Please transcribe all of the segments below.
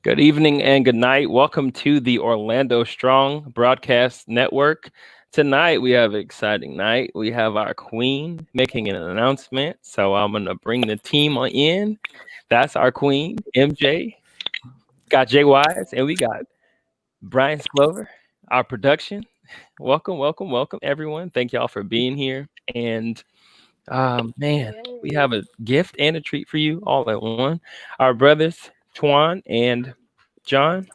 Good evening and good night. Welcome to the Orlando Strong Broadcast Network. Tonight we have an exciting night. We have our queen making an announcement. So I'm gonna bring the team on in. That's our queen, MJ. Got Jay Wise, and we got Brian Splover, our production. Welcome, welcome, welcome, everyone. Thank y'all for being here. And man, we have a gift and a treat for you all at one. Our brothers, Twan and John,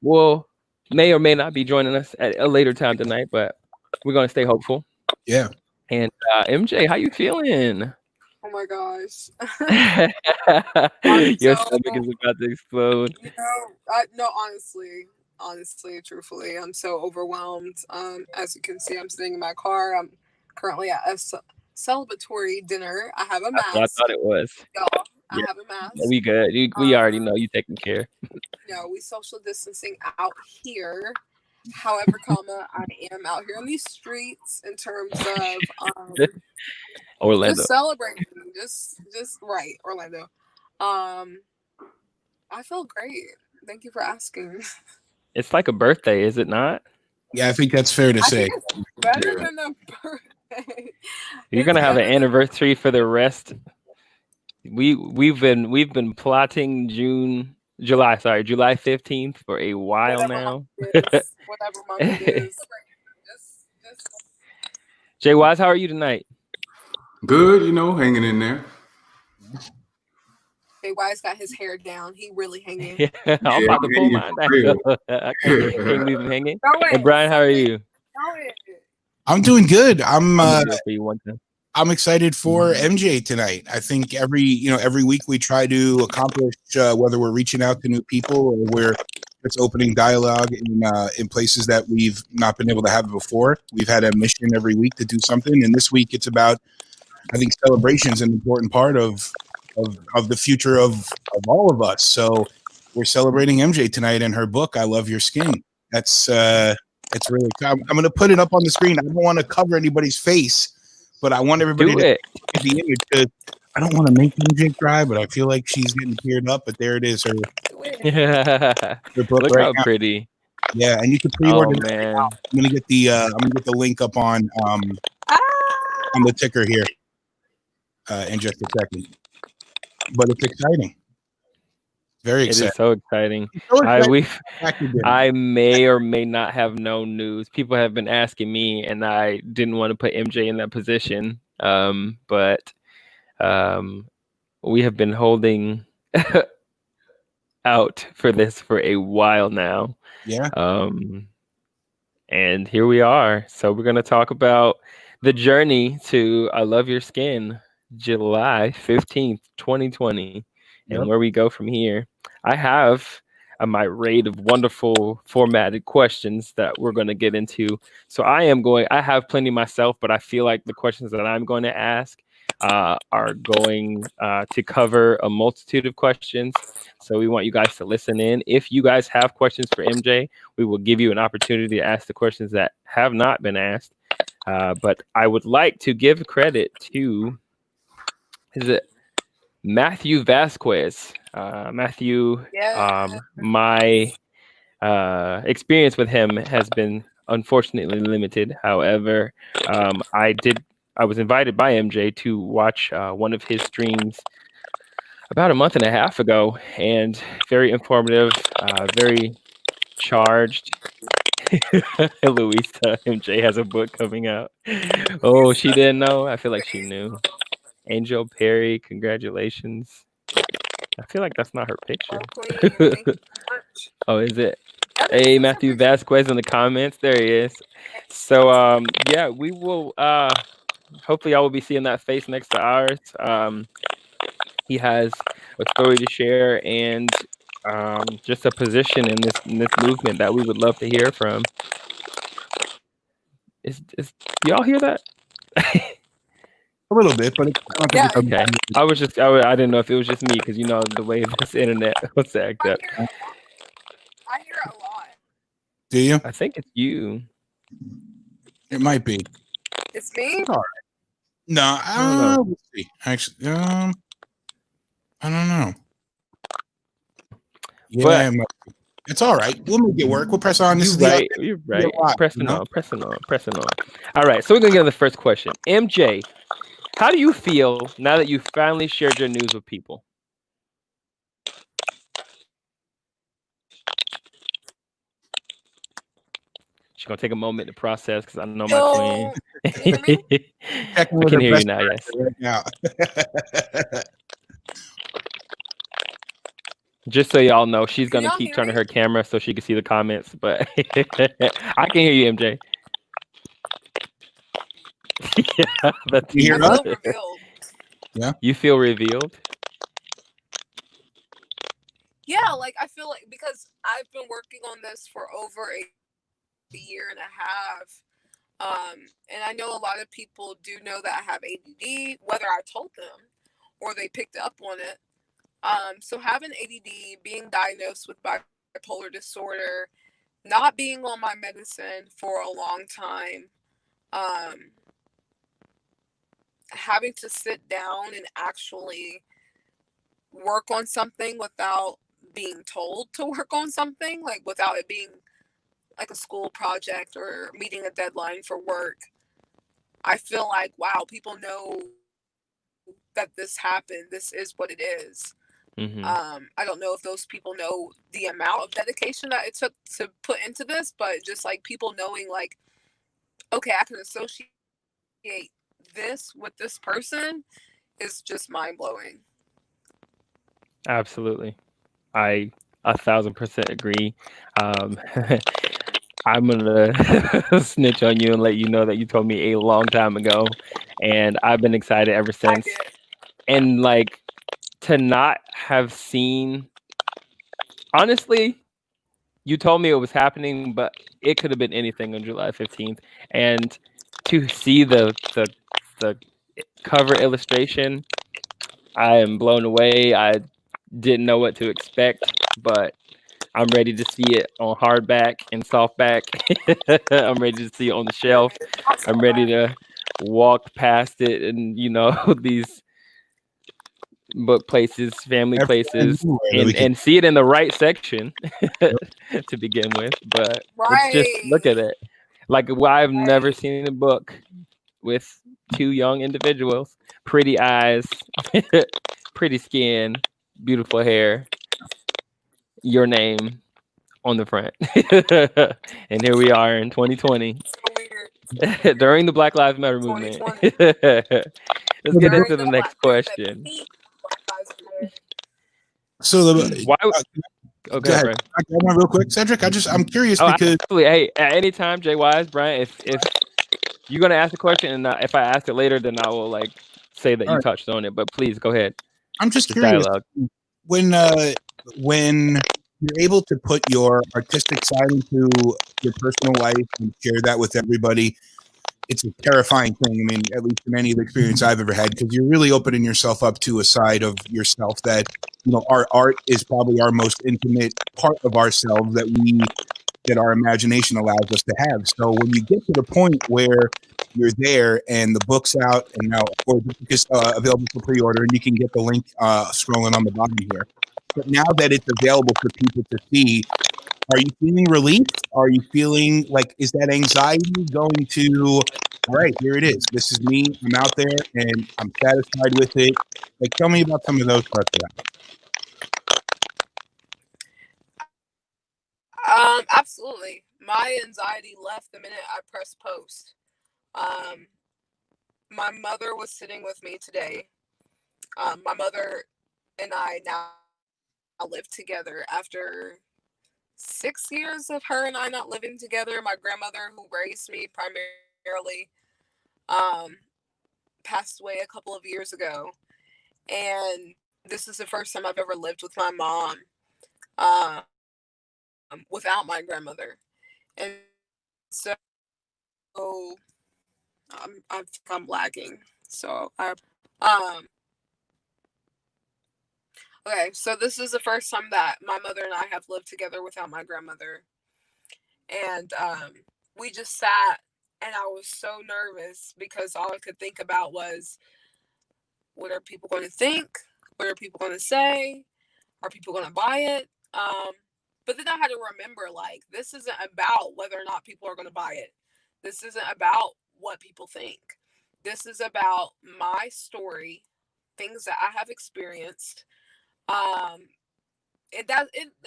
will may or may not be joining us at a later time tonight, but we're gonna stay hopeful. Yeah. And MJ, how you feeling? Oh my gosh. I'm Your so, stomach is about to explode. no, honestly, truthfully, I'm so overwhelmed. As you can see, I'm sitting in my car. I'm currently at a celebratory dinner. I have a That's what I mask, thought it was. y'all. I Yeah, have a yeah, mask. we good. We already know you taking care. We social distancing out here. However, I am out here on these streets in terms of Orlando. just celebrating, just right, Orlando. Um, I feel great. Thank you for asking. It's like a birthday, is it not? Yeah, I think that's fair to I think say. it's better Yeah. than a birthday. You're It's gonna have an better than anniversary for the rest. We've been plotting July 15th for a while whatever month now. it is. Whatever month it is. Just Jay Wise, how are you tonight? Good, hanging in there. Jay Wise got his hair down. He really hanging. Yeah, I'm Yeah, about I'm to pull hanging mine for back real. up. I can't leave him hanging. Throw And it. Brian, how are Suck it. you? Throw it. I'm doing good. I'm gonna do it for you one time. I'm excited for MJ tonight. I think every week we try to accomplish whether we're reaching out to new people or we're just opening dialogue in places that we've not been able to have before. We've had a mission every week to do something, and this week it's about, I think, celebration's an important part of the future of all of us. So we're celebrating MJ tonight and her book, I Love Your Skin. That's it's really. I'm going to put it up on the screen. I don't want to cover anybody's face, but I want everybody Do to it. look at the image because I don't want to make MJ cry, but I feel like she's getting teared up. But there it is, her book Look right how now. pretty. Yeah, and you can Oh pre-order that right now. man. I'm gonna get the link up on the ticker here in just a second. But it's exciting. Very It is exciting. so exciting. So I excited. we Back to dinner. I may or may not have known news. People have been asking me, and I didn't want to put MJ in that position. But um, we have been holding out for this for a while now. Yeah. Um, and here we are. So we're going to talk about the journey to I Love Your Skin, July 15th, 2020, and Yep. where we go from here. I have my rate of wonderful formatted questions that we're going to get into. So I have plenty myself, but I feel like the questions that I'm going to ask are going to cover a multitude of questions. So we want you guys to listen in. If you guys have questions for MJ, we will give you an opportunity to ask the questions that have not been asked. But I would like to give credit to, is it Matthew Vasquez? Matthew, Yeah. my experience with him has been unfortunately limited. However, I was invited by MJ to watch one of his streams about a month and a half ago, and very informative, very charged. Louisa, MJ has a book coming out. Oh, she didn't know? I feel like she knew. Angel Perry, congratulations. I feel like that's not her picture. Oh, queen. Thank you so much. Oh, is it? That Hey, is her Matthew picture. Vasquez in the comments. There he is. So yeah, we will hopefully I will be seeing that face next to ours. He has a story to share and just a position in this movement that we would love to hear from. Is do y'all hear that? A little bit, but I don't think Yeah, it's Okay. I didn't know if it was just me because you know the way this internet was act I up. hear it. I hear it a lot. Do you? I think it's you. It might be. It's me. All right. No, I don't know. let's see. Actually, I don't know. Yeah, it's all right. We'll make it work. We'll press on. This is the right. You're right. Pressing on. All right. So we're gonna get to the first question. MJ, how do you feel now that you finally shared your news with people? She's gonna take a moment to process because I know my queen. Can you hear me? I can hear you now. Yes. Right now. Just so y'all know, she's Can gonna y'all keep hear turning me? her camera so she can see the comments. But I can hear you, MJ. Yeah, that's You hear I us? feel revealed. You feel revealed? Yeah, like I feel like because I've been working on this for over a year and a half. And I know a lot of people do know that I have ADD, whether I told them or they picked up on it. So having ADD, being diagnosed with bipolar disorder, not being on my medicine for a long time, having to sit down and actually work on something without being told to work on something, like without it being like a school project or meeting a deadline for work. I feel like, wow, people know that this happened. This is what it is. Mm-hmm. I don't know if those people know the amount of dedication that it took to put into this, but just like people knowing, like, okay, I can associate this with this person is just mind blowing. Absolutely. I 1,000% agree. I'm gonna snitch on you and let you know that you told me a long time ago, and I've been excited ever I since. did. And like to not have seen, honestly, you told me it was happening, but it could have been anything on July 15th. And to see the cover illustration, I am blown away. I didn't know what to expect, but I'm ready to see it on hardback and softback. I'm ready to see it on the shelf. I'm ready to walk past it and these book places, family places, and see it in the right section to begin with. But it's just look at it. Like I've never seen a book with two young individuals, pretty eyes, pretty skin, beautiful hair, your name on the front. And here we are in 2020 during the Black Lives Matter movement. Let's get into the next question. So Why? go ahead, Brian. I got one real quick, Cedric. I'm curious because absolutely. Hey, at any time, Jay Wise, Brian, if you're gonna ask a question, and if I ask it later, then I will like say that you touched on it. But please go ahead. I'm just curious when you're able to put your artistic side into your personal life and share that with everybody. It's a terrifying thing. I mean, at least in any of the experience I've ever had, because you're really opening yourself up to a side of yourself that, our art is probably our most intimate part of ourselves that our imagination allows us to have. So when you get to the point where you're there and the book's out and now, or just available for pre-order, and you can get the link scrolling on the bottom here. But now that it's available for people to see, are you feeling relief? Are you feeling like, is that anxiety going to, all right, here it is. This is me. I'm out there and I'm satisfied with it. Like, tell me about some of those parts of that. Absolutely. My anxiety left the minute I pressed post. My mother was sitting with me today. My mother and I now live together after 6 years of her and I not living together. My grandmother, who raised me primarily, passed away a couple of years ago. And this is the first time I've ever lived with my mom without my grandmother. And so I think I'm lagging. So okay, so this is the first time that my mother and I have lived together without my grandmother. And we just sat and I was so nervous because all I could think about was, what are people going to think? What are people going to say? Are people going to buy it? But then I had to remember, like, this isn't about whether or not people are going to buy it. This isn't about what people think. This is about my story, things that I have experienced. Um,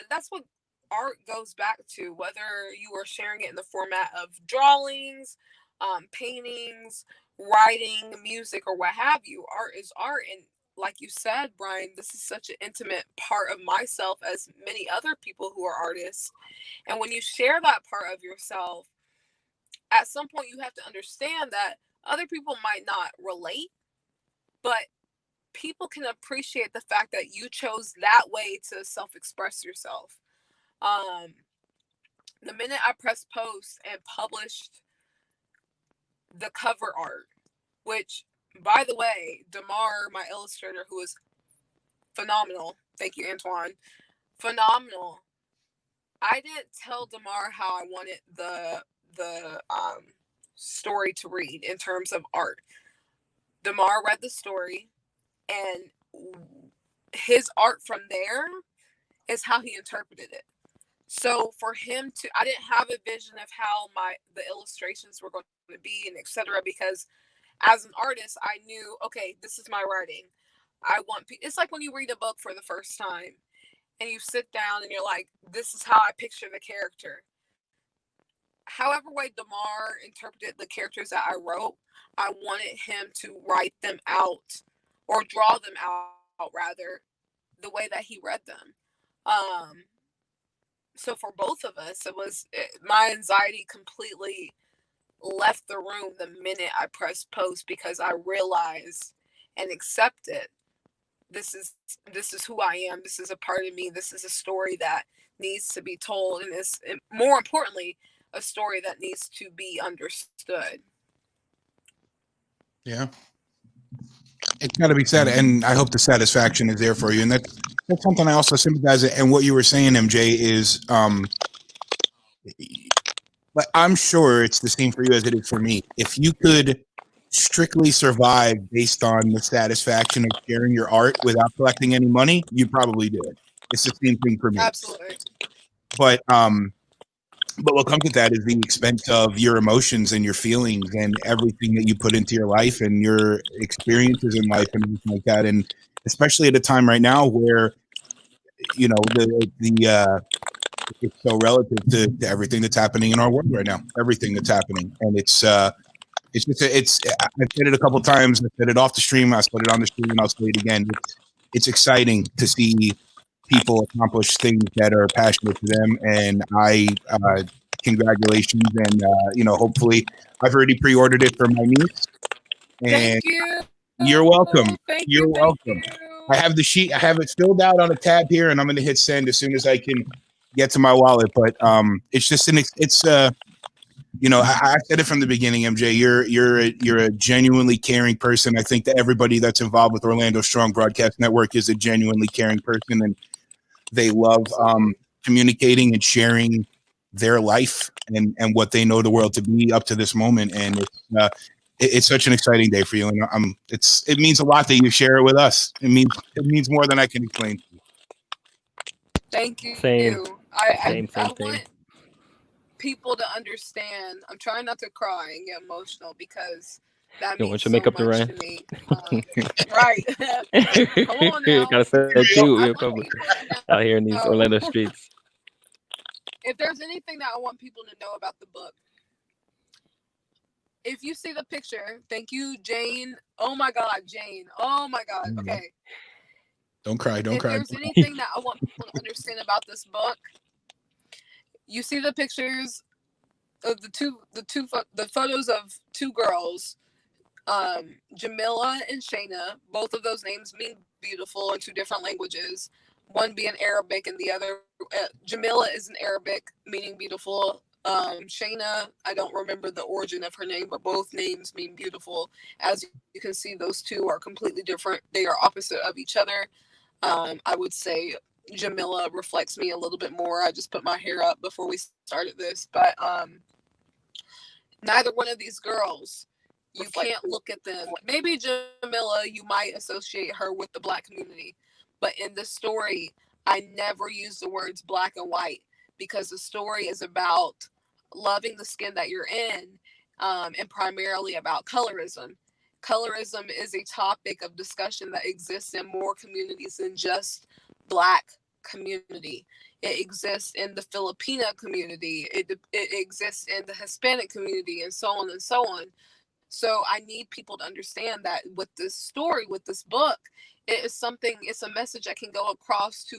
that's what art goes back to, whether you are sharing it in the format of drawings, paintings, writing, music, or what have you. Art is art. And like you said, Brian, this is such an intimate part of myself, as many other people who are artists. And when you share that part of yourself, at some point you have to understand that other people might not relate, but people can appreciate the fact that you chose that way to self-express yourself. Um, the minute I pressed post and published the cover art, which, by the way, Damar, my illustrator, who is phenomenal, thank you, Antoine, phenomenal. I didn't tell Damar how I wanted the story to read in terms of art. Damar read the story, and his art from there is how he interpreted it. So for him to, I didn't have a vision of how the illustrations were going to be and etc. Because as an artist, I knew, okay, this is my writing. It's like when you read a book for the first time and you sit down and you're like, this is how I picture the character. However way Damar interpreted the characters that I wrote, I wanted him to write them out, or draw them out rather, the way that he read them. So for both of us, my anxiety completely left the room the minute I pressed post, because I realized and accepted this is who I am. This is a part of me. This is a story that needs to be told, and is, more importantly, a story that needs to be understood. Yeah. It's got to be said, and I hope the satisfaction is there for you. And that's something I also sympathize with. And what you were saying, MJ, is but I'm sure it's the same for you as it is for me. If you could strictly survive based on the satisfaction of sharing your art without collecting any money, you'd probably do it. It's the same thing for me. Absolutely. But what comes with that is the expense of your emotions and your feelings and everything that you put into your life and your experiences in life and everything like that. And especially at a time right now where, you know, it's so relative to everything that's happening in our world right now, everything that's happening. And it's just, I've said it a couple of times. I said it off the stream. I said it on the stream, and I'll say it again. It's exciting to see people accomplish things that are passionate to them. And congratulations. And, hopefully I've already pre-ordered it for my niece. And thank you. You're welcome. You're welcome. You. I have the sheet. I have it filled out on a tab here, and I'm going to hit send as soon as I can get to my wallet. But it's just I said it from the beginning, MJ. You're a genuinely caring person. I think that everybody that's involved with Orlando Strong Broadcast Network is a genuinely caring person, and they love communicating and sharing their life and what they know the world to be up to this moment. And it's such an exciting day for you, and it means a lot that you share it with us. It means more than I can explain. Thank you. Same. I Thing. want people to understand. I'm trying not to cry and get emotional, because that means so much to me. Right. Come on now. Gotta say it cute. Out here in these Orlando streets. If there's anything that I want people to know about the book, if you see the picture, thank you, Jane. Oh my God, Jane. Oh my God. Okay. Don't cry. If there's anything that I want people to understand about this book, you see the pictures of the photos of two girls, Jamila and Shayna. Both of those names mean beautiful in two different languages. One being Arabic, and the other, Jamila is in Arabic, meaning beautiful. Shayna, I don't remember the origin of her name, but both names mean beautiful. As you can see, those two are completely different. They are opposite of each other. I would say Jamila reflects me a little bit more. I just put my hair up before we started this, but neither one of these girls, you can't look at them. Maybe Jamila, you might associate her with the Black community, but in this story, I never use the words black and white because the story is about loving the skin that you're in, and primarily about colorism. Colorism is a topic of discussion that exists in more communities than just Black community. It exists in the Filipino community. It exists in the Hispanic community, and so on and so on. So I need people to understand that with this story, with this book, it is something, it's a message that can go across to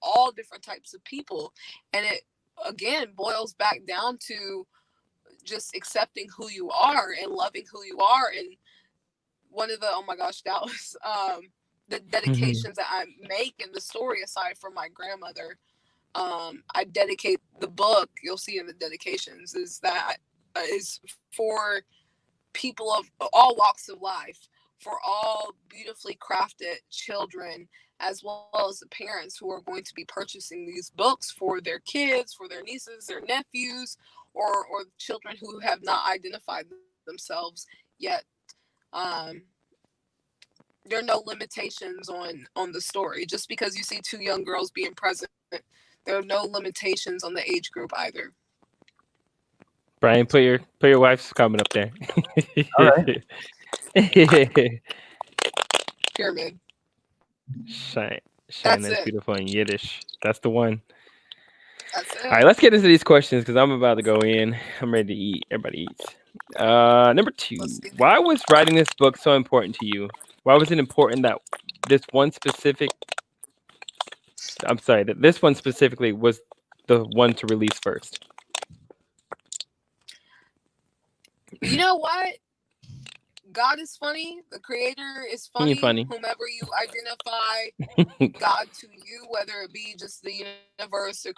all different types of people. And it, again, boils back down to just accepting who you are and loving who you are. And one of the, oh my gosh, that was the dedications that I make in the story, aside from my grandmother. I dedicate the book, you'll see in the dedications, is that is for people of all walks of life, for all beautifully crafted children, as well as the parents who are going to be purchasing these books for their kids, for their nieces, their nephews, or children who have not identified themselves yet. There are no limitations on the story. Just because you see two young girls being present, there are no limitations on the age group either. Brian, put your wife's comment up there. All right. Pyramid. Shine, That's that's it. beautiful in Yiddish. That's the one. That's it. All right, let's get into these questions because I'm about to go in. I'm ready to eat. Everybody eats. Number 2, Let's get why was writing this book so important to you? Why was it important that this one specific? I'm sorry, that this one specifically was the one to release first. You know what? God is funny. The creator is He ain't funny. funny. Whomever you identify God to you, whether it be just the universe, the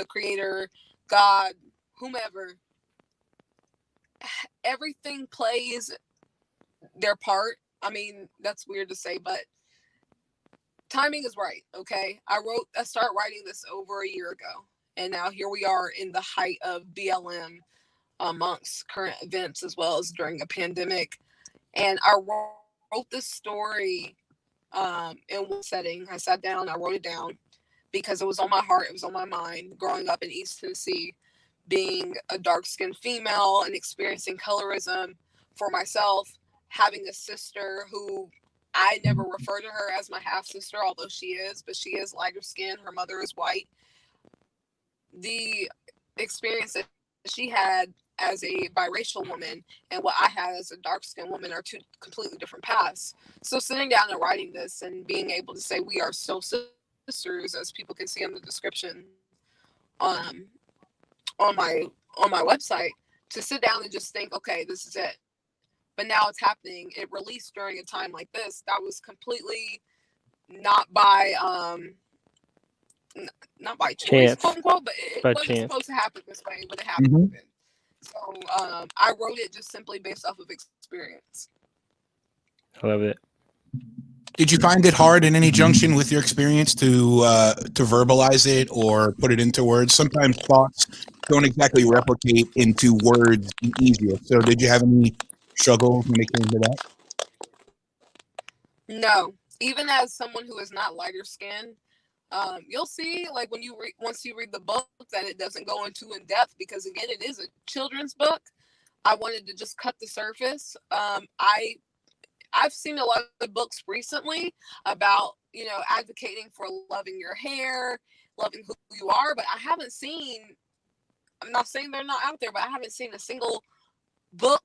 creator, God, whomever, everything plays their part. I mean, that's weird to say, but timing is right. Okay. I started writing this over a year ago, and now here we are in the height of BLM, amongst current events, as well as during a pandemic. And I wrote this story in one setting. I sat down, I wrote it down because it was on my heart, it was on my mind. Growing up in East Tennessee, being a dark-skinned female and experiencing colorism for myself, having a sister who I never refer to her as my half-sister, although she is, but she is lighter skinned. Her mother is white. The experience that she had as a biracial woman and what I had as a dark-skinned woman are two completely different paths. So sitting down and writing this and being able to say we are still sisters, as people can see in the description on my website, to sit down and just think, okay, this is it. But now it's happening. It released during a time like this. That was completely not by not by choice, Chance. quote unquote, but it By wasn't chance. supposed to happen this way, but it happened. So I wrote it just simply based off of experience. I love it. Did you find it hard in any junction with your experience to verbalize it or put it into words? Sometimes thoughts don't exactly replicate into words easier. So did you have any struggles when it came to that? No, even as someone who is not lighter skinned, you'll see, like, when once you read the book, that it doesn't go into in depth because, again, it is a children's book. I wanted to just cut the surface. I've seen a lot of books recently about, advocating for loving your hair, loving who you are, but I haven't seen, I'm not saying they're not out there, but I haven't seen a single book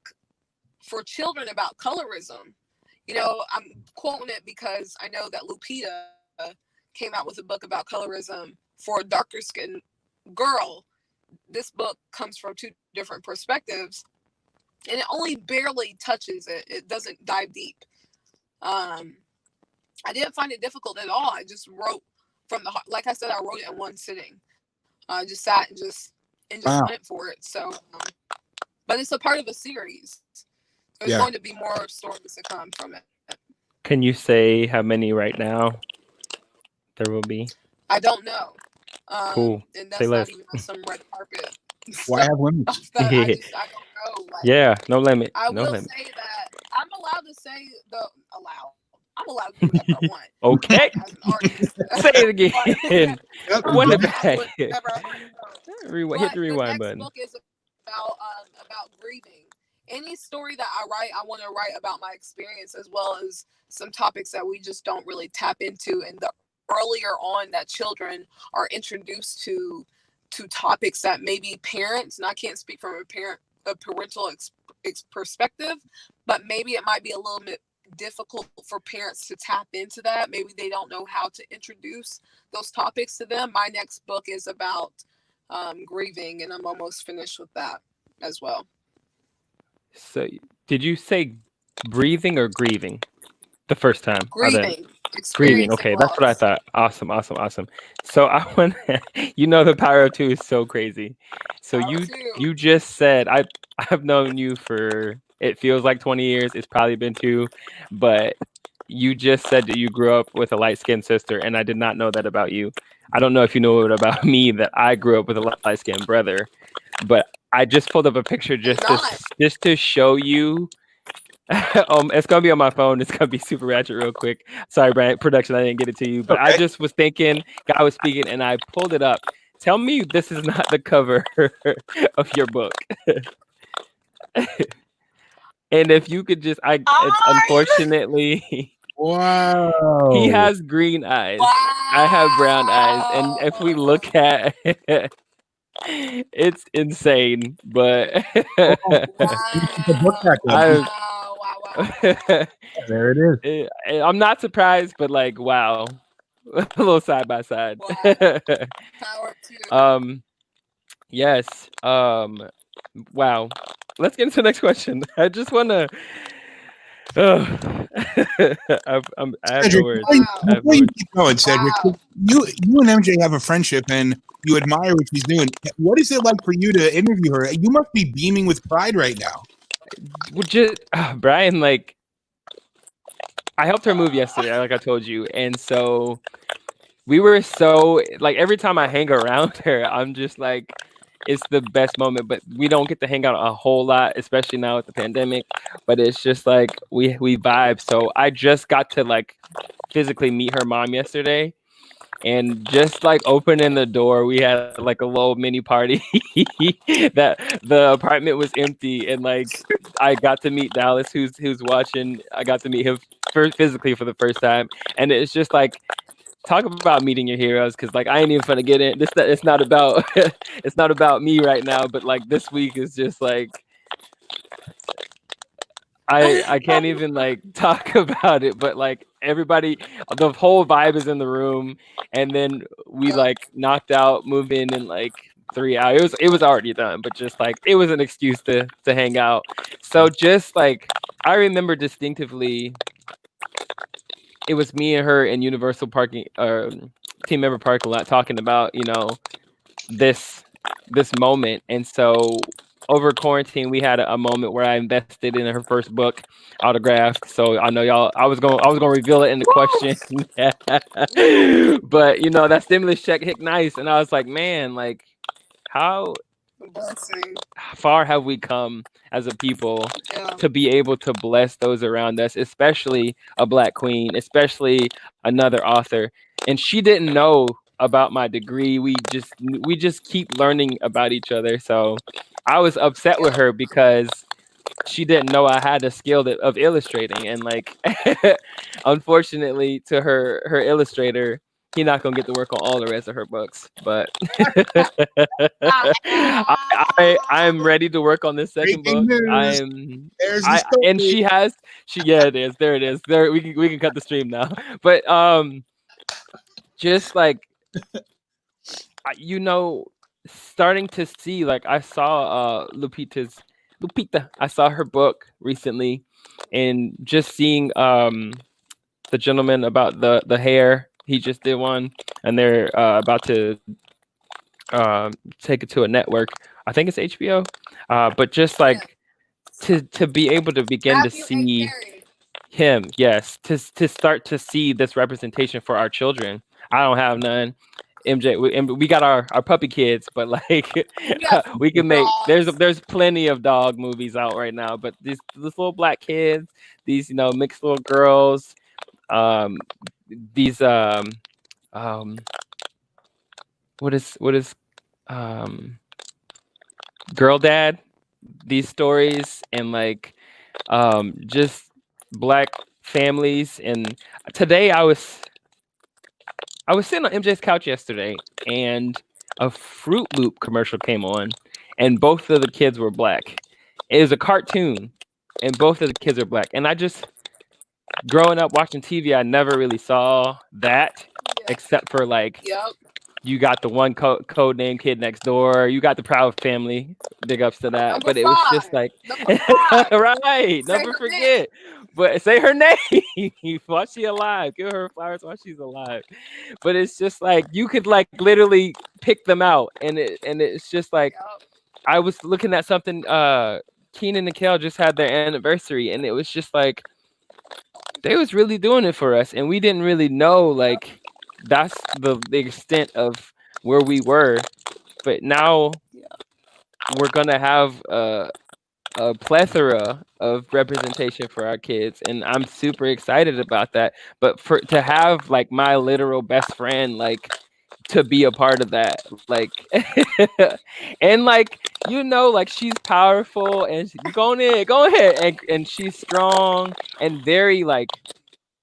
for children about colorism. I'm quoting it because I know that Lupita came out with a book about colorism for a darker skinned girl. This book comes from two different perspectives, and it only barely touches it. It doesn't dive deep. I didn't find it difficult at all. I just wrote from the heart. Like I said, I wrote it in one sitting. I just sat and just Wow. went for it. So, but it's a part of a series. There's Yeah. going to be more stories to come from it. Can you say how many right now there will be? I don't know. Cool. And Say that's less. not even on some red carpet. Why have limits? That I don't know. Like, Yeah, no limit. I No will limit. say that I'm allowed to say I'm allowed to do whatever I want. Okay. As an artist. Say it again. Yep, Run it I'll back. do whatever I want. Hit the But the rewind next button. book is about grieving. Any story that I write, I want to write about my experience as well as some topics that we just don't really tap into. And the earlier on that children are introduced to topics that maybe parents, and I can't speak from a parental perspective, but maybe it might be a little bit difficult for parents to tap into that. Maybe they don't know how to introduce those topics to them. My next book is about grieving, and I'm almost finished with that as well. So, did you say breathing or grieving the first time? Grieving, Grieving. experiencing Okay, that's what I loss. thought. Awesome. So I want, the power of two is so crazy. So Power you just said I've known you for, it feels like 20 years. It's probably been 2, but you just said that you grew up with a light-skinned sister, and I did not know that about you. I don't know if you know it about me, that I grew up with a light-skinned brother, but I just pulled up a picture just to show you. It's gonna be on my phone. It's gonna be super ratchet real quick. Sorry, Brian, production, I didn't get it to you, but I Okay. just was thinking, guy was speaking, and I pulled it up. Tell me this is not the cover of your book. And if you could just, it's unfortunately Wow. he has green eyes. I have brown eyes, and if we look at it's insane, but The book back then. Wow. There it is. I'm not surprised, but like, wow, a little side by side. Power to. Yes. Wow. Let's get into the next question. I just want to. I have no Cedric, words. before you keep going, Cedric, Wow. you and MJ have a friendship and you admire what she's doing. What is it like for you to interview her? You must be beaming with pride right now. Just Brian, like, I helped her move yesterday, like I told you, and so we were so, like, every time I hang around her, I'm just like, it's the best moment. But we don't get to hang out a whole lot, especially now with the pandemic. But it's just like we vibe. So I just got to like physically meet her mom yesterday, and just like opening the door, we had like a little mini party. That the apartment was empty, and like I got to meet Dallas, who's watching. I got to meet him physically for the first time, and it's just like, talk about meeting your heroes, because like I ain't even gonna get in this. It's not about it's not about me right now, but like this week is just like I can't even like talk about it, but like everybody, the whole vibe is in the room, and then we like knocked out moving in like 3 hours. It was already done, but just like it was an excuse to hang out. So just like I remember distinctively, it was me and her in Universal parking team member parking lot talking about, this moment. And so over quarantine, we had a moment where I invested in her first book, autographed. So I know y'all, I was gonna reveal it in the question. But that stimulus check hit nice, and I was like, man, like, how Blessing. far have we come as a people Yeah. to be able to bless those around us, especially a Black queen, especially another author. And she didn't know about my degree. We just keep learning about each other. So I was upset with her because she didn't know I had a skill of illustrating, and like unfortunately to her illustrator, he not gonna get to work on all the rest of her books. But I'm ready to work on this second Breaking book. news. There's the And story. yeah, it is. There it is. There we can cut the stream now. But just like starting to see, like, I saw Lupita. I saw her book recently, and just seeing the gentleman about the hair. He just did one, and they're about to take it to a network. I think it's HBO. But just like to be able to begin to Matthew and see Carrie. him, yes, to start to see this representation for our children. I don't have none. MJ, we got our puppy kids, but like we can make, there's plenty of dog movies out right now, but these little Black kids, these mixed little girls, these um what is um girl dad, these stories, and like just black families. And today I was sitting on MJ's couch yesterday, and a Fruit Loop commercial came on, and both of the kids were black. It was a cartoon, and both of the kids are black. And I just, growing up watching TV, I never really saw that, Yeah. except for like Yep. you got the one code name Kid Next Door, you got the Proud Family, big ups to that. Number But it was just 5. like, Number 5. right, Say never her forget. But say her name while she alive. Give her flowers while she's alive. But it's just like you could like literally pick them out, and it's just like Yep. I was looking at something. Keenan and Kel just had their anniversary, and it was just like they was really doing it for us, and we didn't really know like that's the extent of where we were. But now Yeah. we're gonna have a plethora of representation for our kids, and I'm super excited about that. But for to have like my literal best friend like to be a part of that, like and like like she's powerful, and go ahead, and she's strong and very like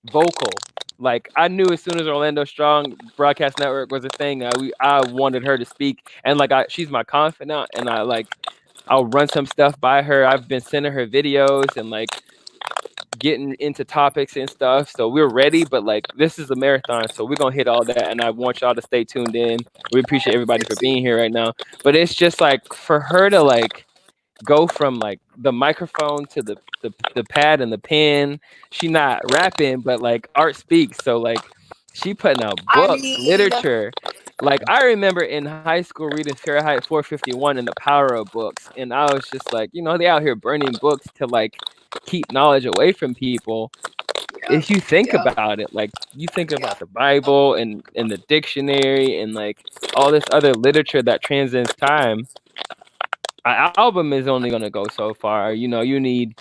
vocal. Like I knew as soon as Orlando Strong Broadcast Network was a thing, I wanted her to speak, and like she's my confidant, and I'll run some stuff by her. I've been sending her videos and like getting into topics and stuff. So we're ready, but like this is a marathon, so we're gonna hit all that. And I want y'all to stay tuned in. We appreciate everybody for being here right now. But it's just like for her to like go from like the microphone to the pad and the pen. She not rapping, but like art speaks. So like she putting out I books, mean, literature. Like I remember in high school reading Fahrenheit 451 and the power of books, and I was just like, they out here burning books to like keep knowledge away from people. yep. If you think Yep. about it, like you think about Yep. the Bible and the dictionary and like all this other literature that transcends time, an album is only going to go so far. You need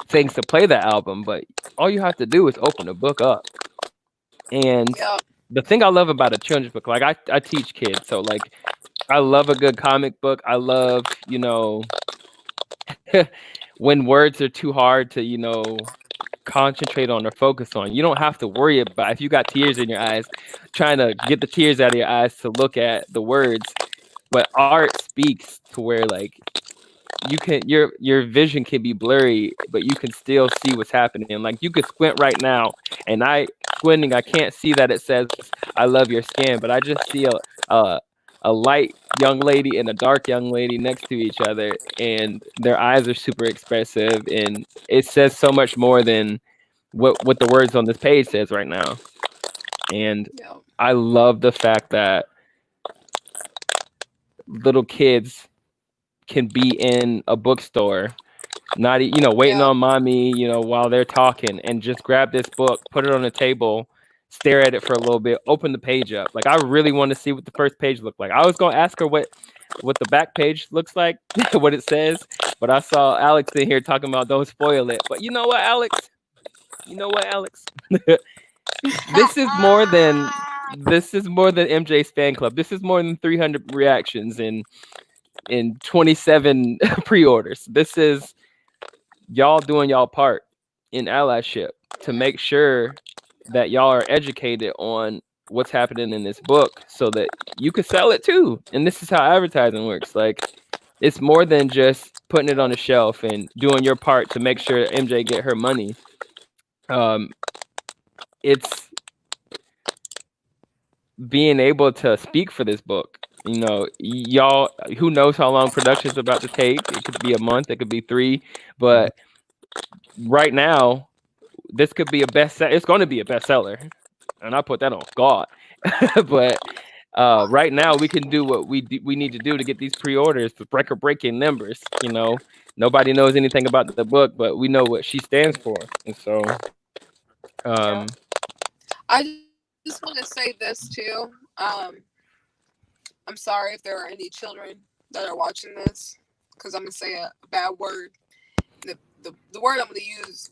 things to play that album, but all you have to do is open a book up. And Yep. the thing I love about a children's book, like I teach kids, so like I love a good comic book. I love, when words are too hard to, concentrate on or focus on. You don't have to worry about if you got tears in your eyes, trying to get the tears out of your eyes to look at the words. But art speaks to where like you can your vision can be blurry, but you can still see what's happening. Like you could squint right now, and I can't see that it says I love your skin, but I just see a light young lady and a dark young lady next to each other, and their eyes are super expressive, and it says so much more than what the words on this page says right now. And Yep. I love the fact that little kids can be in a bookstore, not waiting Yep. on mommy, while they're talking, and just grab this book, put it on the table, stare at it for a little bit, open the page up. Like I really want to see what the first page looked like. I was gonna ask her what the back page looks like, what it says, but I saw Alex in here talking about don't spoil it. But you know what, Alex? This is more than MJ's fan club. This is more than 300 reactions in 27 pre-orders. This is y'all doing y'all part in allyship to make sure that y'all are educated on what's happening in this book so that you could sell it too. And this is how advertising works. Like it's more than just putting it on a shelf and doing your part to make sure MJ get her money. It's being able to speak for this book. Y'all, who knows how long production's about to take? It could be a month, it could be 3, but right now, this could be a bestseller. It's going to be a bestseller, and I put that on God. But right now, we can do what we need to do to get these pre-orders to record-breaking numbers. Nobody knows anything about the book, but we know what she stands for, and so. I just want to say this too. I'm sorry if there are any children that are watching this, because I'm gonna say a bad word. The word I'm gonna use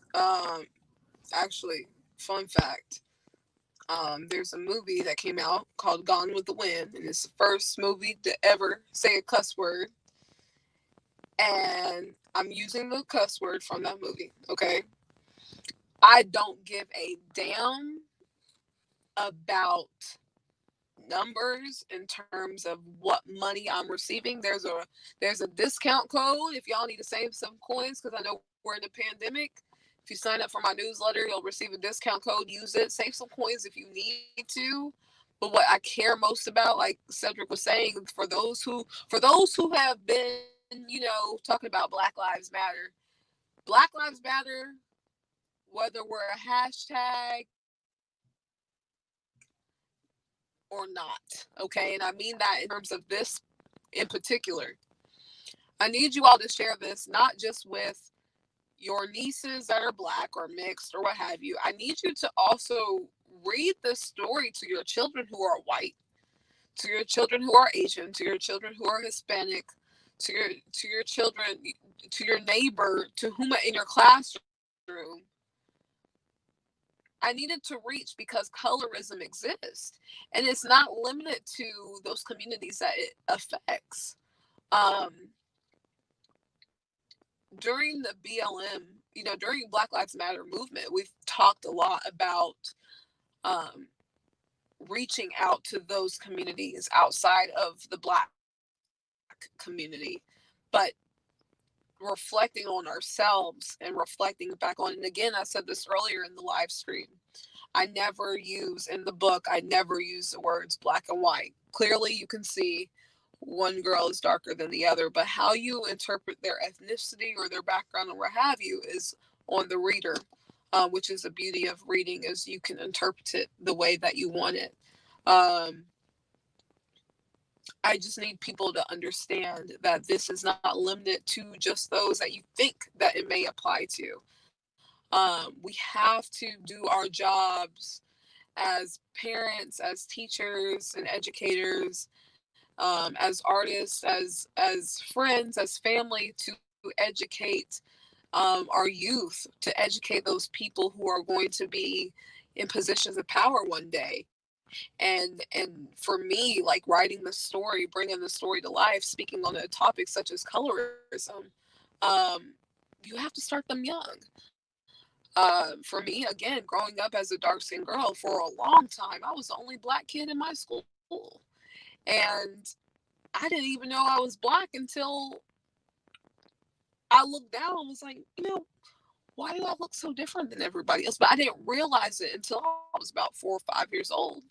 actually fun fact. There's a movie that came out called Gone with the Wind, and it's the first movie to ever say a cuss word. And I'm using the cuss word from that movie, okay? I don't give a damn about numbers in terms of what money I'm receiving. There's a discount code if y'all need to save some coins, because I know we're in a pandemic. If you sign up for my newsletter, you'll receive a discount code. Use it. Save some coins if you need to. But what I care most about, like Cedric was saying, for those who have been, talking about Black Lives Matter, Black Lives Matter, whether we're a hashtag or not, okay? And I mean that in terms of this in particular. I need you all to share this, not just with your nieces that are Black or mixed or what have you. I need you to also read this story to your children who are white, to your children who are Asian, to your children who are Hispanic, to your children, to your neighbor, to whom in your classroom. I needed to reach, because colorism exists, and it's not limited to those communities that it affects. During the BLM, during Black Lives Matter movement, we've talked a lot about reaching out to those communities outside of the Black community, but reflecting on ourselves and reflecting back on, and again, I said this earlier in the live stream, I never use the words black and white. Clearly you can see one girl is darker than the other, but how you interpret their ethnicity or their background or what have you is on the reader, which is the beauty of reading, is you can interpret it the way that you want it. I just need people to understand that this is not limited to just those that you think that it may apply to. We have to do our jobs as parents, as teachers and educators, as artists, as friends, as family, to educate our youth, to educate those people who are going to be in positions of power one day. And for me, like writing the story, bringing the story to life, speaking on a topic such as colorism, you have to start them young. For me, again, growing up as a dark-skinned girl for a long time, I was the only Black kid in my school. And I didn't even know I was Black until I looked down and was like, why do I look so different than everybody else? But I didn't realize it until I was about 4 or 5 years old.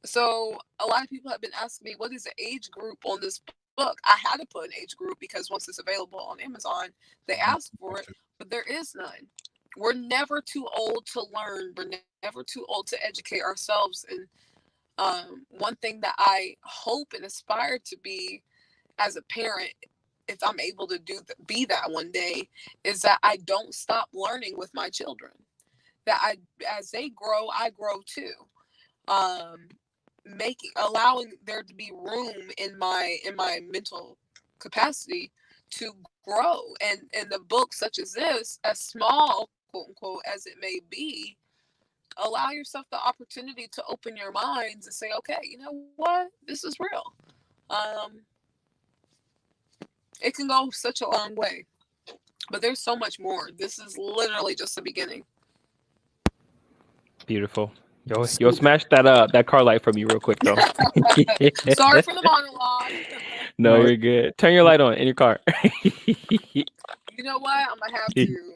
So a lot of people have been asking me, what is the age group on this book? I had to put an age group because once it's available on Amazon, they ask for it, but there is none. We're never too old to learn. We're never too old to educate ourselves. And one thing that I hope and aspire to be as a parent, if I'm able to be that one day, is that I don't stop learning with my children. That as they grow, I grow too. Allowing there to be room in my mental capacity to grow, and in the book such as this, as small quote unquote as it may be, allow yourself the opportunity to open your minds and say, okay, you know what, this is real. It can go such a long way, but there's so much more. This is literally just the beginning. Beautiful. Yo, smash that car light for me real quick though. Sorry for the monologue. No, you're good. Turn your light on in your car. You know what? I'm gonna have to.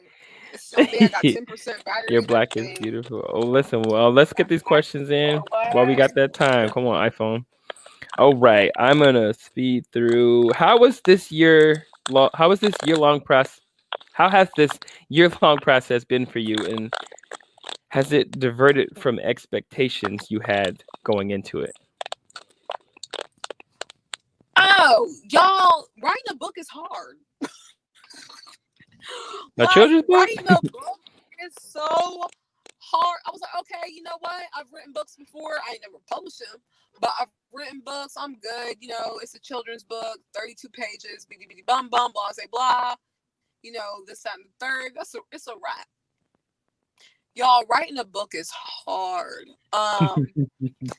It's so big. I got 10% battery. Your Black is beautiful. Oh, listen. Well, let's get these questions in while we got that time. Come on, iPhone. All right, I'm gonna speed through. How has this year-long process? How has this year-long process been for you, and has it diverted from expectations you had going into it? Oh, y'all, writing a book is hard. A children's book? Writing a book is so hard. I was like, okay, you know what? I've written books before. I ain't never published them, but I've written books. I'm good. It's a children's book, 32 pages, bitty bitty bum bum, blah, say blah. This, that, and the third. It's a wrap. Y'all, writing a book is hard.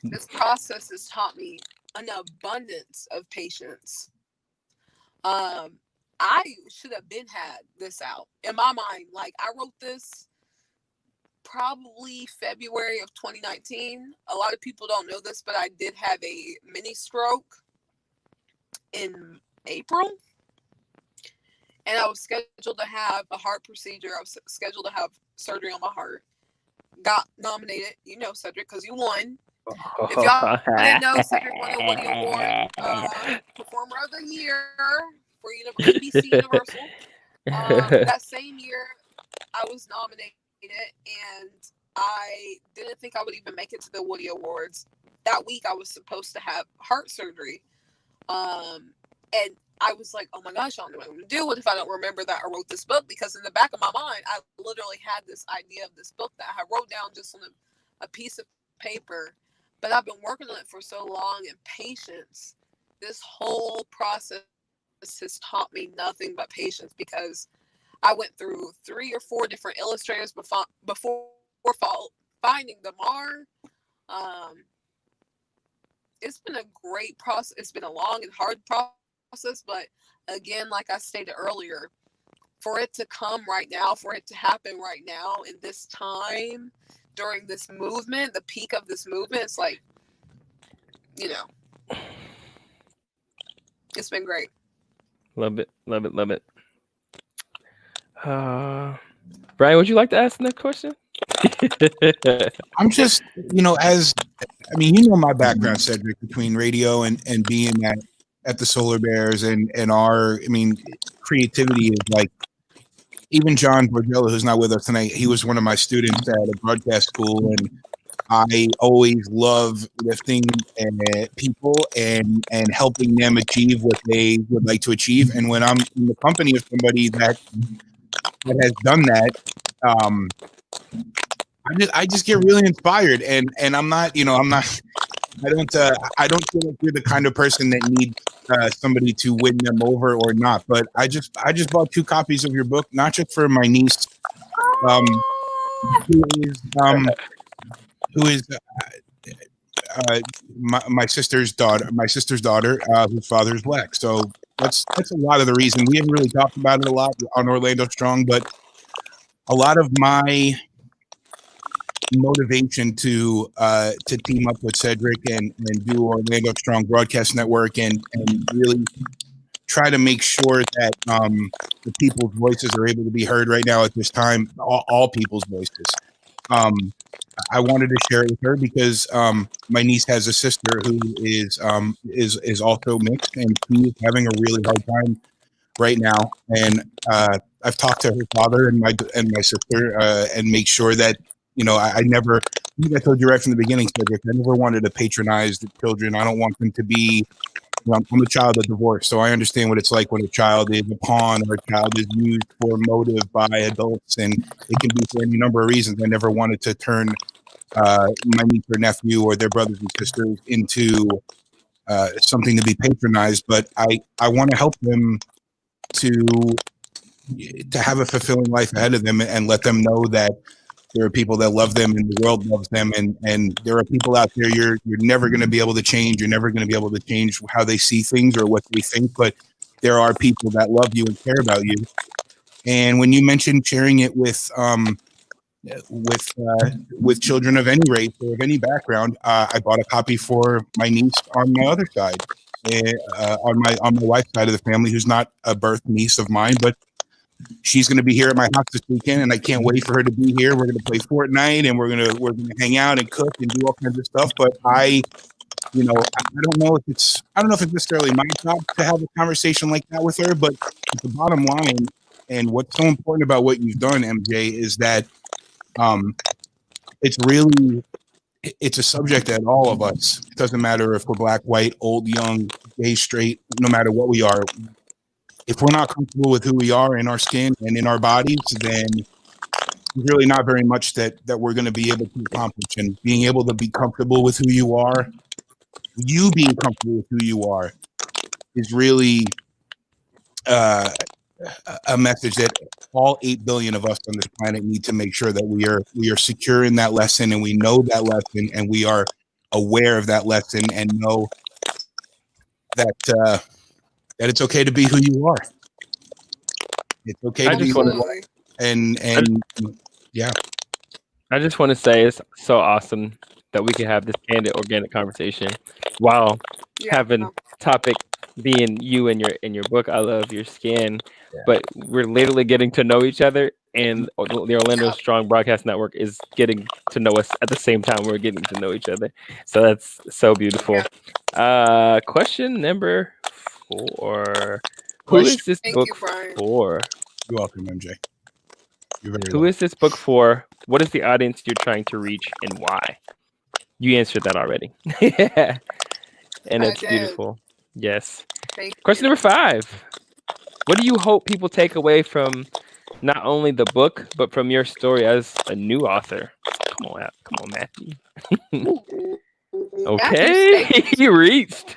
This process has taught me an abundance of patience. I should have been had this out in my mind. Like, I wrote this probably February of 2019. A lot of people don't know this, but I did have a mini stroke in April, and I was scheduled to have a heart procedure. I was scheduled to have surgery on my heart. Got nominated, you know, Cedric, because you won. If y'all didn't know, Cedric won a Woody Award, Performer of the Year for NBC Universal. That same year, I was nominated, and I didn't think I would even make it to the Woody Awards. That week, I was supposed to have heart surgery, and I was like, oh my gosh, I don't know what I'm going to do. What if I don't remember that I wrote this book? Because in the back of my mind, I literally had this idea of this book that I wrote down just on a piece of paper. But I've been working on it for so long, and patience. This whole process has taught me nothing but patience, because I went through 3 or 4 different illustrators before finding Damar. It's been a great process. It's been a long and hard process, but again, like I stated earlier, for it to come right now, for it to happen right now in this time, during this movement, the peak of this movement, it's like, you know, it's been great. Love it, love it, love it. Brian, would you like to ask the next question? I'm just, you know, you know my background, Cedric, between radio and being at the Solar Bears and our, creativity is like, even John Borgello, who's not with us tonight, he was one of my students at a broadcast school, and I always love lifting people and helping them achieve what they would like to achieve. And when I'm in the company of somebody that has done that, I just get really inspired, and I'm not, I don't feel like you're the kind of person that needs somebody to win them over or not. But I just bought 2 copies of your book, not just for my niece, who is my sister's daughter, whose father is black. So that's a lot of the reason. We haven't really talked about it a lot on Orlando Strong, but a lot of my motivation to team up with Cedric and do Orlando Strong Broadcast Network and really try to make sure that the people's voices are able to be heard right now at this time, all people's voices. I wanted to share it with her because my niece has a sister who is also mixed, and she is having a really hard time right now. And I've talked to her father and my sister and make sure that, I never, I think I told you right from the beginning, Cedric, I never wanted to patronize the children. I don't want them to be, I'm a child of divorce, so I understand what it's like when a child is a pawn or a child is used for motive by adults, and it can be for any number of reasons. I never wanted to turn my niece or nephew or their brothers and sisters into something to be patronized, but I want to help them to have a fulfilling life ahead of them and let them know that there are people that love them and the world loves them, and there are people out there you're never going to be able to change. You're never going to be able to change how they see things or what they think, but there are people that love you and care about you. And when you mentioned sharing it with children of any race or of any background, I bought a copy for my niece on my other side, on my wife's side of the family, who's not a birth niece of mine, but she's going to be here at my house this weekend, and I can't wait for her to be here. We're going to play Fortnite, and we're going to hang out and cook and do all kinds of stuff. But I don't know if it's necessarily my job to have a conversation like that with her. But the bottom line, and what's so important about what you've done, MJ, is that it's a subject that all of us, it doesn't matter if we're black, white, old, young, gay, straight, no matter what we are, if we're not comfortable with who we are in our skin and in our bodies, then there's really not very much that we're going to be able to accomplish. And being able to be comfortable with who you are, you being comfortable with who you are, is really a message that all 8 billion of us on this planet need to make sure that we are secure in that lesson, and we know that lesson, and we are aware of that lesson, and know that that it's okay to be who you are. It's okay to be who you are. And yeah. I just want to say it's so awesome that we can have this candid, organic conversation while having topic being you and your book. I love your skin, but we're literally getting to know each other, and the Orlando Strong Broadcast Network is getting to know us at the same time we're getting to know each other. So that's so beautiful. Question number 4. Who is this book for? You're welcome, MJ. Who is this book for? What is the audience you're trying to reach, and why? You answered that already. And it's beautiful. Yes. Question number 5. What do you hope people take away from not only the book, but from your story as a new author? Come on, Matthew. Okay, you reached.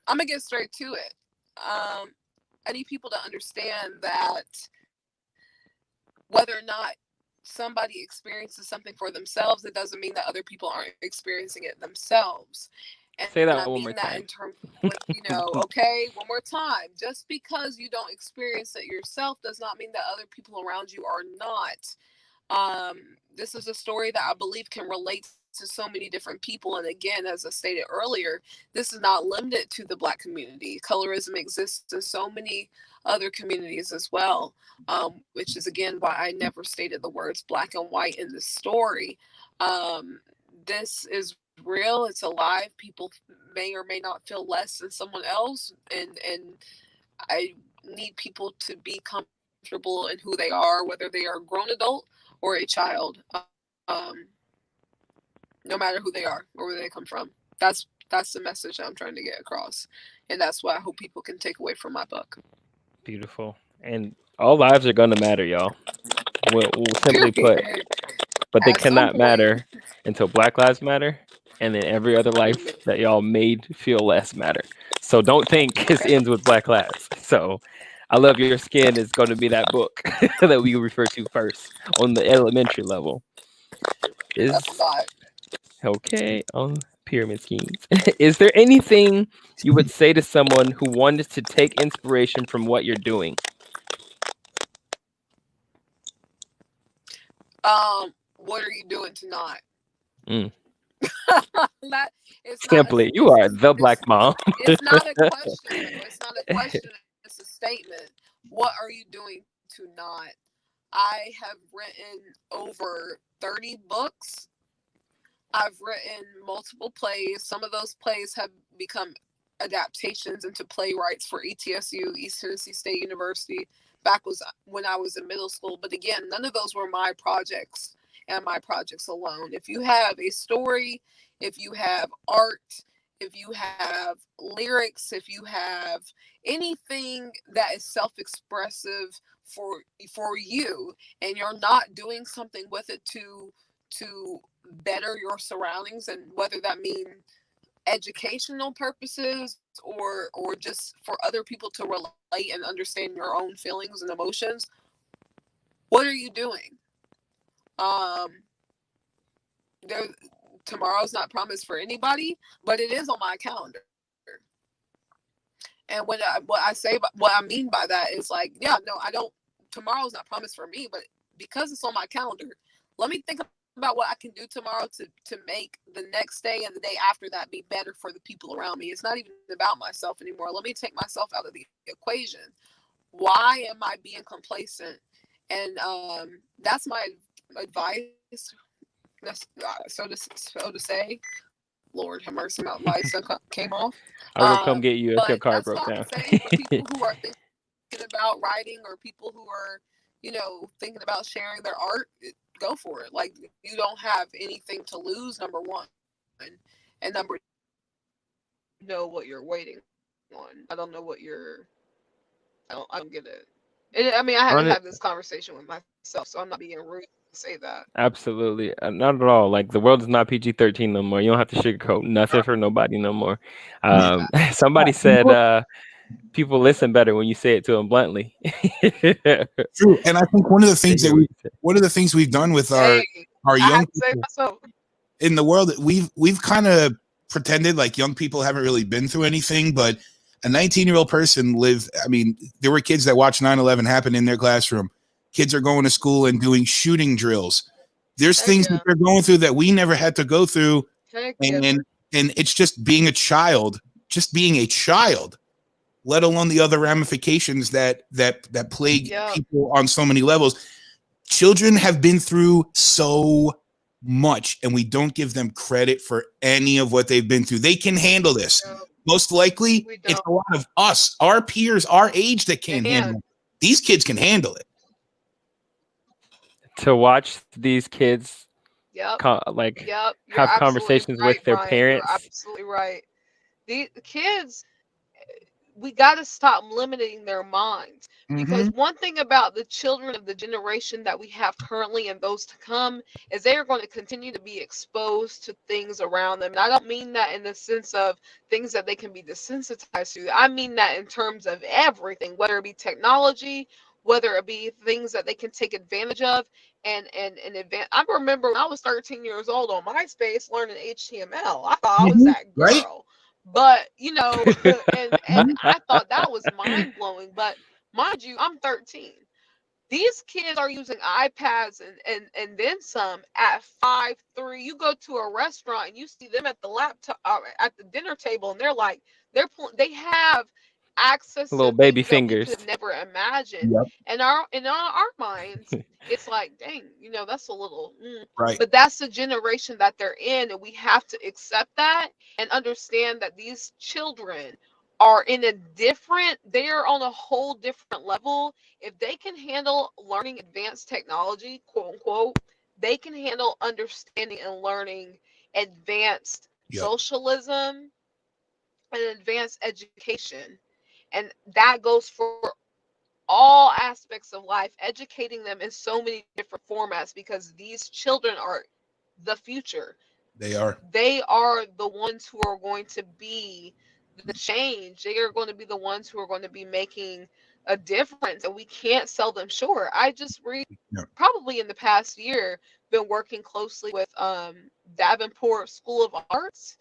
I'm gonna get straight to it. I need people to understand that whether or not somebody experiences something for themselves, it doesn't mean that other people aren't experiencing it themselves. And say that one more time. In terms of, okay, one more time. Just because you don't experience it yourself does not mean that other people around you are not. This is a story that I believe can relate to so many different people. And again, as I stated earlier, this is not limited to the Black community. Colorism exists in so many other communities as well, which is again why I never stated the words black and white in this story. This is real, it's alive. People may or may not feel less than someone else, and I need people to be comfortable in who they are, whether they are a grown adult or a child. No matter who they are or where they come from. That's the message I'm trying to get across. And that's what I hope people can take away from my book. Beautiful. And all lives are going to matter, y'all. We'll simply put. But they cannot matter until Black Lives Matter, and then every other life that y'all made feel less matter. So don't think this ends with Black Lives. So I Love Your Skin is going to be that book that we refer to first on the elementary level. Okay, on pyramid schemes. Is there anything you would say to someone who wanted to take inspiration from what you're doing? What are you doing tonight? Simply, you are the Black mom. It's not a question. It's not a question. It's a statement. What are you doing tonight? I have written over 30 books. I've written multiple plays. Some of those plays have become adaptations into playwrights for ETSU, East Tennessee State University, back when I was in middle school. But again, none of those were my projects and my projects alone. If you have a story, if you have art, if you have lyrics, if you have anything that is self-expressive for you, and you're not doing something with it to better your surroundings, and whether that mean educational purposes or just for other people to relate and understand your own feelings and emotions, what are you doing? Tomorrow's not promised for anybody, but it is on my calendar. And what I mean by that is like, tomorrow's not promised for me, but because it's on my calendar, let me think about what I can do tomorrow to make the next day and the day after that be better for the people around me. It's not even about myself anymore. Let me take myself out of the equation. Why am I being complacent? And that's my advice. So to say. Lord have mercy, my advice came off. I will come get you if your car broke down. For people who are thinking about writing, or people who are, thinking about sharing their art, go for it. Like, you don't have anything to lose, number one. And number two, know what you're waiting on. I don't know what I don't get it. I mean, I had to have this conversation with myself, so I'm not being rude to say that. Absolutely. Not at all. Like, the world is not PG-13 no more. You don't have to sugarcoat nothing for nobody no more. Somebody said, people listen better when you say it to them bluntly. True. And I think one of the They things hear that what we you say. one of the things we've done with Hey, our I had young to say people myself. in the world, we've kind of pretended like young people haven't really been through anything, but a 19-year-old person lived. I mean, there were kids that watched 9/11 happen in their classroom. Kids are going to school and doing shooting drills. There's Heck things that yeah. they're going through that we never had to go through, Heck yeah. and it's just being a child, let alone the other ramifications that plague Yep. people on so many levels. Children have been through so much, and we don't give them credit for any of what they've been through. They can handle this. Yep. Most likely, We it's don't. a lot of us, our peers, our age that They can't can. handle it. These kids can handle it. To watch these kids Yep. like Yep. You're have absolutely conversations right, with their Brian. You're parents. absolutely right. The kids, we got to stop limiting their minds, because one thing about the children of the generation that we have currently and those to come is they are going to continue to be exposed to things around them. And I don't mean that in the sense of things that they can be desensitized to. I mean that in terms of everything, whether it be technology, whether it be things that they can take advantage of. And advance. I remember when I was 13 years old on MySpace learning HTML. I thought I was that Right? girl. But and I thought that was mind blowing. But mind you, I'm 13. These kids are using iPads and then some at 5, 3. You go to a restaurant and you see them at the laptop at the dinner table, and they're like they have access Little to baby things that we could fingers. have never imagined. Yep. And our minds, it's like, dang, that's a little. Right. But that's the generation that they're in, and we have to accept that and understand that these children are they are on a whole different level. If they can handle learning advanced technology, quote unquote, they can handle understanding and learning advanced Yep. socialism and advanced education. And that goes for all aspects of life, educating them in so many different formats, because these children are the future. They are. They are the ones who are going to be the change. They are going to be the ones who are going to be making a difference, and we can't sell them short. I just probably in the past year been working closely with Davenport School of Arts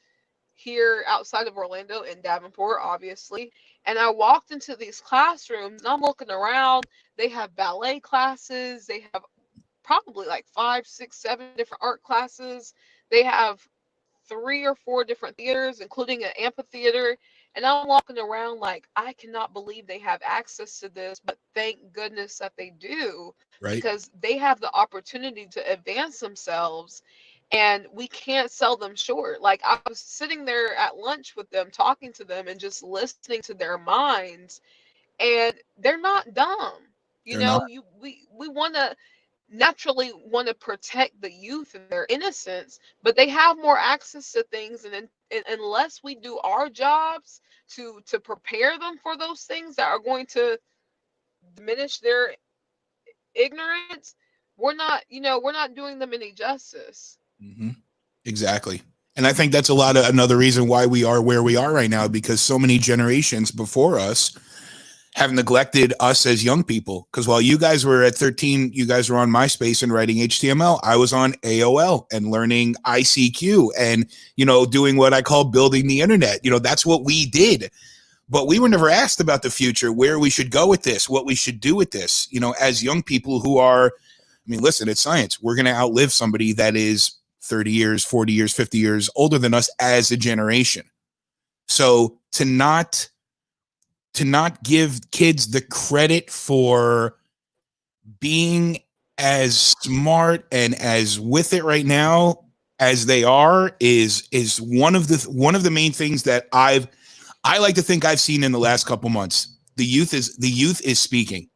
here outside of Orlando in Davenport, obviously. And I walked into these classrooms and I'm looking around. They have ballet classes. They have probably like 5, 6, 7 different art classes. They have 3 or 4 different theaters, including an amphitheater. And I'm walking around like, I cannot believe they have access to this, but thank goodness that they do, Right. because they have the opportunity to advance themselves, and we can't sell them short. Like, I was sitting there at lunch with them, talking to them, and just listening to their minds, and they're not dumb. They're not. We want to naturally want to protect the youth and their innocence, but they have more access to things, and unless we do our jobs to prepare them for those things that are going to diminish their ignorance, we're not doing them any justice. Exactly. And I think that's another reason why we are where we are right now, because so many generations before us have neglected us as young people. Because while you guys were at 13, you guys were on MySpace and writing HTML. I was on AOL and learning ICQ and, doing what I call building the internet. That's what we did. But we were never asked about the future, where we should go with this, what we should do with this, as young people who are, listen, it's science. We're going to outlive somebody that is 30 years, 40 years, 50 years older than us as a generation. So to not give kids the credit for being as smart and as with it right now as they are is one of the main things that I like to think I've seen in the last couple months. The youth is speaking.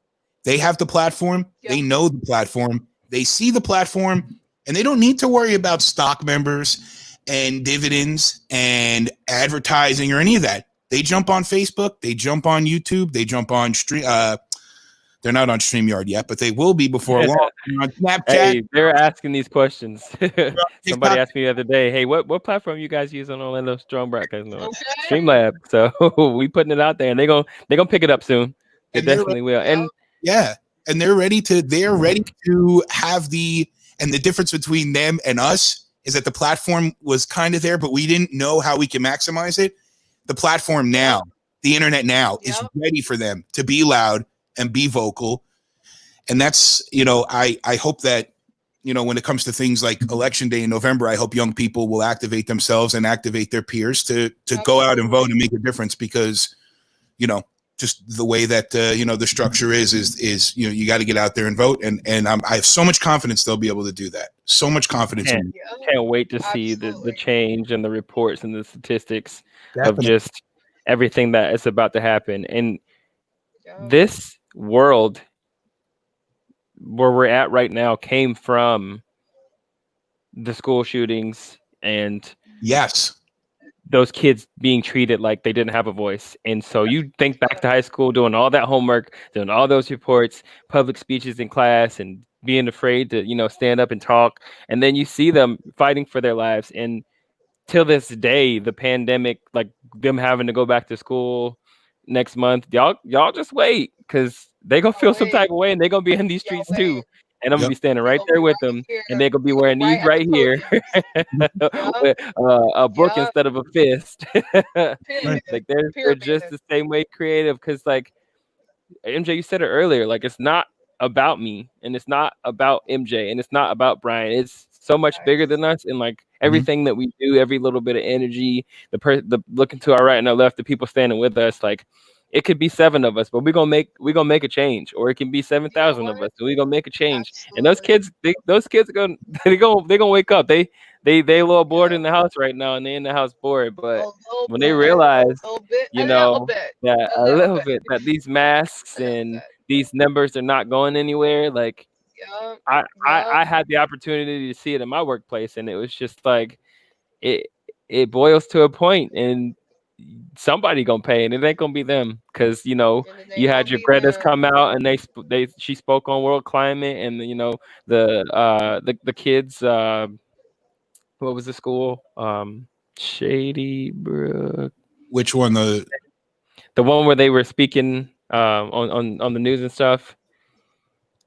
They have the platform. Yep. They know the platform. They see the platform, and they don't need to worry about stock members and dividends and advertising or any of that. They jump on Facebook. They jump on YouTube. They jump on They're not on StreamYard yet, but they will be before long. On Snapchat, Hey, they're asking these questions. Somebody TikTok. asked me the other day, "Hey, what platform you guys use on Orlando Strong Broadcast? No, Okay. Streamlab." So we putting it out there, and they're gonna pick it up soon. They And they're definitely will. And Yeah, and they're ready to have the difference between them and us is that the platform was kind of there, but we didn't know how we can maximize it. The platform now, the internet now, is ready for them to be loud and be vocal. And that's, I hope that, when it comes to things like election day in November, I hope young people will activate themselves and activate their peers to go out and vote and make a difference, because, just the way that the structure is you got to get out there and vote, and I have so much confidence they'll be able to do that. So much confidence. Can't wait to see the change and the reports and the statistics Definitely. of just everything that is about to happen. And this world where we're at right now came from the school shootings and those kids being treated like they didn't have a voice. And so you think back to high school, doing all that homework, doing all those reports, public speeches in class, and being afraid to, stand up and talk. And then you see them fighting for their lives. And till this day, the pandemic, like them having to go back to school next month, y'all just wait, because they gonna feel some type of way, and they gonna be in these streets too. And I'm gonna be standing right there with them, and they're gonna be wearing these right here, with a book instead of a fist. Like they're just the same way creative, because like MJ, you said it earlier, like it's not about me, and it's not about MJ, and it's not about Brian. It's so much bigger than us, and like everything that we do, every little bit of energy, the looking to our right and our left, the people standing with us, like it could be 7 of us, but we're gonna make a change, or it can be 7,000 of us, and we're gonna make a change. And those kids, those kids are gonna they're gonna wake up. They a little bored in the house right now, and they're in the house bored, but when they realize, that a little bit, that these masks and these numbers are not going anywhere, like I had the opportunity to see it in my workplace, and it was just like it boils to a point, and somebody gonna pay, and it ain't gonna be them, because you had your Greta's come out, and she spoke on world climate, and the kids, what was the school, Shady Brook, which one? The one where they were speaking on the news and stuff.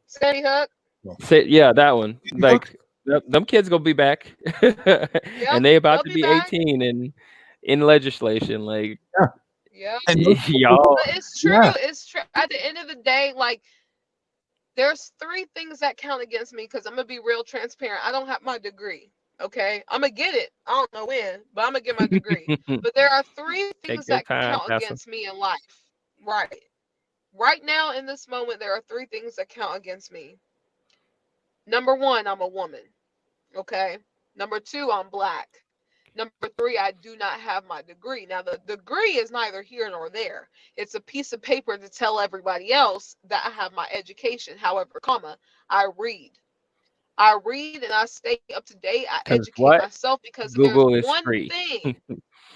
Sandy Hook. Yeah, that one. Like them kids gonna be back, and they about to be 18 and in legislation. Like, y'all. But it's true. It's true. At the end of the day, like, there's 3 things that count against me, because I'm gonna be real transparent. I don't have my degree. Okay, I'm gonna get it. I don't know when, but I'm gonna get my degree. But there are 3 things that count against me in life. Right now, in this moment, there are 3 things that count against me. Number 1, I'm a woman. Okay. Number 2, I'm Black. Number 3, I do not have my degree. Now, the degree is neither here nor there. It's a piece of paper to tell everybody else that I have my education. However, I read. And I stay up to date. I educate myself, because Google there's is one free. thing.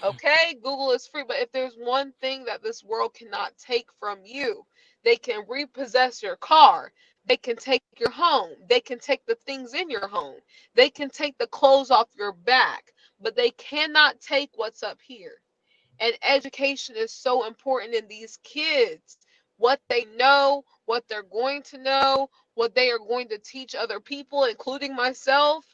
Okay, Google is free, but if there's one thing that this world cannot take from you, they can repossess your car. They can take your home. They can take the things in your home. They can take the clothes off your back, but they cannot take what's up here. And education is so important in these kids. What they know, what they're going to know, what they are going to teach other people, including myself.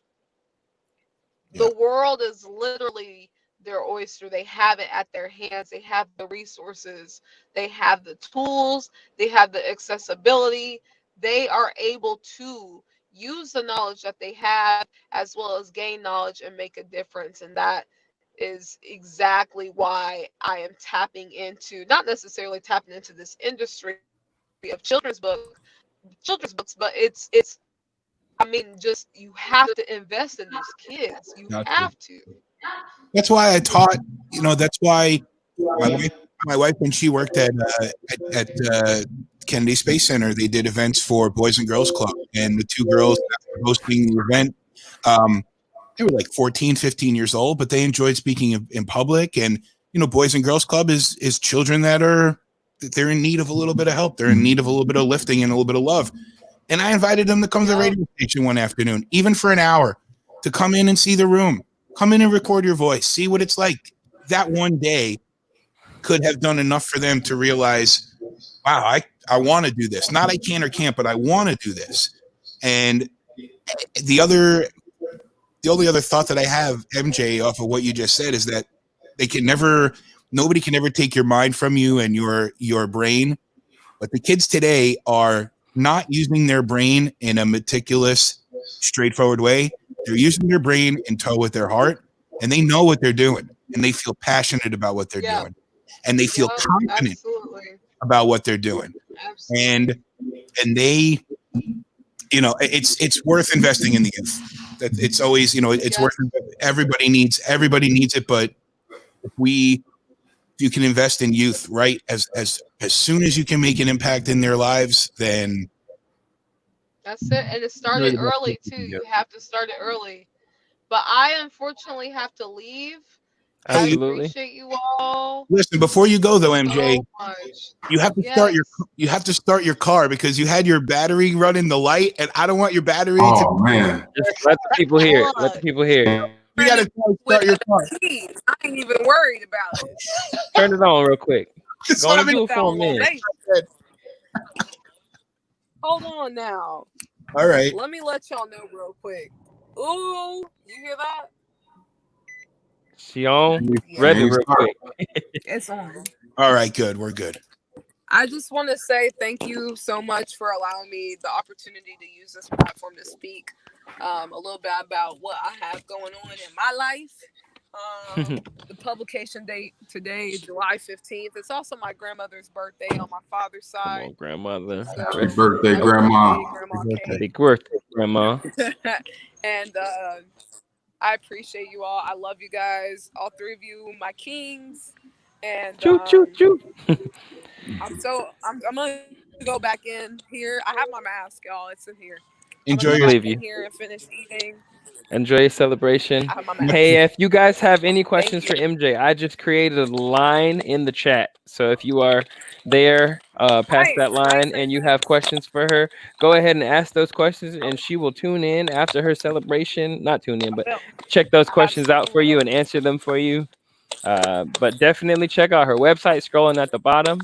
The world is literally their oyster. They have it at their hands. They have the resources. They have the tools. They have the accessibility. They are able to use the knowledge that they have, as well as gain knowledge and make a difference. And that is exactly why I am tapping into, not necessarily tapping into this industry of children's books, but it's I mean, just, you have to invest in these kids. You have to. That's why I taught. That's why my wife, when she worked at Kennedy Space Center, they did events for Boys and Girls Club, and the 2 girls that were hosting the event, they were like 14, 15 years old, but they enjoyed speaking in public. And Boys and Girls Club is children that are they're in need of a little bit of help. They're in need of a little bit of lifting and a little bit of love. And I invited them to come to the radio station one afternoon, even for an hour, to come in and see the room, come in and record your voice, see what it's like. That one day could have done enough for them to realize, wow, I want to do this. Not I can or can't, but I want to do this. And the only other thought that I have, MJ, off of what you just said, is that nobody can ever take your mind from you and your brain. But the kids today are not using their brain in a meticulous, straightforward way. They're using their brain in tow with their heart, and they know what they're doing, and they feel passionate about what they're doing, and they feel confident about what they're doing. And they, it's worth investing in the youth. It's always, it's worth it. Everybody needs it, but if you can invest in youth right as soon as you can make an impact in their lives, then that's it. And it started early too. You have to start it early. But I unfortunately have to leave. Absolutely. I appreciate you all. Listen, before you go though, MJ, so much. you have to start your car because you had your battery running the light, and I don't want your battery Oh man. Just let the people hear it. Let the people hear it. You gotta start your car. Keys. I ain't even worried about it. Turn it on real quick. That's Go what and I've do been it for a minute. Hold on now. All right. Let me let y'all know real quick. Ooh, you hear that? She on? Yeah. Ready real quick. It's on. All right, good. We're good. I just want to say thank you so much for allowing me the opportunity to use this platform to speak a little bit about what I have going on in my life. The publication date today is July 15th. It's also my grandmother's birthday on my father's Come side. on, grandmother. So, Happy birthday, Grandma. Big birthday, grandma. And I appreciate you all. I love you guys, all three of you, my kings. And Choo choo choo. I'm gonna go back in here. I have my mask, y'all. It's in here. Enjoy I'm your gonna go back in here and finish eating. Enjoy your celebration. I have my mask. Hey, if you guys have any questions for MJ, I just created a line in the chat. So if you are there past that line and you have questions for her, go ahead and ask those questions and she will tune in after her celebration. Not tune in, but check those questions out for you and answer them for you. But definitely check out her website scrolling at the bottom.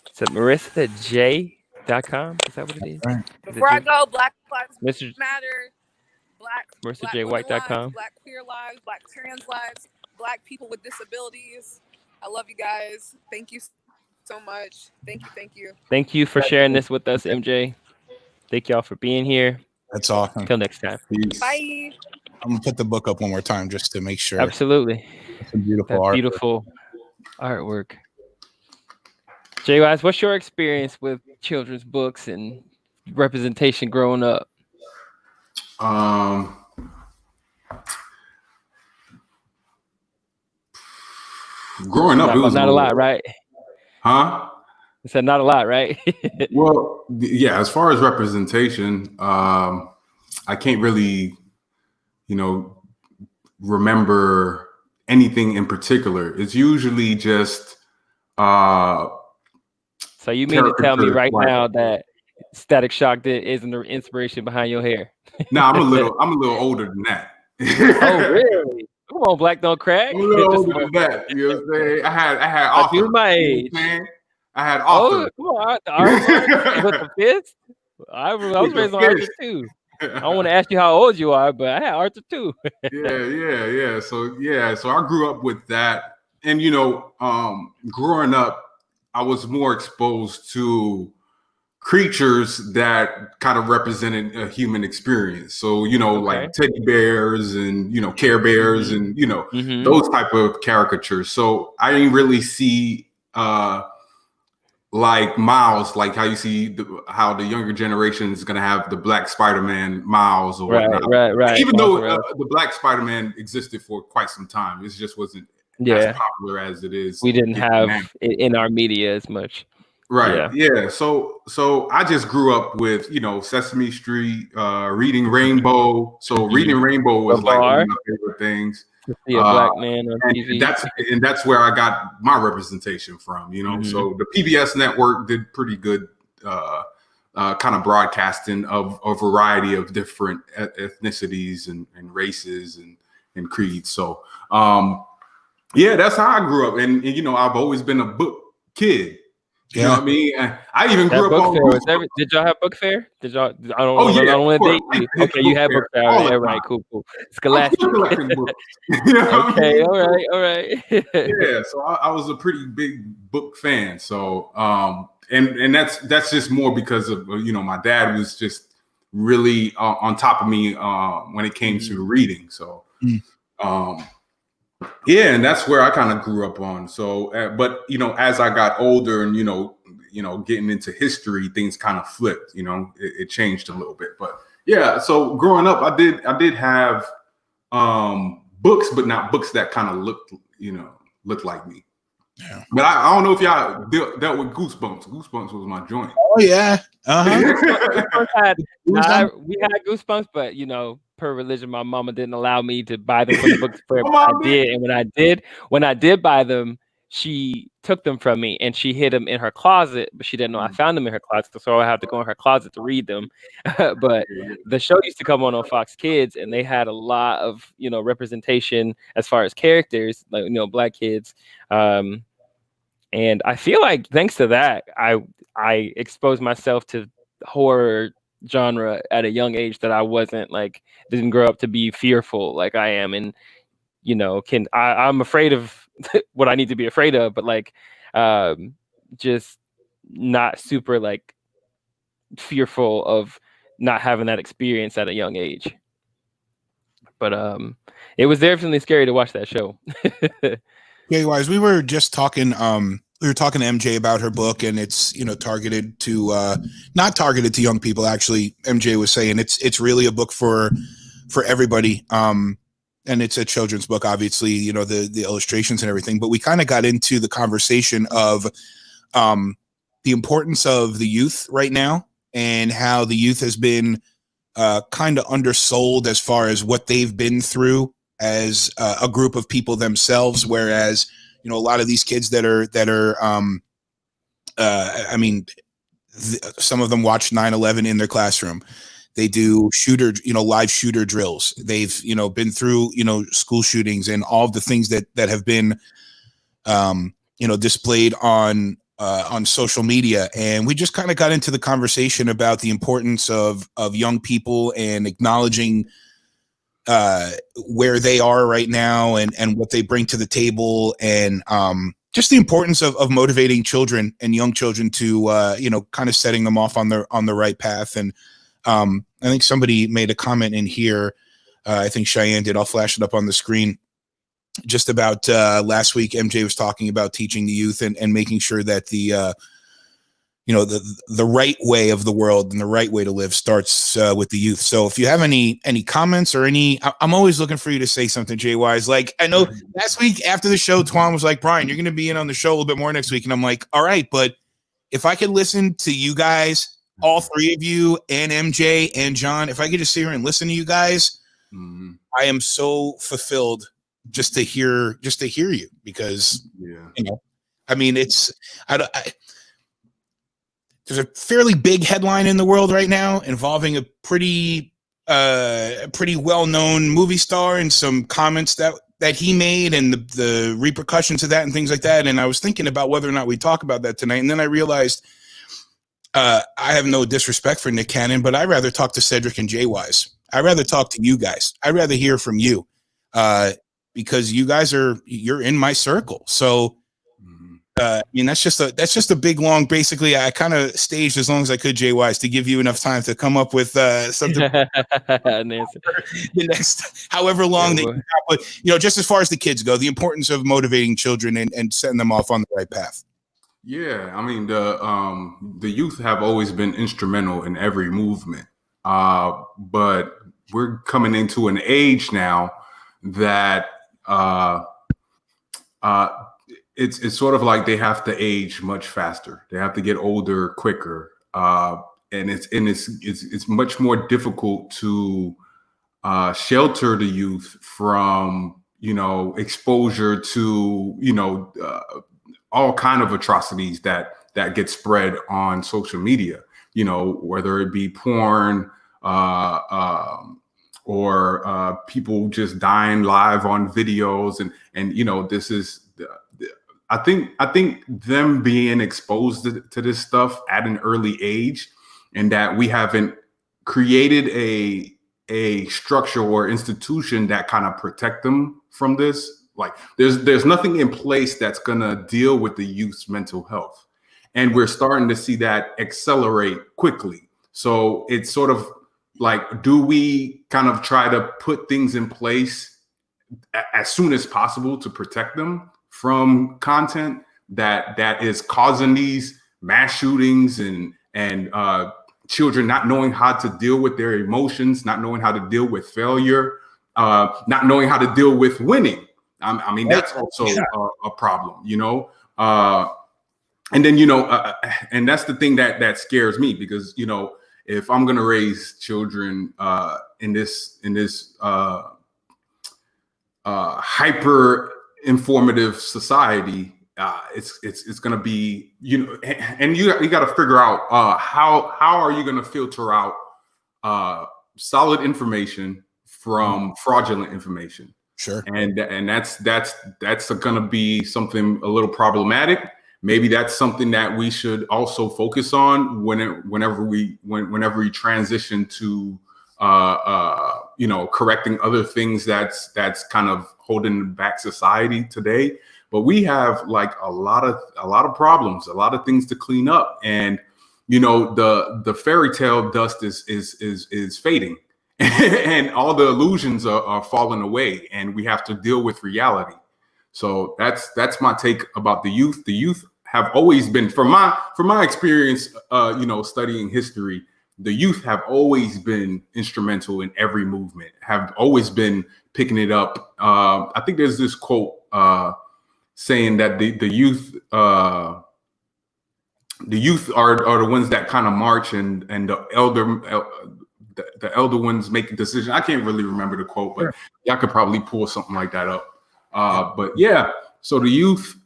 It's at marissaj.com. Is that what it is? Before I go, Black Lives Mr. Matter. Black MarissaJWhite.com. lives, Black queer lives, Black trans lives, Black people with disabilities. I love you guys. Thank you so much. Thank you. Thank you for sharing this with us, MJ. Thank y'all for being here. That's awesome. Until next time. Peace. Bye. I'm gonna put the book up one more time just to make sure. Absolutely. That's some beautiful That art. beautiful artwork. Jay Wise, what's your experience with children's books and representation growing up? Growing up, it was not a lot, right? Huh? I said not a lot, right? Well, yeah. As far as representation, I can't really, remember anything in particular. It's usually just. So you mean to tell me right now that Static Shock isn't the inspiration behind your hair? No, I'm a little older than that. Oh, really? Come on, Black Don't Crack. I'm a little older than that. You know what I'm saying? I had author. I do my age. I had author. Oh, come on, the Arthur with the fist. I was raised on Arthur too. I don't want to ask you how old you are, but I had Arthur too. Yeah. So I grew up with that, and growing up, I was more exposed to creatures that kind of represented a human experience. So, like teddy bears and, Care Bears and, those type of caricatures. So I didn't really see like Miles, like how you see how the younger generation is going to have the Black Spider-Man Miles or whatnot. Right. Even though the Black Spider-Man existed for quite some time, it just wasn't as popular as it is. We didn't have it in our media as much. Right. Yeah. So I just grew up with, Sesame Street, Reading Rainbow. So Reading Rainbow was like one of my favorite things. to see a black man on TV. And that's where I got my representation from, you know. Mhm. So the PBS network did pretty good kind of broadcasting of a variety of different ethnicities and races and creeds. So yeah, that's how I grew up. And you know, I've always been a book kid. You know what I mean? And I even grew up on book fair. Did y'all have book fair? Did y'all? I don't want to date you. Okay, you had book fair. All right, cool. Scholastic. You know okay, all right. Yeah, so I was a pretty big book fan. So and that's just more because of, you know, my dad was just really on top of me when it came to reading. So yeah, and that's where I kind of grew up on. So, but you know, as I got older and you know, getting into history, things kind of flipped. You know, it changed a little bit. But yeah, so growing up, I did have books, but not books that kind of looked like me. Yeah. But I don't know if y'all dealt with Goosebumps. Goosebumps was my joint. Oh yeah. We had Goosebumps, but you know, per religion, my mama didn't allow me to buy them from the book fair. I did, and when I did buy them, she took them from me and she hid them in her closet, but she didn't know I found them in her closet, so I had to go in her closet to read them. But the show used to come on Fox Kids, and they had a lot of, you know, representation as far as characters, like, you know, black kids. And I feel like thanks to that, I exposed myself to horror genre at a young age that I didn't grow up to be fearful like I am. And, you know, I'm afraid of what I need to be afraid of, but like just not super like fearful of not having that experience at a young age. But it was definitely scary to watch that show. Okay, wise, we were just talking we were talking to MJ about her book, and it's, you know, targeted to not targeted to young people. Actually, MJ was saying it's really a book for everybody. And it's a children's book, obviously, you know, the illustrations and everything, but we kind of got into the conversation of the importance of the youth right now and how the youth has been kind of undersold as far as what they've been through as a group of people themselves, whereas, you know, a lot of these kids that are I mean, some of them watch 9/11 in their classroom. They do live shooter drills. They've, you know, been through, you know, school shootings and all of the things that have been you know, displayed on social media. And we just kind of got into the conversation about the importance of young people and acknowledging where they are right now and what they bring to the table, and just the importance of motivating children and young children to you know, kind of setting them off on the right path. And I think somebody made a comment in here. I think Cheyenne did. I'll flash it up on the screen. Just about last week, MJ was talking about teaching the youth and making sure that the you know, the right way of the world and the right way to live starts with the youth. So if you have any comments or I'm always looking for you to say something, Jay Wise. Like, I know last week after the show, Twan was like, Brian, you're going to be in on the show a little bit more next week. And I'm like, all right, but if I could listen to you guys, all three of you and MJ and John, if I could just sit here and listen to you guys, I am so fulfilled just to hear you, because, you know, I mean, there's a fairly big headline in the world right now involving a pretty well-known movie star and some comments that he made and the repercussions of that and things like that. And I was thinking about whether or not we talk about that tonight. And then I realized I have no disrespect for Nick Cannon, but I'd rather talk to Cedric and Jay Wise. I'd rather talk to you guys. I'd rather hear from you because you guys you're in my circle. So I mean, that's just a big, long, basically, I kind of staged as long as I could, Jay Wise, to give you enough time to come up with something the next however long that you have. But, you know, just as far as the kids go, the importance of motivating children and setting them off on the right path. Yeah, I mean, the youth have always been instrumental in every movement, but we're coming into an age now that it's sort of like they have to age much faster. They have to get older quicker, and it's much more difficult to shelter the youth from, exposure to, all kind of atrocities that get spread on social media, whether it be porn, or people just dying live on videos. And this is, I think them being exposed to this stuff at an early age, and that we haven't created a structure or institution that kind of protect them from this. Like there's nothing in place that's gonna deal with the youth's mental health. And we're starting to see that accelerate quickly. So it's sort of like, do we kind of try to put things in place as soon as possible to protect them from content that is causing these mass shootings and children not knowing how to deal with their emotions, not knowing how to deal with failure, not knowing how to deal with winning. I mean, that's also a problem, and then, and that's the thing that scares me, because, if I'm going to raise children in this hyper informative society, it's going to be, and you got to figure out how are you going to filter out solid information from fraudulent information. Sure. And that's going to be something a little problematic. Maybe that's something that we should also focus on whenever we transition to correcting other things that's kind of holding back society today. But we have like a lot of problems, a lot of things to clean up, and the fairy tale dust is fading, and all the illusions are falling away, and we have to deal with reality. So that's my take about the youth. The youth have always been, from my experience, studying history, the youth have always been instrumental in every movement, have always been picking it up. I think there's this quote saying that the youth are the ones that kind of march, and the elder ones make a decision. I can't really remember the quote, but y'all could probably pull something like that up. But yeah, so the youth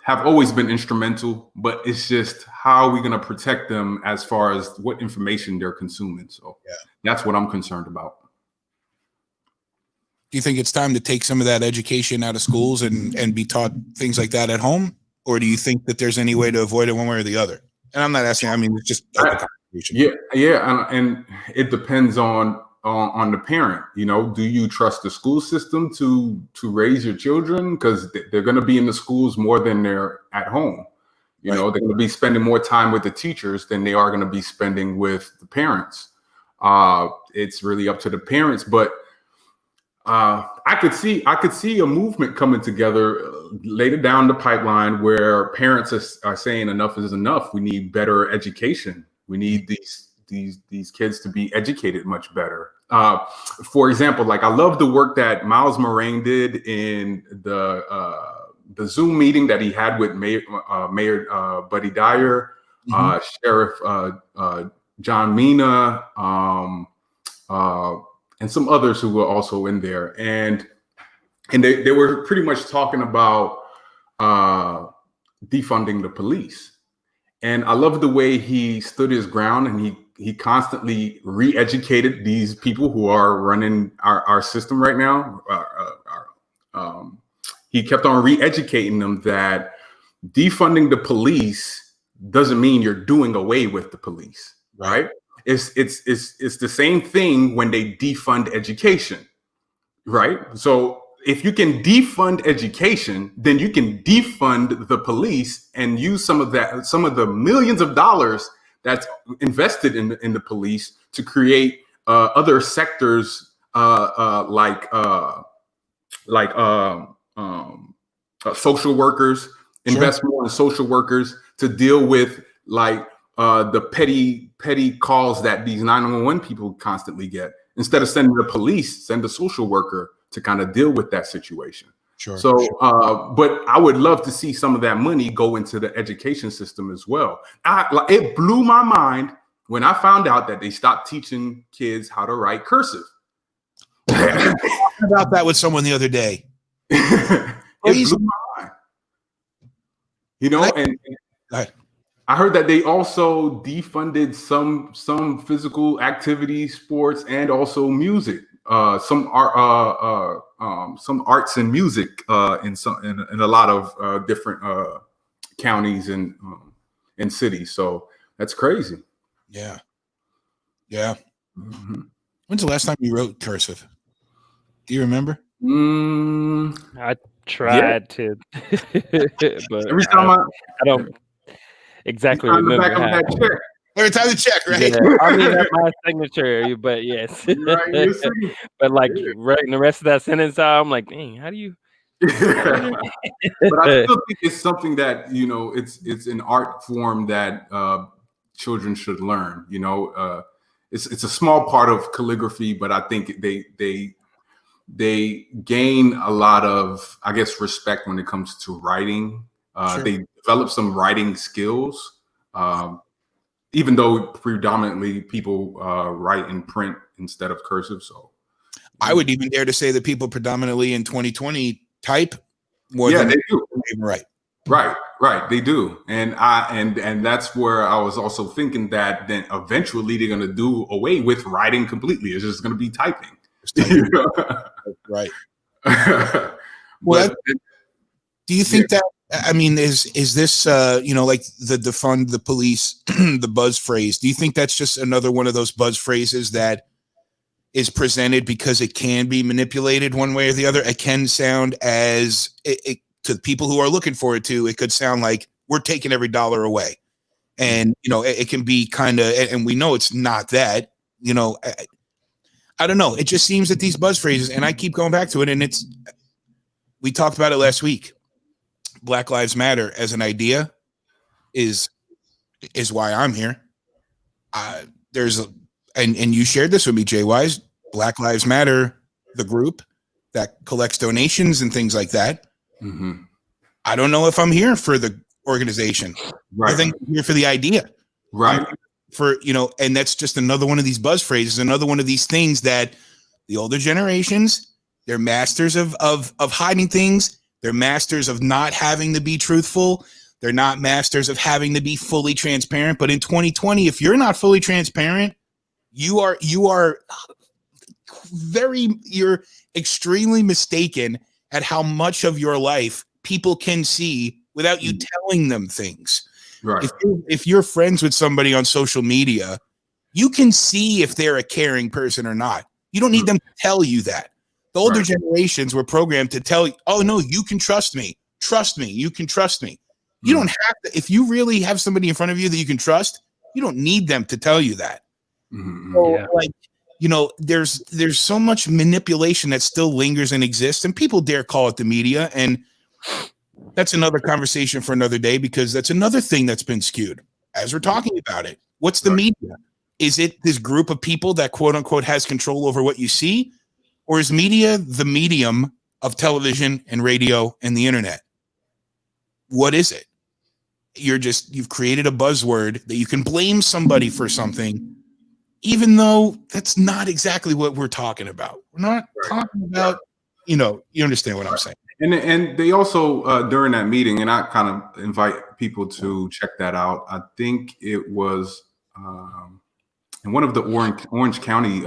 have always been instrumental, but it's just how are we going to protect them as far as what information they're consuming. So that's what I'm concerned about. Do you think it's time to take some of that education out of schools and be taught things like that at home? Or do you think that there's any way to avoid it one way or the other? And I'm not asking, I mean, it's just open conversation. Yeah. And it depends on the parent. Do you trust the school system to raise your children? Because they're going to be in the schools more than they're at home. They're going to be spending more time with the teachers than they are going to be spending with the parents. It's really up to the parents, but I could see a movement coming together later down the pipeline where parents are saying enough is enough. We need better education. We need these kids to be educated much better. For example, like I love the work that Miles Moraine did in the Zoom meeting that he had with Mayor Buddy Dyer, Sheriff John Mina, and some others who were also in there, and they were pretty much talking about defunding the police. And I love the way he stood his ground, and he constantly re-educated these people who are running our system right now. He kept on re-educating them that defunding the police doesn't mean you're doing away with the police, right? It's the same thing when they defund education, right? So if you can defund education, then you can defund the police and use some of the millions of dollars that's invested in the police to create other sectors like social workers, invest more in social workers to deal with the petty calls that these 911 people constantly get. Instead of sending the police, send a social worker to kind of deal with that situation. But I would love to see some of that money go into the education system as well. It blew my mind when I found out that they stopped teaching kids how to write cursive. about that with someone the other day. It blew my mind. You know, and I heard that they also defunded some physical activity, sports, and also music. Some arts and music in a lot of different counties and cities. So that's crazy. Yeah. When's the last time you wrote cursive? Do you remember? I tried to, but every time I don't exactly remember back of how. that check. Every time to check, right? Yeah, I mean that's my signature, but yes. But like writing the rest of that sentence out, I'm like, dang, how do you? But I still think it's something that, you know, it's an art form that children should learn. You know, it's a small part of calligraphy, but I think they gain a lot of, I guess, respect when it comes to writing. Sure. They develop some writing skills, even though predominantly people write in print instead of cursive. So I would even dare to say that people predominantly in 2020 type more than they do. Right. They do. And that's where I was also thinking that then eventually they're going to do away with writing completely. It's just going to be typing. You know? Right. Well, do you think that, I mean, is this, you know, like the defund the police, the buzz phrase, do you think that's just another one of those buzz phrases that is presented because it can be manipulated one way or the other? It can sound as to people who are looking for it to, it could sound like we're taking every dollar away. And, you know, it can be kind of, and we know it's not that, you know, I don't know. It just seems that these buzz phrases, and I keep going back to it, and we talked about it last week. Black Lives Matter as an idea is why I'm here. And you shared this with me, Jay Wise. Black Lives Matter, the group that collects donations and things like that. Mm-hmm. I don't know if I'm here for the organization. Right. I think I'm here for the idea. Right. For, you know, and that's just another one of these buzz phrases, another one of these things that the older generations, they're masters of hiding things. They're masters of not having to be truthful. They're not masters of having to be fully transparent. But in 2020, if you're not fully transparent, you're extremely mistaken at how much of your life people can see without you telling them things. Right. If you're friends with somebody on social media, you can see if they're a caring person or not. You don't need them to tell you that. The older generations were programmed to tell you, oh, no, you can trust me. Trust me. You can trust me. You don't have to. If you really have somebody in front of you that you can trust, you don't need them to tell you that. So, like, you know, there's so much manipulation that still lingers and exists, and people dare call it the media. And that's another conversation for another day, because that's another thing that's been skewed as we're talking about it. What's the media? Is it this group of people that quote unquote has control over what you see? Or is media the medium of television and radio and the internet? What is it? You've created a buzzword that you can blame somebody for something, even though that's not exactly what we're talking about. We're not talking about, you know, you understand what I'm saying. And they also, during that meeting, and I kind of invite people to check that out. I think it was in one of the Orange County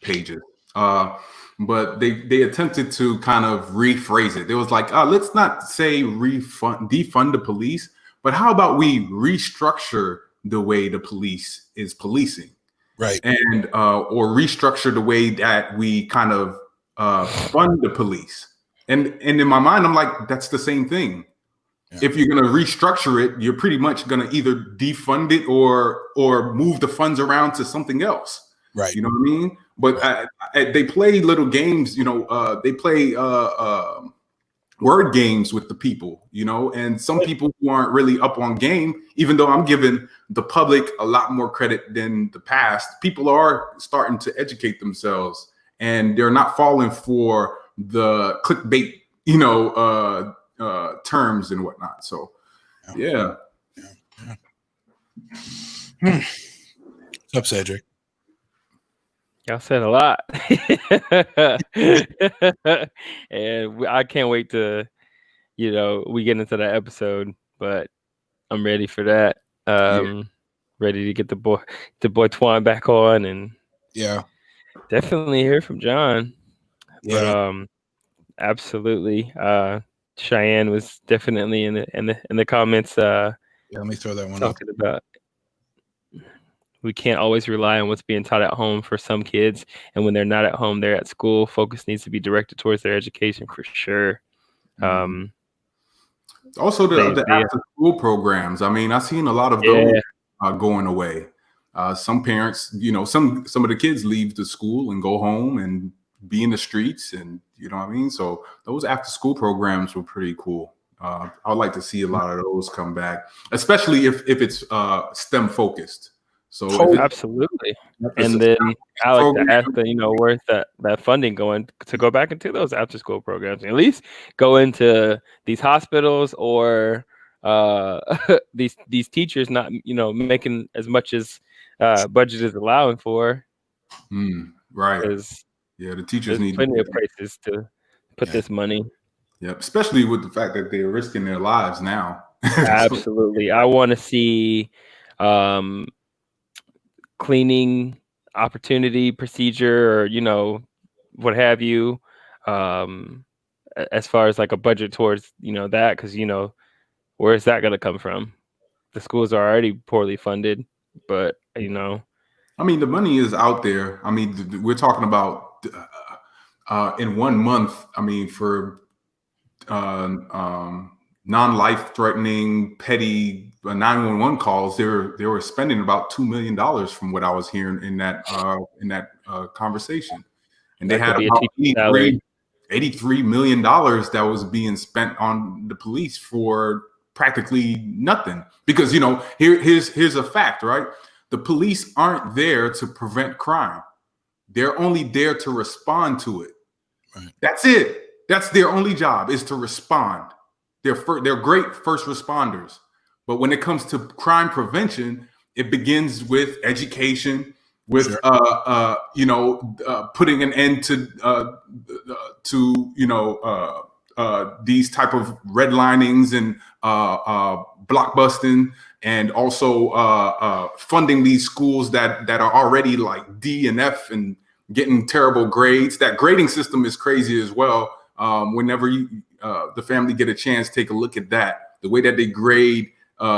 pages. But they attempted to kind of rephrase it. It was like, let's not say defund the police, but how about we restructure the way the police is policing, right? And or restructure the way that we kind of fund the police. And in my mind, I'm like, that's the same thing. Yeah. If you're going to restructure it, you're pretty much going to either defund it or move the funds around to something else. Right. You know what I mean? But they play little games, you know, they play word games with the people, you know, and some people who aren't really up on game, even though I'm giving the public a lot more credit than the past, people are starting to educate themselves and they're not falling for the clickbait, you know, terms and whatnot. So, yeah. What's up, Cedric? Y'all said a lot. And I can't wait to, we get into that episode, but I'm ready for that. Ready to get the boy Twan back on, and Yeah. definitely hear from John. But Yeah. absolutely. Cheyenne was definitely in the comments Yeah, let me throw that one up. talking about we can't always rely on what's being taught at home for some kids, and when they're not at home, they're at school. Focus needs to be directed towards their education for sure. Also, the They after school programs. I mean, I've seen a lot of Yeah. those going away. Some parents, some of the kids leave the school and go home and be in the streets, and you know what I mean. So those after school programs were pretty cool. I would like to see a lot of those come back, especially if it's STEM focused. So if it's absolutely. a And then I like to program, ask where's that funding going to go back into those after school programs? At least go into these hospitals or these teachers not making as much as budget is allowing for. Right. Because Yeah, the teachers there's need plenty of places to put this money. Yep, especially with the fact that they're risking their lives now. Absolutely. I want to see cleaning opportunity procedure, or what have you, as far as like a budget towards that, because where's that going to come from? The schools are already poorly funded, but I mean, the money is out there. I mean, we're talking about in 1 month. I mean, for non-life threatening petty 911 calls, they were spending about $2 million from what I was hearing in that conversation, and they had about $83 million that was being spent on the police for practically nothing. Because here's a fact, right? The police aren't there to prevent crime; they're only there to respond to it. Right. That's it. That's their only job, is to respond. They're great first responders, but when it comes to crime prevention, it begins with education, with putting an end to these type of redlinings and blockbusting, and also funding these schools that are already like D and F and getting terrible grades. That grading system is crazy as well. Whenever the family get a chance, take a look at that. The way that they grade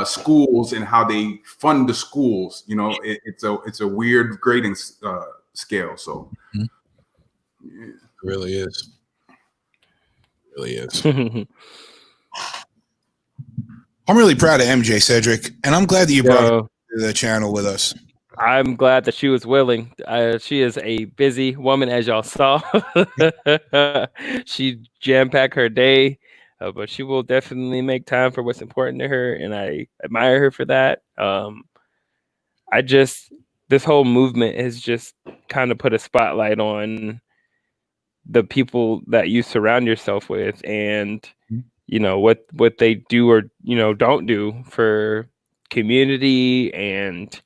schools and how they fund the schools, it's a weird grading scale. So it really is. It really is. I'm really proud of MJ, Cedric, and I'm glad that you brought her to the channel with us. I'm glad that she was willing. She is a busy woman, as y'all saw. She jam-packed her day, but she will definitely make time for what's important to her, and I admire her for that. This whole movement has just kind of put a spotlight on the people that you surround yourself with, and what they do or don't do for community. And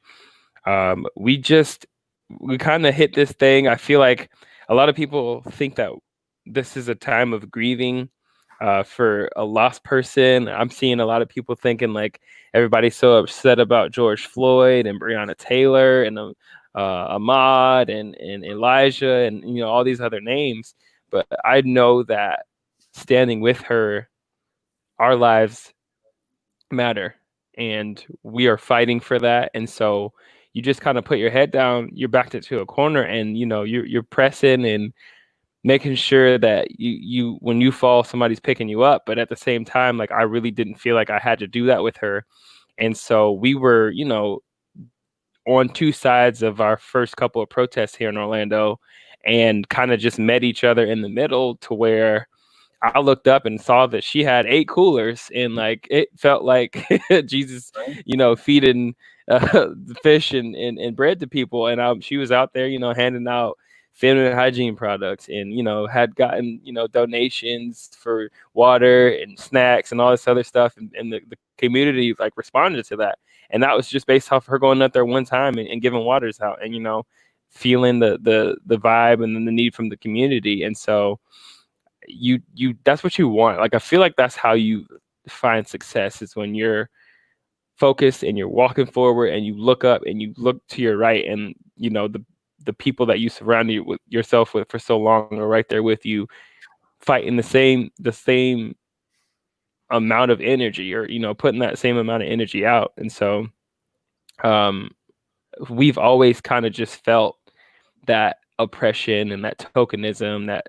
we kind of hit this thing. I feel like a lot of people think that this is a time of grieving for a lost person. I'm seeing a lot of people thinking like everybody's so upset about George Floyd and Breonna Taylor and Ahmaud and Elijah and all these other names. But I know that standing with her, our lives matter, and we are fighting for that. And so you just kind of put your head down, you're backed into a corner, and you're pressing and making sure that you when you fall, somebody's picking you up. But at the same time, like, I really didn't feel like I had to do that with her. And so we were on two sides of our first couple of protests here in Orlando, and kind of just met each other in the middle, to where I looked up and saw that she had 8 coolers, and like it felt like Jesus, feeding fish and bread to people. And she was out there, handing out feminine hygiene products, and had gotten donations for water and snacks and all this other stuff, and the community like responded to that. And that was just based off her going up there one time and giving waters out. And feeling the vibe and then the need from the community. And so you that's what you want. Like I feel like that's how you find success, is when you're focused and you're walking forward and you look up and you look to your right, and you know the people that you surround you with yourself with for so long are right there with you, fighting the same amount of energy, or you know, putting that same amount of energy out. And so um we've always kind of just felt that oppression and that tokenism, that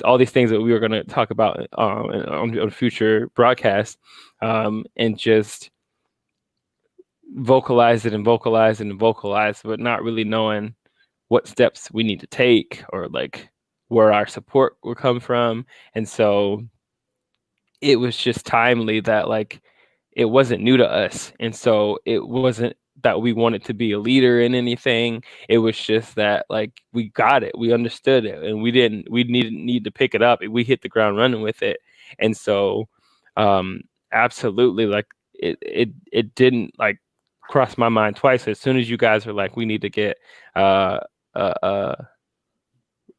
all these things that we were going to talk about on future broadcasts, and just vocalize it and vocalize it and vocalize, but not really knowing what steps we need to take, or like where our support will come from. And so it was just timely that like it wasn't new to us. And so it wasn't that we wanted to be a leader in anything. It was just that like we got it, we understood it, and we didn't need to pick it up. We hit the ground running with it. And so absolutely, like it didn't like cross my mind twice. As soon as you guys were like, we need to get a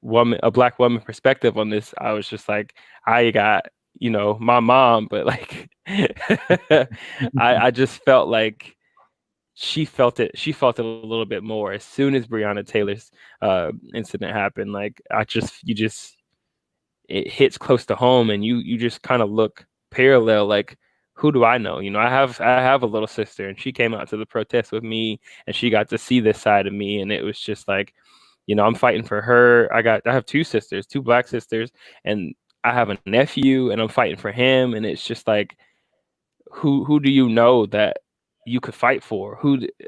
black woman perspective on this, I was just like, I got, you know, my mom, but like I just felt like she felt it a little bit more as soon as Breonna Taylor's incident happened. Like it hits close to home, and you just kind of look parallel, like, who do I know? You know, I have a little sister, and she came out to the protest with me, and she got to see this side of me, and it was just like, you know, I'm fighting for her. I have two sisters, two black sisters, and I have a nephew, and I'm fighting for him. And it's just like, who do you know that you could fight for?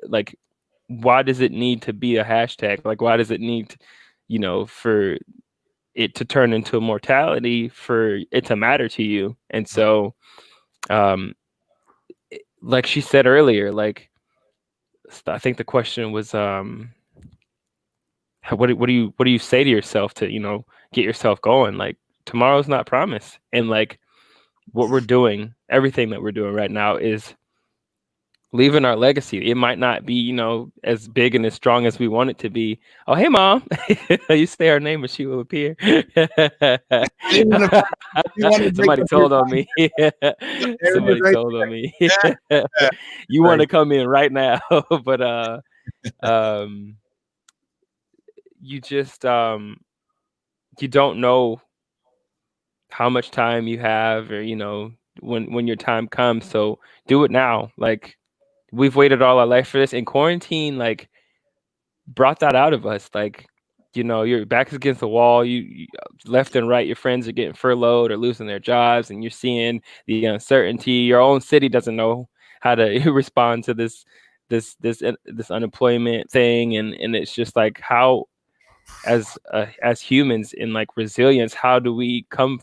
Like, why does it need to be a hashtag? Like, why does it need, you know, for it to turn into a mortality, for it to matter to you? And so, like she said earlier, like, I think the question was, what do you say to yourself to, you know, get yourself going? Like, tomorrow's not promised. And like what we're doing, everything that we're doing right now is leaving our legacy. It might not be, you know, as big and as strong as we want it to be. Oh, hey, Mom. You say her name and she will appear. Somebody told on me. Somebody told on me. You want to come in right now. But you just you don't know how much time you have, or you know, when your time comes. So do it now. Like, we've waited all our life for this, and quarantine like brought that out of us. Like, you know, your back is against the wall, you left and right, your friends are getting furloughed or losing their jobs, and you're seeing the uncertainty. Your own city doesn't know how to respond to this unemployment thing. And it's just like, how as humans in like resilience, how do we come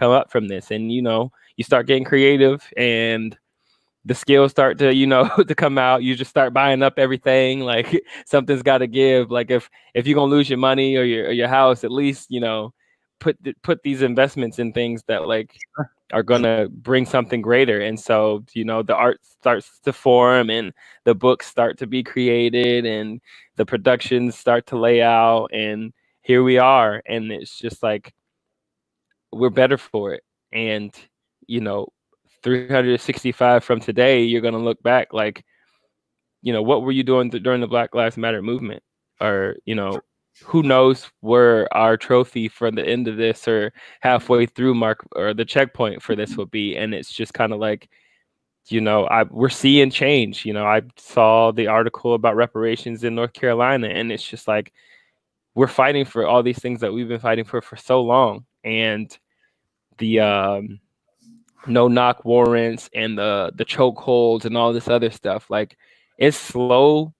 up from this? And you know, you start getting creative, and the skills start to, you know, to come out. You just start buying up everything. Like, something's got to give. Like, if you're gonna lose your money or your house, at least, you know, put these investments in things that like are gonna bring something greater. And so, you know, the art starts to form, and the books start to be created, and the productions start to lay out, and here we are. And it's just like, we're better for it. And you know, 365 from today, you're going to look back like, you know, what were you doing during the Black Lives Matter movement? Or, you know, who knows where our trophy for the end of this, or halfway through mark, or the checkpoint for this will be. And it's just kind of like, you know, we're seeing change. You know, I saw the article about reparations in North Carolina, and it's just like, we're fighting for all these things that we've been fighting for so long. And the no knock warrants and the chokeholds and all this other stuff, like, it's slow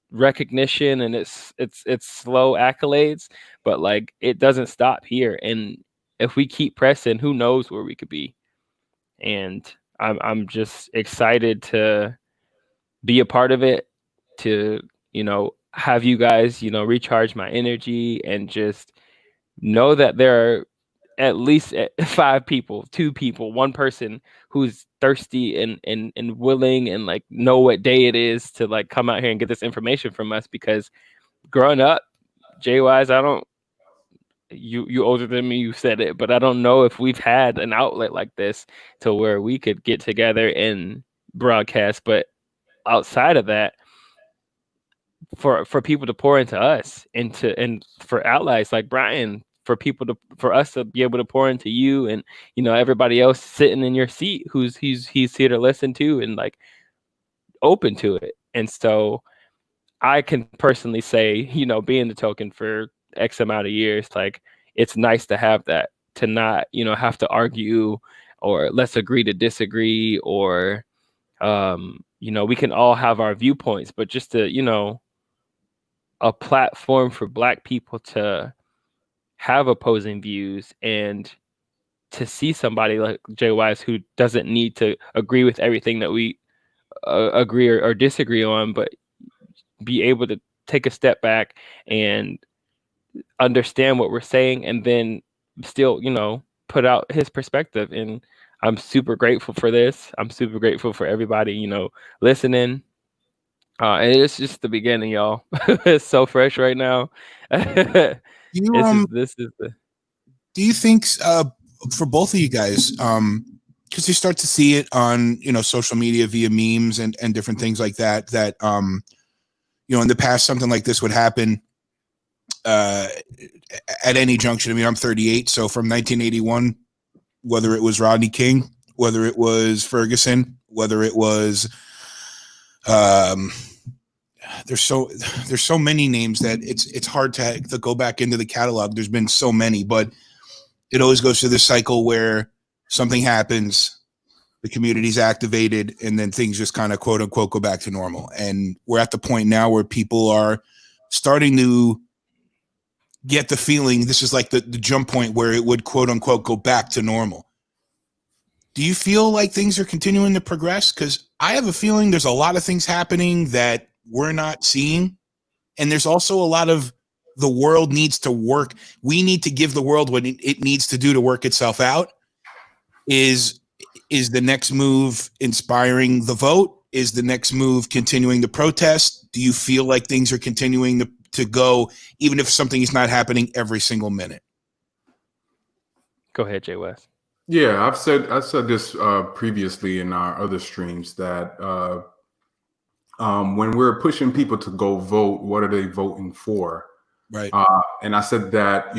recognition, and it's slow accolades, but like, it doesn't stop here. And if we keep pressing, who knows where we could be. And I'm just excited to be a part of it, to, you know, have you guys, you know, recharge my energy, and just know that there are at least 5 people, 2 people, 1 person who's thirsty and willing and like know what day it is to like come out here and get this information from us. Because growing up, Jay-Wise, you older than me, you said it, but I don't know if we've had an outlet like this to where we could get together and broadcast. But outside of that, for people to pour into us and for allies like Brian, for us to be able to pour into you and everybody else sitting in your seat he's here to listen to and like open to it. And so I can personally say, being the token for X amount of years, like it's nice to have that, to not have to argue or let's agree to disagree, or we can all have our viewpoints, but just to a platform for Black people to have opposing views and to see somebody like Jay Wise who doesn't need to agree with everything that we agree or disagree on, but be able to take a step back and understand what we're saying and then still, put out his perspective. And I'm super grateful for this. I'm super grateful for everybody, listening. And it's just the beginning, y'all. It's so fresh right now. Do you This is the. Do you think for both of you guys, because you start to see it on social media via memes and different things like that, that in the past something like this would happen at any junction. I mean, I'm 38, so from 1981, whether it was Rodney King, whether it was Ferguson, whether it was there's so many names that it's hard to go back into the catalog. There's been so many, but it always goes through this cycle where something happens, the community's activated, and then things just kind of quote unquote go back to normal. And we're at the point now where people are starting to get the feeling this is like the jump point where it would quote unquote go back to normal. Do you feel like things are continuing to progress? Because I have a feeling there's a lot of things happening that we're not seeing. And there's also a lot of the world needs to work. We need to give the world what it needs to do to work itself out. Is the next move inspiring the vote? Is the next move continuing the protest? Do you feel like things are continuing to go, even if something is not happening every single minute? Go ahead, Jay West. Yeah, I've said this previously in our other streams that when we're pushing people to go vote, what are they voting for? Right. And I said that,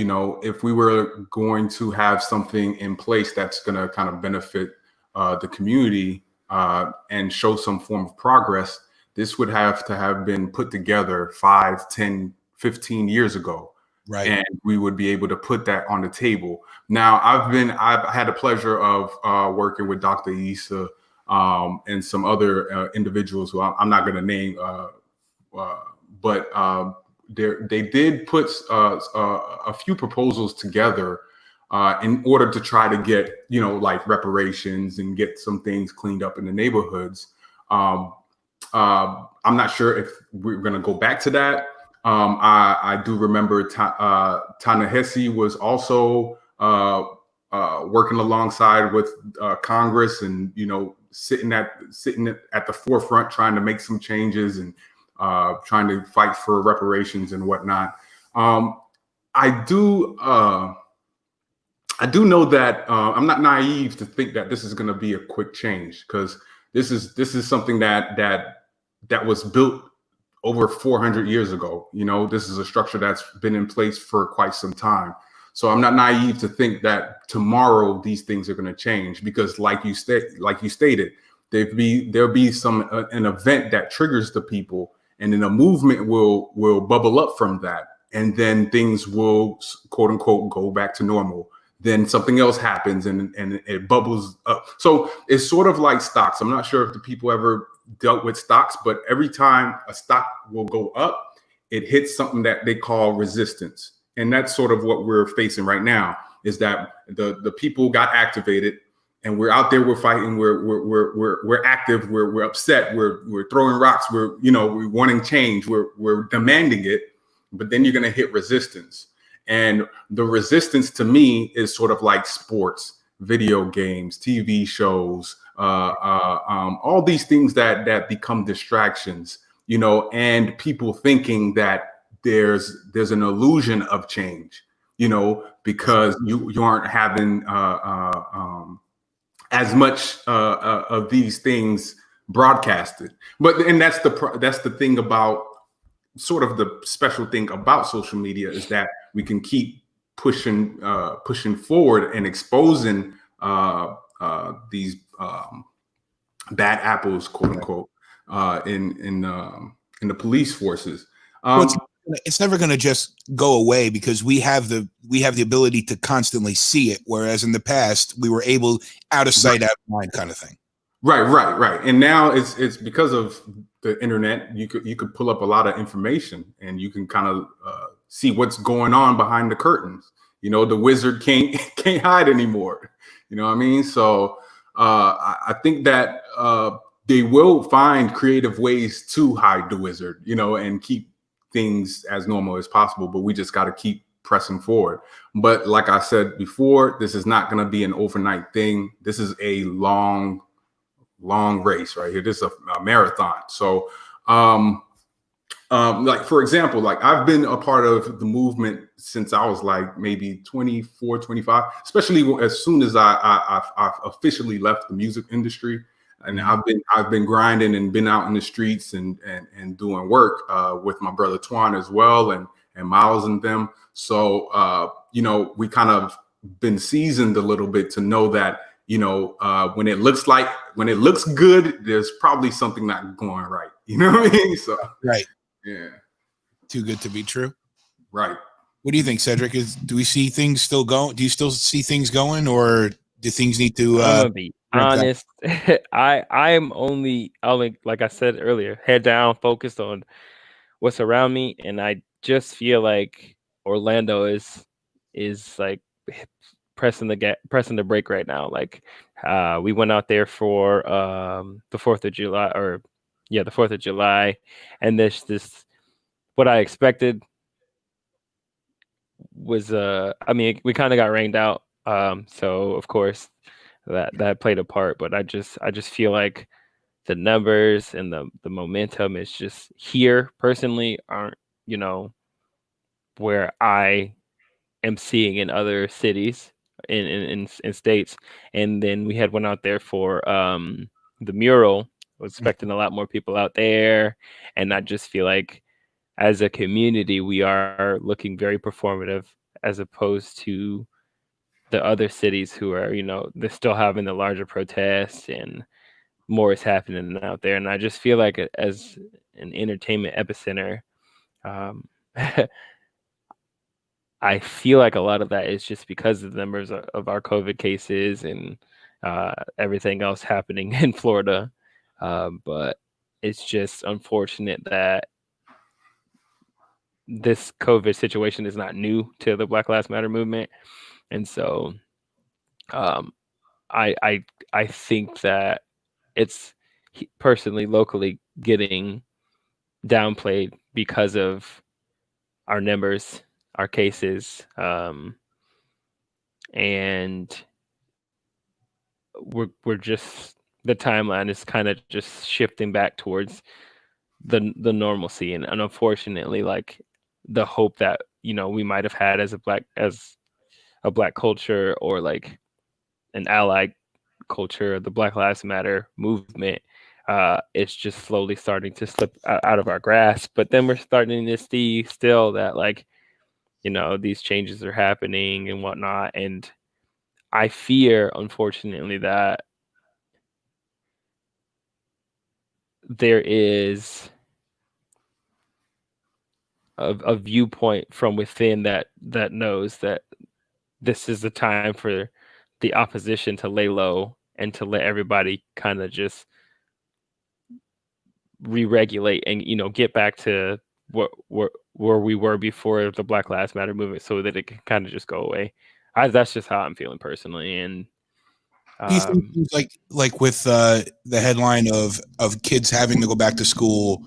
if we were going to have something in place that's going to kind of benefit the community and show some form of progress, this would have to have been put together 5, 10, 15 years ago. Right. And we would be able to put that on the table. Now, I've had the pleasure of working with Dr. Issa and some other individuals who I'm not going to name, but they did put a few proposals together in order to try to get, like reparations and get some things cleaned up in the neighborhoods. I'm not sure if we're going to go back to that. I do remember Ta-Nehisi was also working alongside with Congress and, sitting at the forefront trying to make some changes and trying to fight for reparations and whatnot. I do know that I'm not naive to think that this is going to be a quick change, because this is something that was built over 400 years ago. This is a structure that's been in place for quite some time. So I'm not naive to think that tomorrow these things are going to change, because like you stated, there'll be an event that triggers the people, and then a movement will bubble up from that, and then things will quote unquote go back to normal. Then something else happens and it bubbles up. So it's sort of like stocks. I'm not sure if the people ever dealt with stocks, but every time a stock will go up, it hits something that they call resistance. And that's sort of what we're facing right now, is that the people got activated, and we're out there, we're fighting, we're active, we're upset, we're throwing rocks, we're wanting change, we're demanding it, but then you're going to hit resistance. And the resistance to me is sort of like sports, video games, TV shows, all these things that become distractions, you know, and people thinking that there's an illusion of change, you know, because you aren't having as much of these things broadcasted. But and that's the thing about, sort of the special thing about social media, is that we can keep pushing forward and exposing these bad apples, quote unquote, in the police forces. Well, it's never going to just go away because we have the ability to constantly see it, whereas in the past we were able out of sight, out of mind kind of thing. Right. And now it's because of the internet. You could pull up a lot of information, and you can kind of see what's going on behind the curtains. You know, the wizard can't hide anymore. You know what I mean? So I think that they will find creative ways to hide the wizard, you know, and keep things as normal as possible. But we just got to keep pressing forward. But like I said before, this is not going to be an overnight thing. This is a long race right here. This is a marathon. So like, for example, like I've been a part of the movement since I was like maybe 24, 25, especially as soon as I officially left the music industry. And I've been grinding and been out in the streets and doing work with my brother Twan as well, and Miles and them. So you know, we kind of been seasoned a little bit to know that, you know, when it looks good, there's probably something not going right. You know what I mean? So right. Yeah. Too good to be true. Right. What do you think, Cedric? Do we see things still going? Do you still see things going, or do things need to? I'm gonna be honest. I'm only like I said earlier, head down, focused on what's around me, and I just feel like Orlando is like pressing the brake right now. Like we went out there for the 4th of July, the 4th of July, and this what I expected was I mean, we kind of got rained out, so of course that played a part, but I just feel like the numbers and the momentum is just here personally aren't, you know, where I am seeing in other cities in states. And then we went out there for the mural. I was expecting a lot more people out there, and I just feel like as a community we are looking very performative as opposed to the other cities who are, you know, they're still having the larger protests and more is happening out there. And I just feel like as an entertainment epicenter, I feel like a lot of that is just because of the numbers of our COVID cases and everything else happening in Florida. But it's just unfortunate that this COVID situation is not new to the Black Lives Matter movement. And so I think that it's personally locally getting downplayed because of our numbers, our cases, and we're just, the timeline is kind of just shifting back towards the normalcy, and unfortunately, like the hope that, you know, we might have had as a black culture, or like an allied culture, the Black Lives Matter movement, it's just slowly starting to slip out of our grasp. But then we're starting to see still that, like, you know, these changes are happening and whatnot. And I fear, unfortunately, that there is a viewpoint from within that knows that this is the time for the opposition to lay low and to let everybody kind of just re-regulate and, you know, get back to where we were before the Black Lives Matter movement, so that it can kind of just go away. That's just how I'm feeling personally. And do you think like with the headline of kids having to go back to school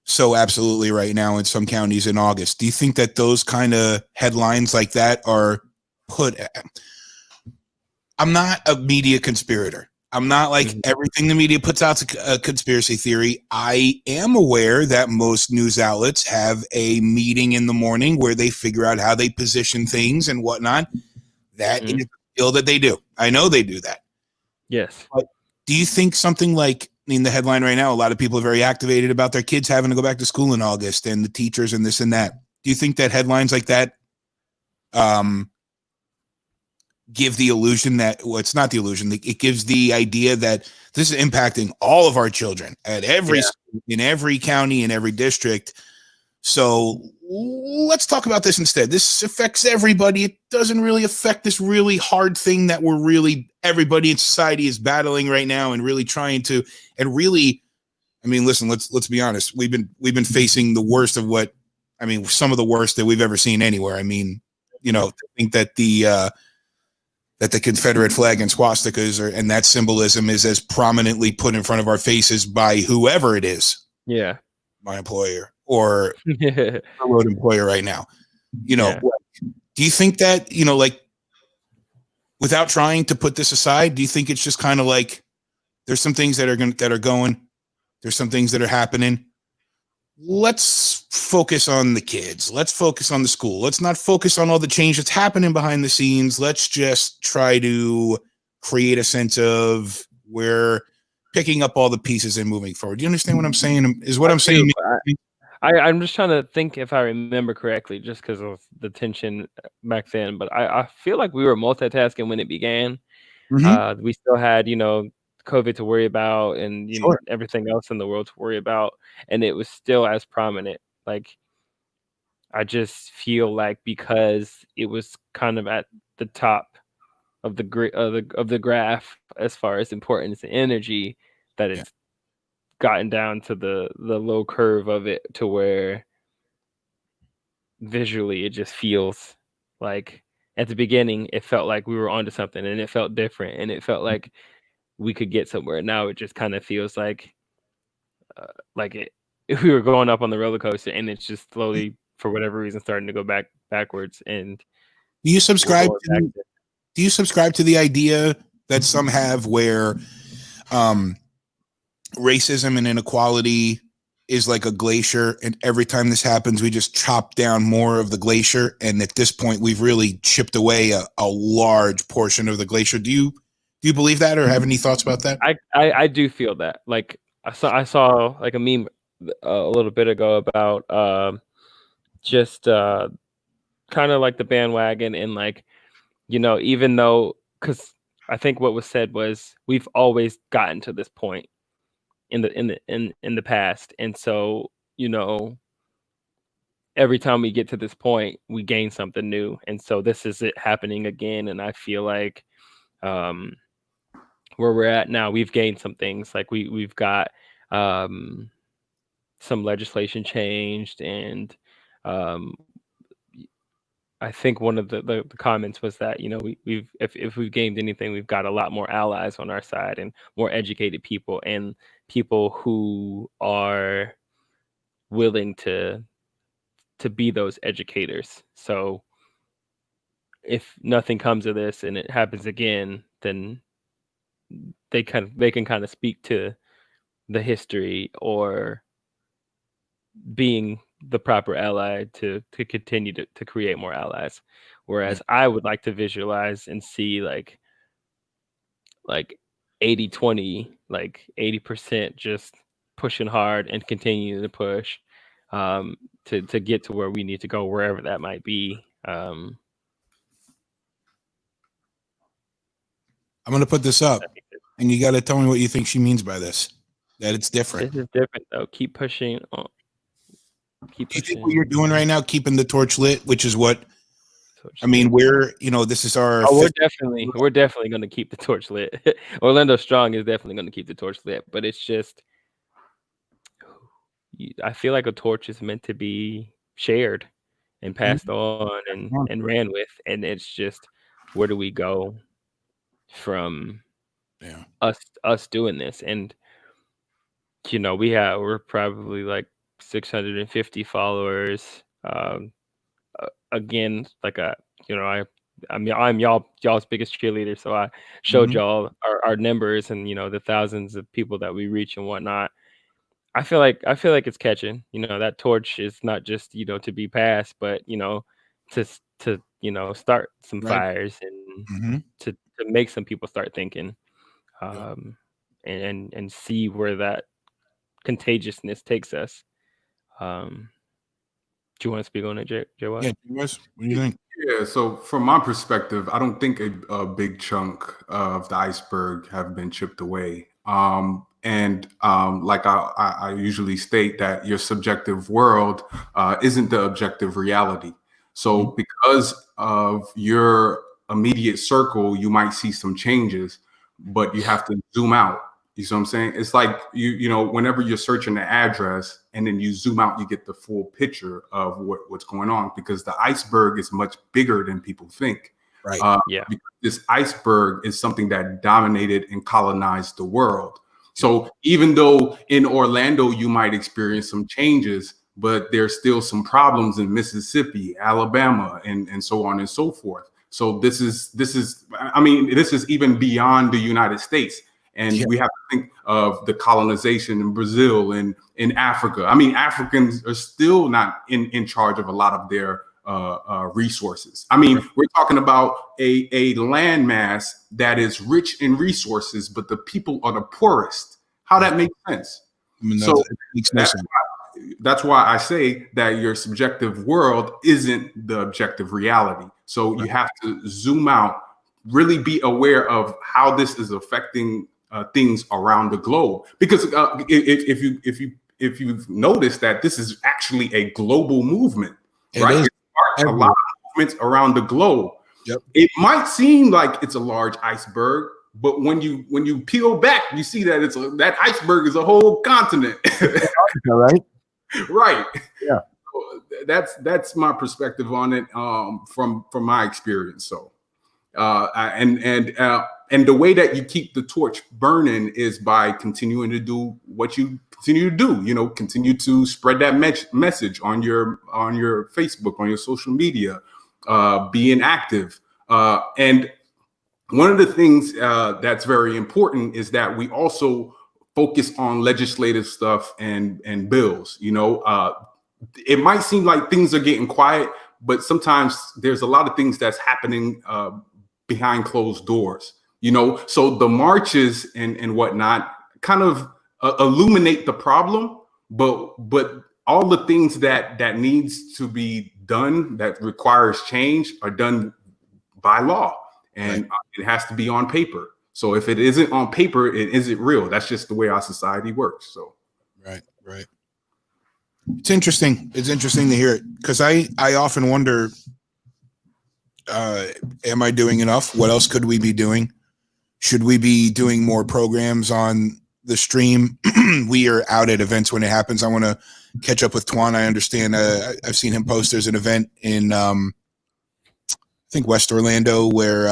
so absolutely right now in some counties in August. Do you think that those kind of headlines like that are put? I'm not a media conspirator. I'm not like everything the media puts out's a conspiracy theory. I am aware that most news outlets have a meeting in the morning where they figure out how they position things and whatnot. That is a skill that they do. I know they do that. Yes. But do you think something like, I mean, the headline right now, a lot of people are very activated about their kids having to go back to school in August and the teachers and this and that. Do you think that headlines like that give the illusion that, well, it's not the illusion, it gives the idea that this is impacting all of our children at every school, in every county, in every district? So let's talk about this instead. This affects everybody. It doesn't really affect this really hard thing that we're really, everybody in society is battling right now and really trying to, and really, I mean, listen, let's be honest. We've been facing the worst of what, I mean, some of the worst that we've ever seen anywhere. I mean, you know, I think that the Confederate flag and swastikas and that symbolism is as prominently put in front of our faces by whoever it is. Yeah. My employer or road employer right now. You know, do you think that, you know, like, without trying to put this aside, do you think it's just kind of like there's some things that are going, there's some things that are happening. Let's focus on the kids. Let's focus on the school. Let's not focus on all the change that's happening behind the scenes. Let's just try to create a sense of we're picking up all the pieces and moving forward. Do you understand what I'm saying? Is what I'm saying? I'm just trying to think if I remember correctly, just because of the tension back then. But I feel like we were multitasking when it began. We still had, you know, COVID to worry about and you know everything else in the world to worry about, and it was still as prominent. Like, I just feel like because it was kind of at the top of the graph as far as importance and energy, that it's gotten down to the low curve of it to where visually it just feels like at the beginning it felt like we were onto something and it felt different and it felt like we could get somewhere. Now it just kind of feels like if we were going up on the roller coaster and it's just slowly for whatever reason starting to go backwards. And do you subscribe to the idea that some have where racism and inequality is like a glacier, and every time this happens we just chop down more of the glacier, and at this point we've really chipped away a large portion of the glacier? Do you believe that, or have any thoughts about that? I do feel that. Like I saw like a meme a little bit ago about just kind of like the bandwagon, and like, you know, even though, because I think what was said was we've always gotten to this point in the past, and so, you know, every time we get to this point we gain something new, and so this is it happening again. And I feel like where we're at now, we've gained some things. Like we've got some legislation changed, and I think one of the comments was that, you know, we've if we've gained anything, we've got a lot more allies on our side and more educated people and people who are willing to be those educators. So if nothing comes of this and it happens again, then they can kind of speak to the history or being the proper ally to continue to create more allies. Whereas I would like to visualize and see like 80-20, like 80% just pushing hard and continuing to push to get to where we need to go, wherever that might be. I'm going to put this up, and you got to tell me what you think she means by this, that it's different. This is different, though. Keep pushing. Keep pushing. Do you think what you're doing right now, keeping the torch lit, which is what, I mean, we're, you know, this is our... we're definitely going to keep the torch lit. Orlando Strong is definitely going to keep the torch lit, but it's just, I feel like a torch is meant to be shared and passed on and ran with, and it's just, where do we go from us doing this? And, you know, we're probably like 650 followers. Again, like I'm y'all's biggest cheerleader, so I showed y'all our numbers and the thousands of people that we reach and whatnot. I feel like it's catching. That torch is not just to be passed, but to start some Right. fires and to make some people start thinking, and see where that contagiousness takes us. Do you want to speak on it, Jay? Yeah, Wes, what do you think? Yeah, so from my perspective, I don't think a big chunk of the iceberg have been chipped away. Like I usually state that your subjective world isn't the objective reality. So because of your immediate circle, you might see some changes, but you have to zoom out. You see what I'm saying? It's like whenever you're searching the address and then you zoom out, you get the full picture of what's going on, because the iceberg is much bigger than people think. Right. Because this iceberg is something that dominated and colonized the world. So even though in Orlando you might experience some changes, but there's still some problems in Mississippi, Alabama, and so on and so forth. So this is even beyond the United States. And we have to think of the colonization in Brazil and in Africa. I mean, Africans are still not in charge of a lot of their resources. I mean, we're talking about a landmass that is rich in resources, but the people are the poorest. How that makes sense? I mean, that makes no sense. That's why I say that your subjective world isn't the objective reality. So you have to zoom out, really be aware of how this is affecting things around the globe. Because if you've noticed that this is actually a global movement, right? It's a lot of movements around the globe. Yep. It might seem like it's a large iceberg, but when you peel back, you see that that iceberg is a whole continent. Right. Right. Yeah. So that's my perspective on it, from my experience. So, and the way that you keep the torch burning is by continuing to do what you continue to do. Continue to spread that message on your Facebook, on your social media, being active. And one of the things that's very important is that we also focus on legislative stuff and bills. It might seem like things are getting quiet, but sometimes there's a lot of things that's happening behind closed doors. So the marches and whatnot kind of illuminate the problem, but all the things that needs to be done that requires change are done by law, and it has to be on paper. So if it isn't on paper, it isn't real. That's just the way our society works. So right. It's interesting. It's interesting to hear it, because I often wonder, am I doing enough? What else could we be doing? Should we be doing more programs on the stream? We are out at events when it happens. I want to catch up with Twan. I understand. I've seen him post. There's an event in, I think, West Orlando where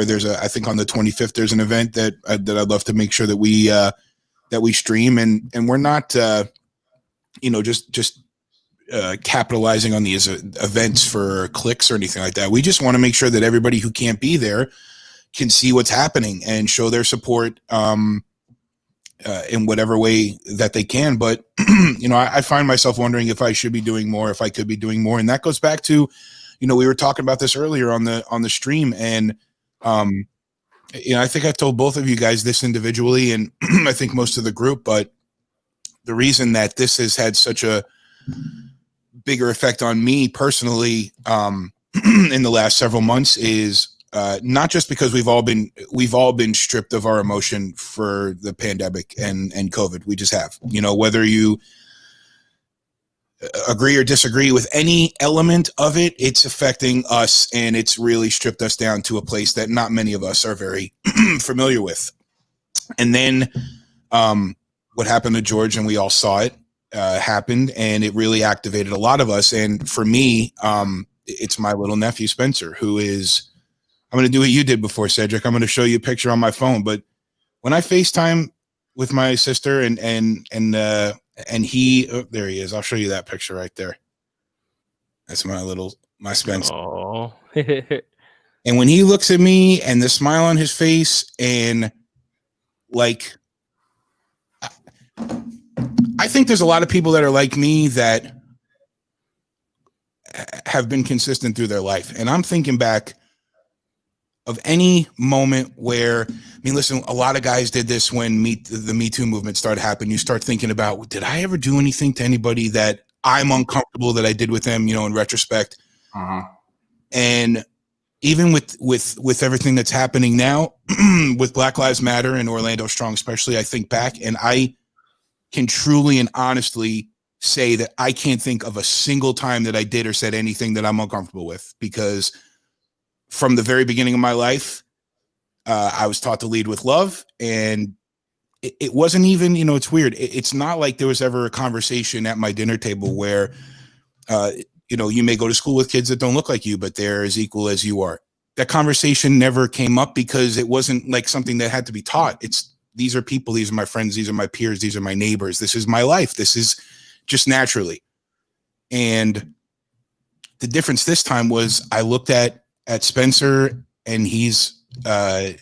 there's I think on the 25th there's an event that I'd love to make sure that we stream, and we're not just capitalizing on these events for clicks or anything like that. We just want to make sure that everybody who can't be there can see what's happening and show their support in whatever way that they can. But I find myself wondering if I should be doing more, if I could be doing more, and that goes back to, we were talking about this earlier on the stream, and I think I've told both of you guys this individually, and I think most of the group, but the reason that this has had such a bigger effect on me personally in the last several months is not just because we've all been stripped of our emotion for the pandemic and COVID. We just have, whether you agree or disagree with any element of it, it's affecting us, and it's really stripped us down to a place that not many of us are very familiar with. And then what happened to George, and we all saw it, happened, and it really activated a lot of us. And for me, it's my little nephew Spencer, who is, I'm going to do what you did before, Cedric. I'm going to show you a picture on my phone. But when I FaceTime with my sister and And there he is. I'll show you that picture right there. That's my Spencer. Oh. And when he looks at me and the smile on his face, and like, I think there's a lot of people that are like me that have been consistent through their life. And I'm thinking back of any moment where, I mean, listen, a lot of guys did this when the Me Too movement started happening. You start thinking about, did I ever do anything to anybody that I'm uncomfortable that I did with them, in retrospect? And even with everything that's happening now with Black Lives Matter and Orlando Strong, especially, I think back and I can truly and honestly say that I can't think of a single time that I did or said anything that I'm uncomfortable with, because from the very beginning of my life, I was taught to lead with love. And it wasn't even, it's weird. It's not like there was ever a conversation at my dinner table where, you may go to school with kids that don't look like you, but they're as equal as you are. That conversation never came up because it wasn't like something that had to be taught. These are people, these are my friends, these are my peers, these are my neighbors. This is my life. This is just naturally. And the difference this time was I looked at Spencer, and he's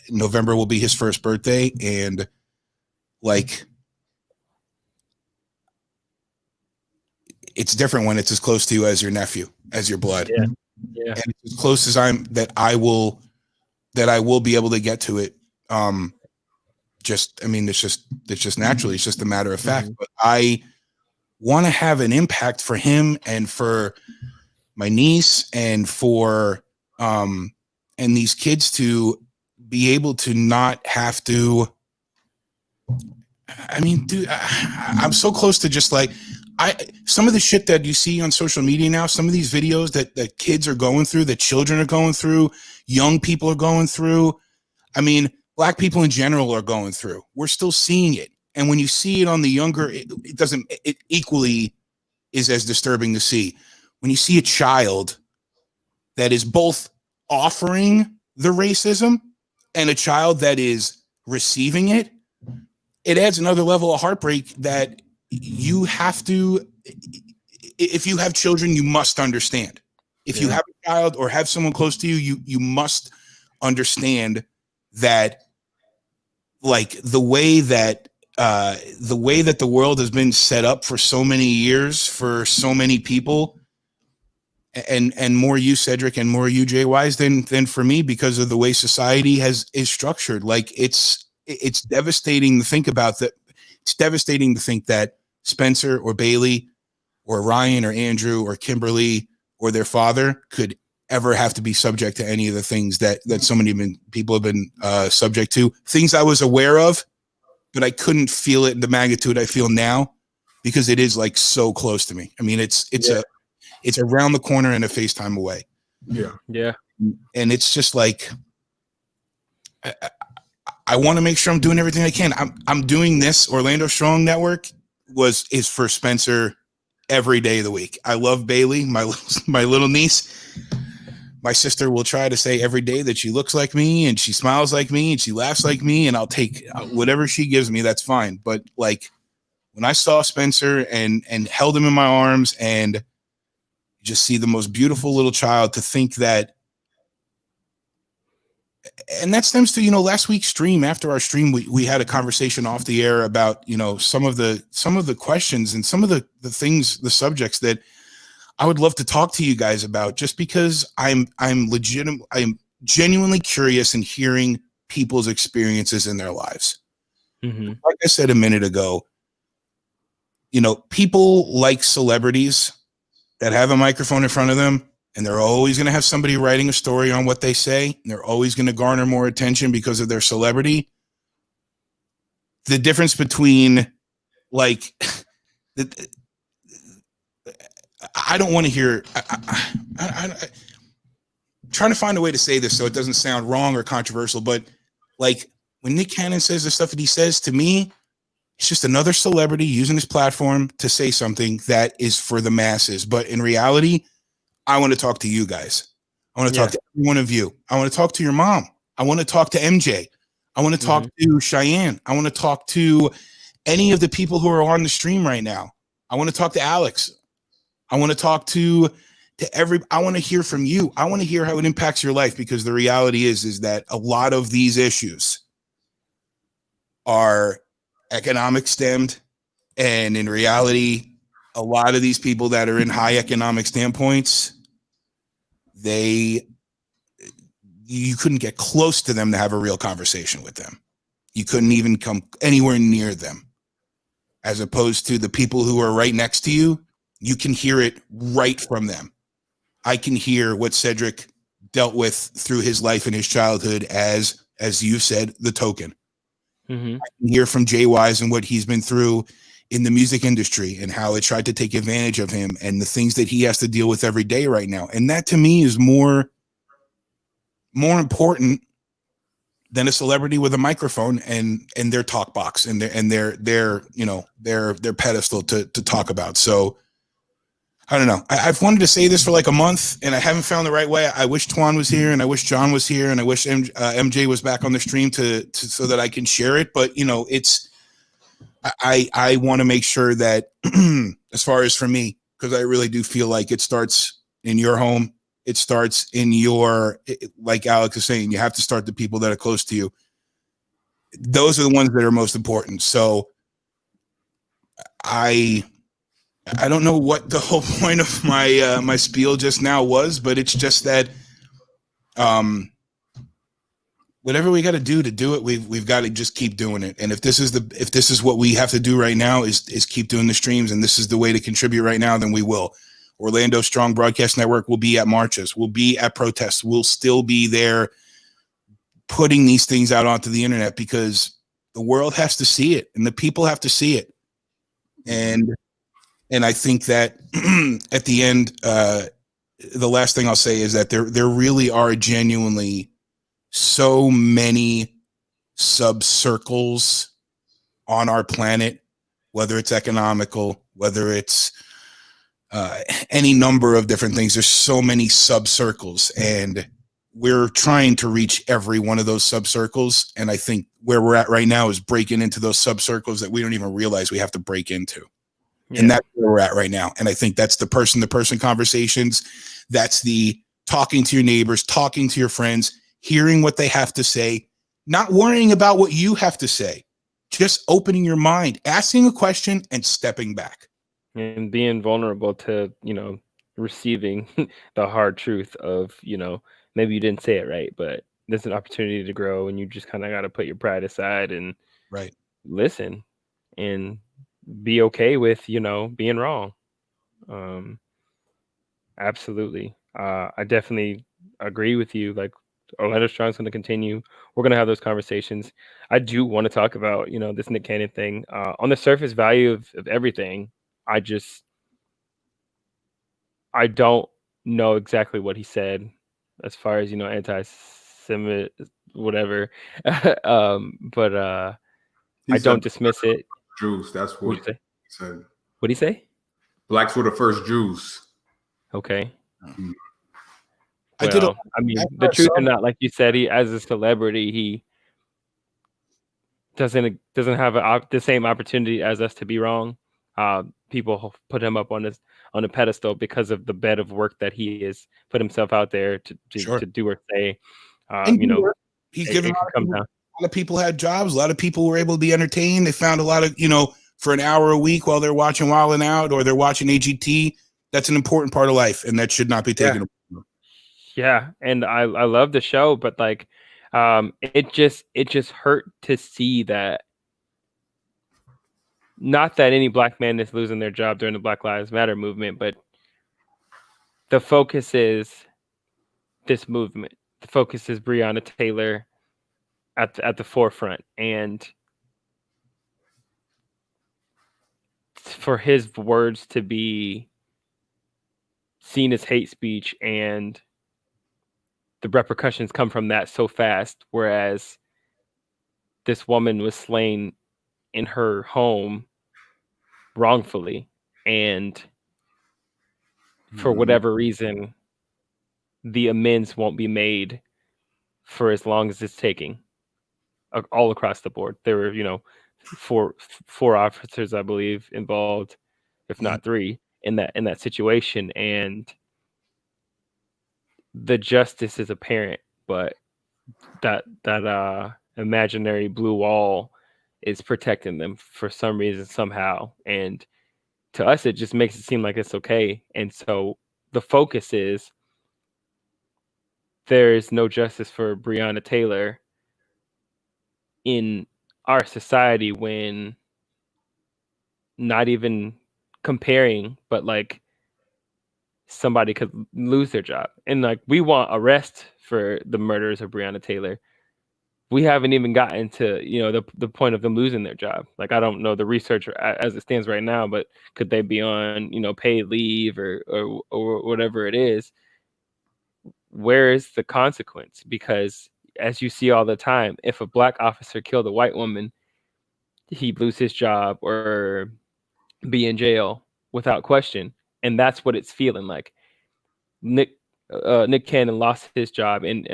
November will be his first birthday, and like it's different when it's as close to you as your nephew, as your blood. Yeah. And as close as I will be able to get to it. It's just naturally, it's just a matter of fact. But I want to have an impact for him and for my niece and for and these kids to be able to not have to. I mean, dude, I'm so close to just like some of the shit that you see on social media now, some of these videos that kids are going through, that children are going through, young people are going through. I mean, Black people in general are going through. We're still seeing it. And when you see it on the younger, it equally is as disturbing to see. When you see a child that is both offering the racism and a child that is receiving it, it adds another level of heartbreak that you have to, if you have children, you must understand. If you have a child or have someone close to you, you must understand that, like, the way that the world has been set up for so many years for so many people, and more you, Cedric, and more you, Jay Wise, than for me, because of the way society is structured. Like, it's devastating to think about that. It's devastating to think that Spencer or Bailey or Ryan or Andrew or Kimberly or their father could ever have to be subject to any of the things that so many people have been subject to. Things I was aware of, but I couldn't feel it in the magnitude I feel now, because it is like so close to me. I mean, it's around the corner and a FaceTime away. Yeah. And it's just like, I want to make sure I'm doing everything I can. I'm doing this. Orlando Strong Network is for Spencer every day of the week. I love Bailey, my little niece. My sister will try to say every day that she looks like me and she smiles like me and she laughs like me, and I'll take whatever she gives me. That's fine. But like, when I saw Spencer and held him in my arms and just see the most beautiful little child, to think that, and that stems to, last week's stream. After our stream, we had a conversation off the air about, some of the questions and some of the things, the subjects that I would love to talk to you guys about, just because I'm genuinely curious in hearing people's experiences in their lives. Like I said a minute ago, people like celebrities that have a microphone in front of them, and they're always going to have somebody writing a story on what they say, and they're always going to garner more attention because of their celebrity. The difference between, like, I don't want to hear. I'm trying to find a way to say this so it doesn't sound wrong or controversial, but like, when Nick Cannon says the stuff that he says, to me, it's just another celebrity using his platform to say something that is for the masses. But in reality, I want to talk to you guys. I want to talk to every one of you. I want to talk to your mom. I want to talk to MJ. I want to talk to Cheyenne. I want to talk to any of the people who are on the stream right now. I want to talk to Alex. I want to talk to I want to hear from you. I want to hear how it impacts your life, because the reality is that a lot of these issues are economic stemmed. And in reality, a lot of these people that are in high economic standpoints, you couldn't get close to them to have a real conversation with them. You couldn't even come anywhere near them. As opposed to the people who are right next to you, you can hear it right from them. I can hear what Cedric dealt with through his life and his childhood as you said, the token. Mm-hmm. I can hear from Jay Wise and what he's been through in the music industry and how it tried to take advantage of him and the things that he has to deal with every day right now. And that to me is more important than a celebrity with a microphone and their talk box and their pedestal to talk about. So I don't know. I've wanted to say this for like a month and I haven't found the right way. I wish Twan was here and I wish John was here and I wish MJ was back on the stream to so that I can share it. But it's, I want to make sure that as far as for me, because I really do feel like it starts in your home. It starts in like Alex is saying, you have to start the people that are close to you. Those are the ones that are most important. So I don't know what the whole point of my my spiel just now was, but it's just that whatever we got to do it, we've got to just keep doing it. And if this is what we have to do right now is keep doing the streams, and this is the way to contribute right now, then we will. Orlando Strong Broadcast Network will be at marches, we'll be at protests, we'll still be there putting these things out onto the internet, because the world has to see it and the people have to see it. And I think that at the end, the last thing I'll say is that there really are genuinely so many sub-circles on our planet, whether it's economical, whether it's any number of different things. There's so many sub-circles, and we're trying to reach every one of those sub-circles. And I think where we're at right now is breaking into those sub-circles that we don't even realize we have to break into. Yeah. And that's where we're at right now. And I think that's the person-to-person conversations. That's the talking to your neighbors, talking to your friends, hearing what they have to say, not worrying about what you have to say, just opening your mind, asking a question and stepping back. And being vulnerable to, receiving the hard truth of, maybe you didn't say it right, but there's an opportunity to grow, and you just kind of got to put your pride aside and listen and be okay with, being wrong. Absolutely. I definitely agree with you. Like, Orlando Strong's going to continue. We're going to have those conversations. I do want to talk about, this Nick Cannon thing. On the surface value of everything, I don't know exactly what he said as far as, anti-Semitic, whatever. But I don't dismiss it. Jews, that's what he said. What'd he say? Blacks were the first Jews. Okay. Mm-hmm. Well, the truth or not, like you said, he, as a celebrity, he doesn't have the same opportunity as us to be wrong. People put him up on a pedestal because of the bed of work that he has put himself out there to do or say. He's given a lot of people had jobs. A lot of people were able to be entertained. They found a lot of, for an hour a week while they're watching Wild 'N Out or they're watching AGT. That's an important part of life, and that should not be taken away. Yeah, and I love the show, but like, it just hurt to see that. Not that any black man is losing their job during the Black Lives Matter movement, but the focus is this movement. The focus is Breonna Taylor at the forefront, and for his words to be seen as hate speech and the repercussions come from that so fast, whereas this woman was slain in her home wrongfully, and for whatever reason the amends won't be made for as long as it's taking all across the board. There were four officers, I believe, involved, if not three, in that situation, and the justice is apparent, but that imaginary blue wall is protecting them for some reason somehow, and to us it just makes it seem like it's okay. And so the focus is there is no justice for Breonna Taylor in our society, when not even comparing, but like somebody could lose their job. And like, we want arrest for the murders of Breonna Taylor. We haven't even gotten to, the point of them losing their job. Like, I don't know the research as it stands right now, but could they be on, paid leave or whatever it is? Where is the consequence? Because as you see all the time, if a black officer killed a white woman, he'd lose his job or be in jail without question. And that's what it's feeling like. Nick Cannon lost his job, and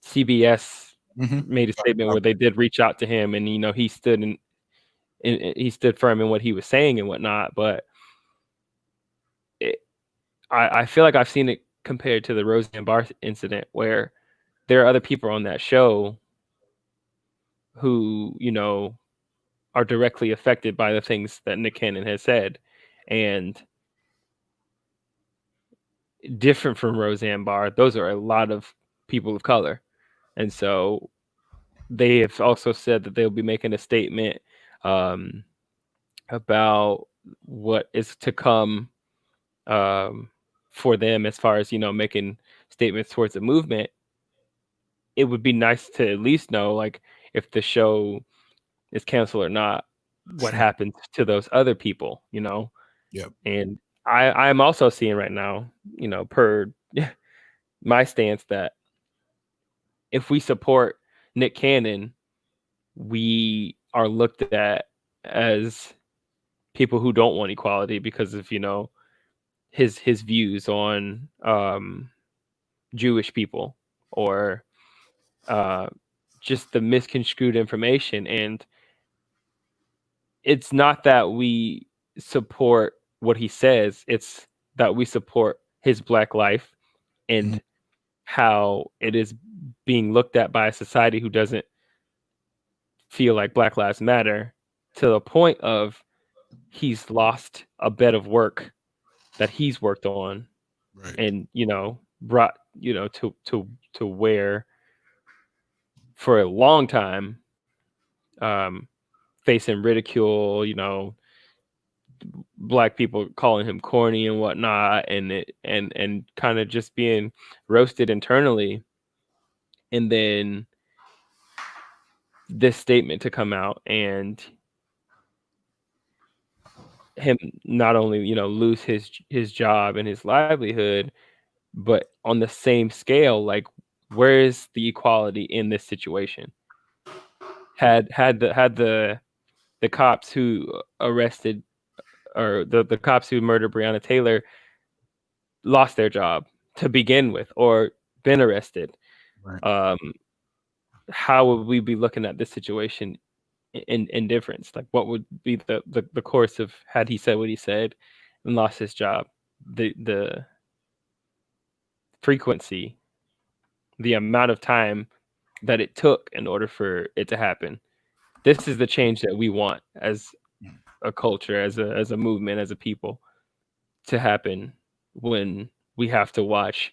CBS made a statement where they did reach out to him, and he stood he stood firm in what he was saying and whatnot. But I feel like I've seen it compared to the Roseanne Barr incident, where there are other people on that show who are directly affected by the things that Nick Cannon has said, and different from Roseanne Barr, those are a lot of people of color. And so they have also said that they'll be making a statement about what is to come for them, as far as making statements towards the movement. It would be nice to at least know, like, if the show is canceled or not, what happens to those other people. Yep. And I'm also seeing right now, per my stance, that if we support Nick Cannon, we are looked at as people who don't want equality because of his views on Jewish people, or just the misconstrued information. And it's not that we support what he says, it's that we support his Black life and how it is being looked at by a society who doesn't feel like Black Lives Matter, to the point of he's lost a bed of work that he's worked on, Right. and brought to where for a long time, facing ridicule, Black people calling him corny and whatnot, and kind of just being roasted internally. And then this statement to come out, and him not only lose his job and his livelihood, but on the same scale, like, where is the equality in this situation? Had the cops who arrested, or the cops who murdered Breonna Taylor, lost their job to begin with, or been arrested, Right. how would we be looking at this situation in difference? Like, what would be the course of, had he said what he said and lost his job? The frequency, the amount of time that it took in order for it to happen. This is the change that we want as a culture, as a movement, as a people, to happen, when we have to watch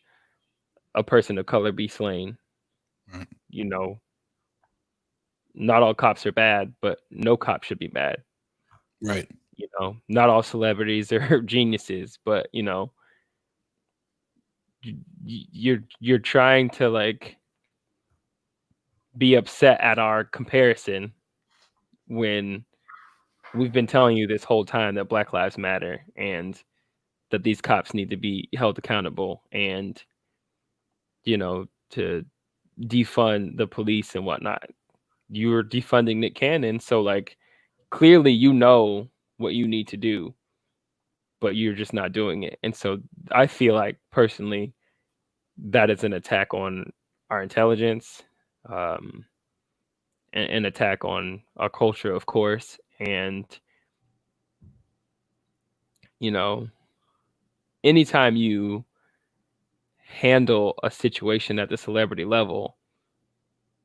a person of color be slain. Right. Not all cops are bad, but no cop should be bad. Right. Not all celebrities are geniuses, but you're trying to, like, be upset at our comparison, when we've been telling you this whole time that Black Lives Matter, and that these cops need to be held accountable, and to defund the police and whatnot. You're defunding Nick Cannon, so, like, clearly what you need to do, but you're just not doing it. And so I feel like, personally, that is an attack on our intelligence, an attack on our culture, of course. And, you know, anytime you handle a situation at the celebrity level,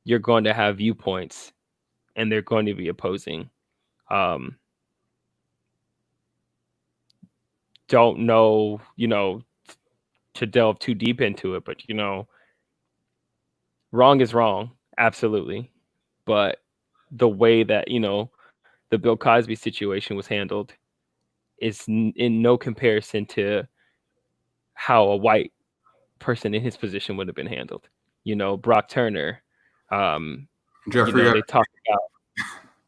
you're going to have viewpoints and they're going to be opposing. Don't know, to delve too deep into it, but, wrong is wrong. Absolutely. But the way that, the Bill Cosby situation was handled is in no comparison to how a white person in his position would have been handled. Brock Turner, Jeffrey they talk about,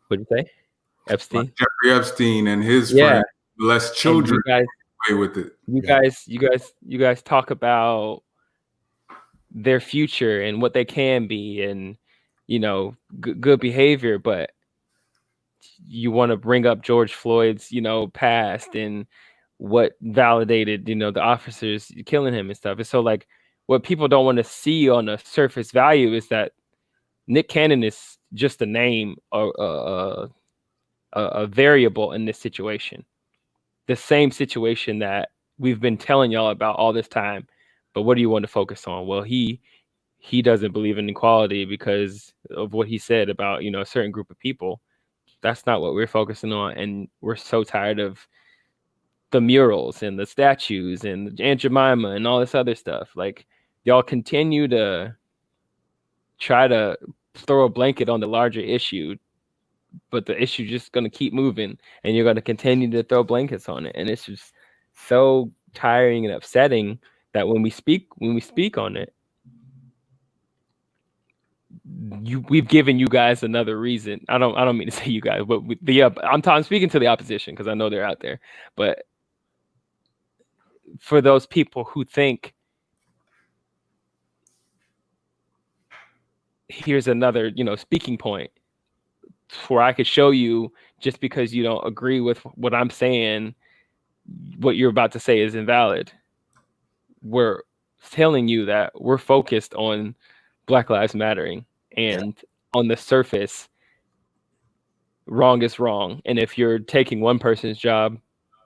what did you say? Epstein? Jeffrey Epstein and his Yeah. friend, less children play with it. You guys talk about their future and what they can be and, good behavior, but you want to bring up George Floyd's, past and what validated, the officers killing him and stuff. And so, like, what people don't want to see on the surface value is that Nick Cannon is just a name or a variable in this situation. The same situation that we've been telling y'all about all this time. But what do you want to focus on? Well, he doesn't believe in equality because of what he said about, a certain group of people. That's not what we're focusing on. And we're so tired of the murals and the statues and Aunt Jemima and all this other stuff. Like, y'all continue to try to throw a blanket on the larger issue, but the issue just going to keep moving and you're going to continue to throw blankets on it. And it's just so tiring and upsetting that when we speak on it, we've given you guys another reason. I don't mean to say you guys, but I'm speaking to the opposition because I know they're out there. But for those people who think here's another, speaking point where I could show you, just because you don't agree with what I'm saying, what you're about to say is invalid. We're telling you that we're focused on Black Lives Mattering, and on the surface, wrong is wrong. And if you're taking one person's job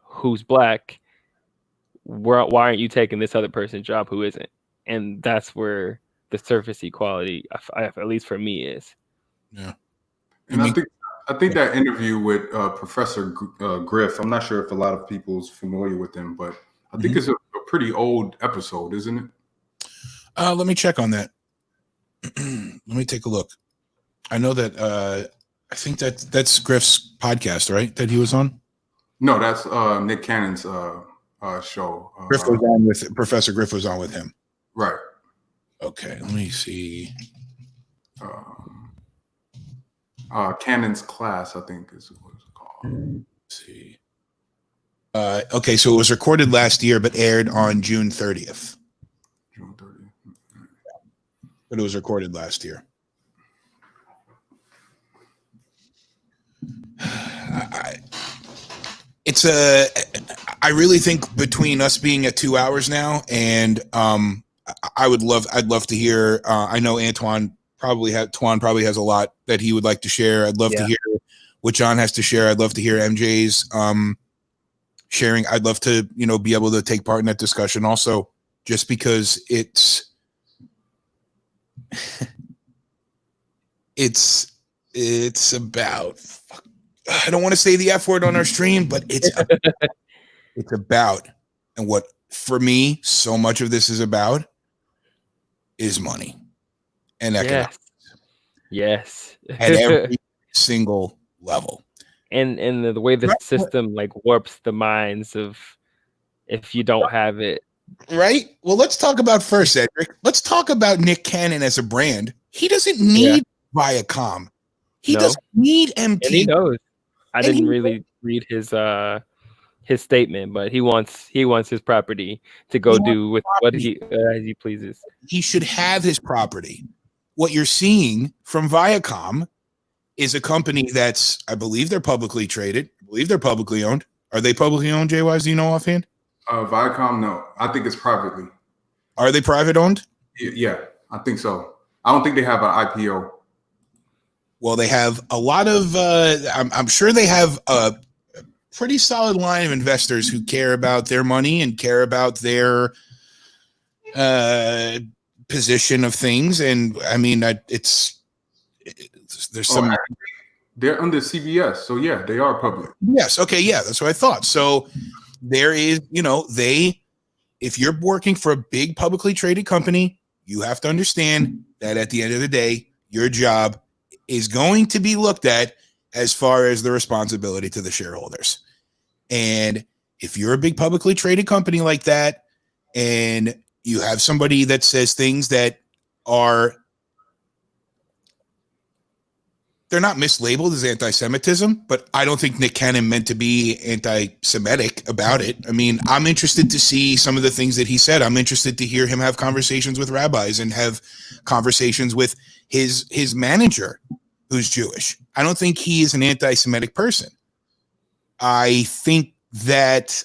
who's Black, why aren't you taking this other person's job who isn't? And that's where the surface equality, at least for me, is. Yeah. And I think that interview with Professor Griff, I'm not sure if a lot of people's familiar with him, but I think it's a pretty old episode, isn't it? Let me check on that. Let me take a look. I know that I think that's Griff's podcast, right? That he was on? No, that's Nick Cannon's show. Griff was on with Professor Griff was on with him. Right. Okay, let me see. Cannon's Class, I think is what it's called. Let's see. Okay, so it was recorded last year, but aired on June 30th. June 30th. But it was recorded last year. I really think between us being at 2 hours now, and I'd love to hear. I know Tuan probably has a lot that he would like to share. I'd love to hear what John has to share. I'd love to hear MJ's sharing. I'd love to, be able to take part in that discussion also, just because it's about, I don't want to say the F word on our stream, but it's about, and what for me, so much of this is about is money and economics. Yes. At every single level. And the way the system warps the minds of, if you don't have it. Right? Well, let's talk about first, Edric. Let's talk about Nick Cannon as a brand. He doesn't need Viacom. He doesn't need MT. And he knows. I didn't really read his statement, but he wants his property to go do with what he as he pleases. He should have his property. What you're seeing from Viacom is a company that's, I believe they're publicly traded. I believe they're publicly owned. Are they publicly owned, JYs? Do you know offhand? Viacom, no. I think it's privately. Are they private owned? Yeah, I think so. I don't think they have an IPO. Well, they have a lot of. I'm sure they have a pretty solid line of investors who care about their money and care about their position of things. And I mean, there's some. They're under CBS, so yeah, they are public. Yes. Okay. Yeah, that's what I thought. So there is, if you're working for a big publicly traded company, you have to understand that at the end of the day, your job is going to be looked at as far as the responsibility to the shareholders. And if you're a big publicly traded company like that, and you have somebody that says things that are, they're not mislabeled as anti-Semitism, but I don't think Nick Cannon meant to be anti-Semitic about it. I mean, I'm interested to see some of the things that he said. I'm interested to hear him have conversations with rabbis and have conversations with his manager who's Jewish. I don't think he is an anti-Semitic person. I think that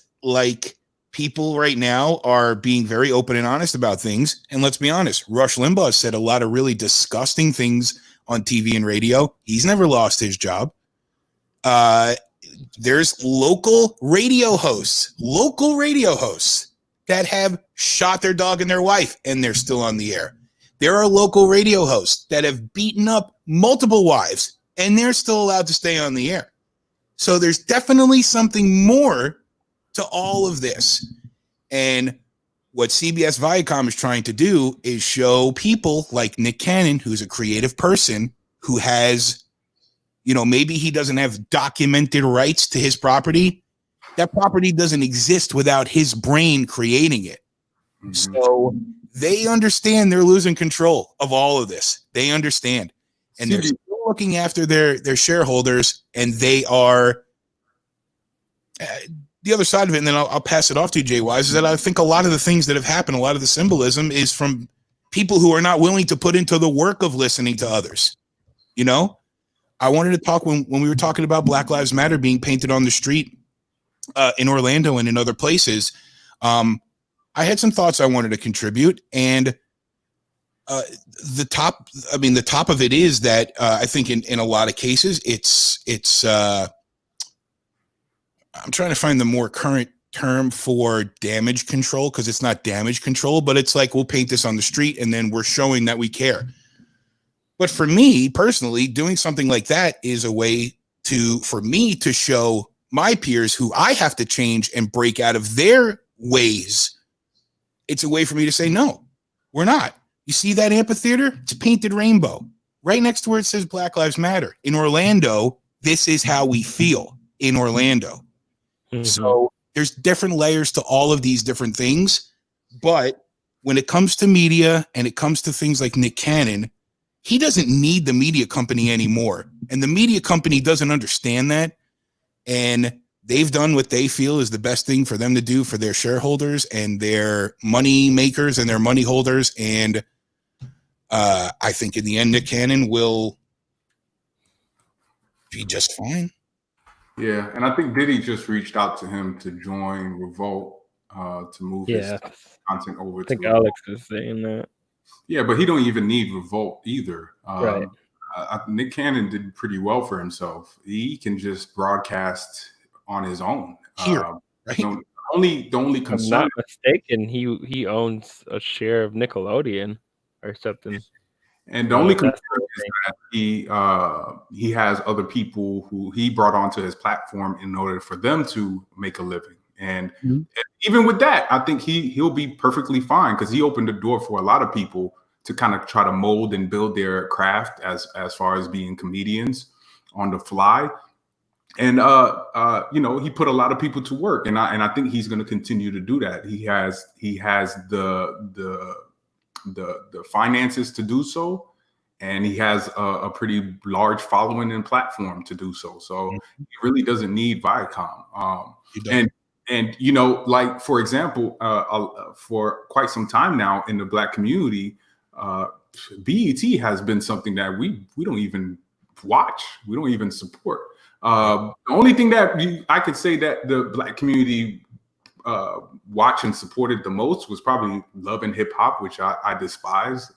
people right now are being very open and honest about things. And let's be honest, Rush Limbaugh said a lot of really disgusting things on TV and radio. He's never lost his job. There's local radio hosts that have shot their dog and their wife, and they're still on the air. There are local radio hosts that have beaten up multiple wives, and they're still allowed to stay on the air. So there's definitely something more to all of this. And what CBS Viacom is trying to do is show people like Nick Cannon, who's a creative person who has, maybe he doesn't have documented rights to his property. That property doesn't exist without his brain creating it. Mm-hmm. So they understand they're losing control of all of this. They understand. And they're still looking after their shareholders, and they are the other side of it. And then I'll pass it off to you, Jay Wise, is that I think a lot of the things that have happened, a lot of the symbolism is from people who are not willing to put into the work of listening to others. I wanted to talk when we were talking about Black Lives Matter being painted on the street in Orlando and in other places. I had some thoughts I wanted to contribute, and the top of it is that I think in a lot of cases it's I'm trying to find the more current term for damage control, because it's not damage control, but it's like we'll paint this on the street and then we're showing that we care. But for me personally, doing something like that is a way for me to show my peers who I have to change and break out of their ways. It's a way for me to say, no, we're not. You see that amphitheater? It's painted rainbow. Right next to where it says Black Lives Matter. In Orlando, this is how we feel in Orlando. Mm-hmm. So there's different layers to all of these different things. But when it comes to media and it comes to things like Nick Cannon, he doesn't need the media company anymore. And the media company doesn't understand that. And they've done what they feel is the best thing for them to do for their shareholders and their money makers and their money holders. And I think in the end, Nick Cannon will be just fine. Yeah, and I think Diddy just reached out to him to join Revolt to move his content over. I think Alex is saying that. Yeah, but he don't even need Revolt either. Right. Nick Cannon did pretty well for himself. He can just broadcast on his own. Here, right? The only concern. If I'm not mistaken, he owns a share of Nickelodeon or something. And the only concern is that he has other people who he brought onto his platform in order for them to make a living. And even with that, I think he'll be perfectly fine, because he opened the door for a lot of people to kind of try to mold and build their craft as far as being comedians on the fly. And he put a lot of people to work, and I think he's going to continue to do that. He has the finances to do so, and he has a pretty large following and platform to do so. So he really doesn't need Viacom. And like, for example, for quite some time now in the Black community, BET has been something that we don't even watch. We don't even support. The only thing that I could say that the Black community watched and supported the most was probably Love and Hip Hop, which I despise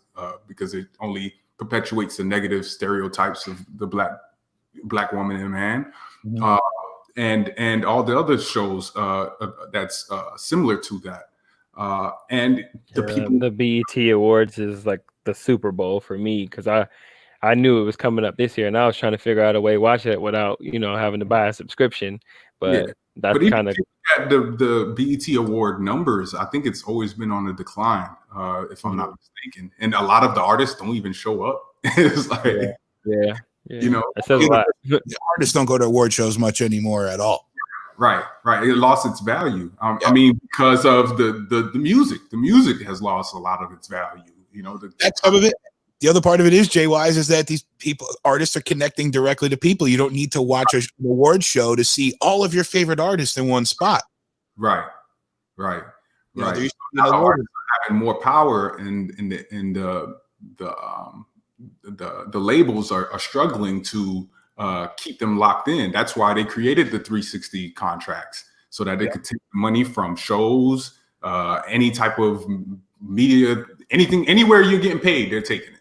because it only perpetuates the negative stereotypes of the black woman and man. Mhm. And all the other shows that's similar to that. And the people, the BET Awards is like the Super Bowl for me because I knew it was coming up this year, and I was trying to figure out a way to watch it without having to buy a subscription. But yeah. that's But even kind of at the BET Award numbers, I think it's always been on a decline, if I'm not mistaken. And a lot of the artists don't even show up. It's like, yeah. you know, It says a lot. The artists don't go to award shows much anymore at all. right. It lost its value. Yeah. I mean, because of the music. The music has lost a lot of its value. That's some of it. The other part of it is, Jay Wise, is that these artists are connecting directly to people. You don't need to watch an award show to see all of your favorite artists in one spot. Right. You know, Now the artists are having more power, and the labels are struggling to keep them locked in. That's why they created the 360 contracts, so that they could take the money from shows, any type of media, anything, anywhere you're getting paid, they're taking it.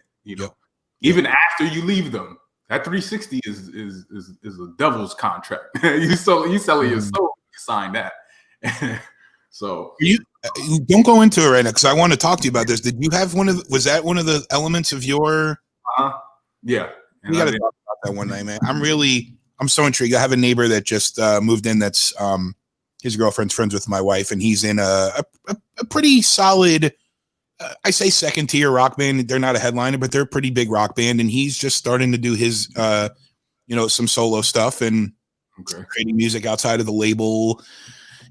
Even after you leave them, that 360 is a devil's contract. you selling your soul, you sign that. So you don't go into it right now because I want to talk to you about this. Did you have was that one of the elements of your? Yeah, we got to talk about that one night, man. I'm so intrigued. I have a neighbor that just moved in. That's his girlfriend's friends with my wife, and he's in a pretty solid. I say second tier rock band. They're not a headliner, but they're a pretty big rock band. And he's just starting to do his, some solo stuff and creating music outside of the label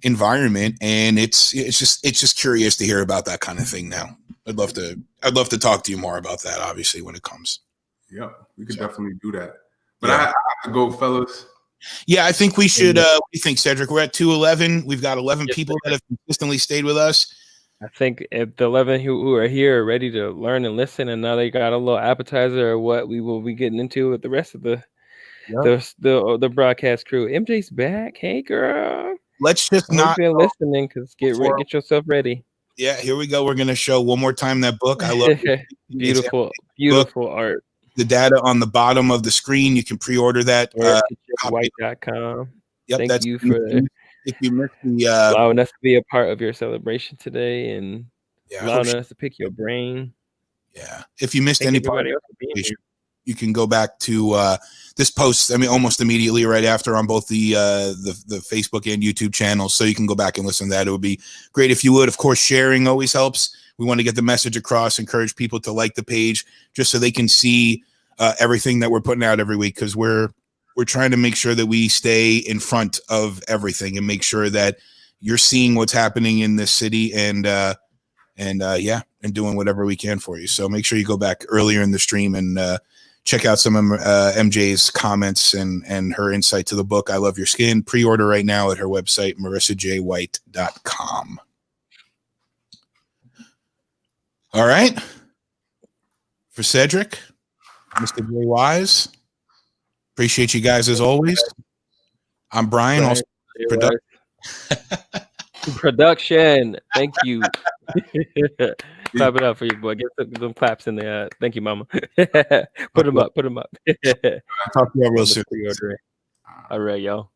environment. And it's just curious to hear about that kind of thing now. I'd love to talk to you more about that, obviously, when it comes. Yeah, we could definitely do that. But I have to go, fellas. Yeah, I think we should. What do you think, Cedric? We're at 211. We've got 11 people that have consistently stayed with us. I think if the 11 who are here are ready to learn and listen, and now they got a little appetizer of what we will be getting into with the rest of the broadcast crew. MJ's back. Hey, girl. Let's just not been listening because get yourself ready. Yeah, here we go. We're gonna show one more time that book. I love it. Beautiful art. The data on the bottom of the screen. You can pre-order that. White.com. Yep, Thank you for if you missed the allowing us to be a part of your celebration today and allowing us to pick your brain. Yeah. If you missed any part of it, you can go back to this post. I mean, almost immediately right after on both the Facebook and YouTube channels. So you can go back and listen to that. It would be great if you would. Of course, sharing always helps. We want to get the message across, encourage people to like the page just so they can see everything that we're putting out every week, because we're trying to make sure that we stay in front of everything and make sure that you're seeing what's happening in this city and doing whatever we can for you. So make sure you go back earlier in the stream and check out some of MJ's comments and her insight to the book, I Love Your Skin. Pre-order right now at her website, marissajwhite.com. All right. For Cedric, Mr. Jay Wise, appreciate you guys as always. I'm Brian. Also production. Thank you. Clap it up for you, boy. Get some claps in there. Thank you, mama. Put them up. Talk to you real soon. All right, y'all.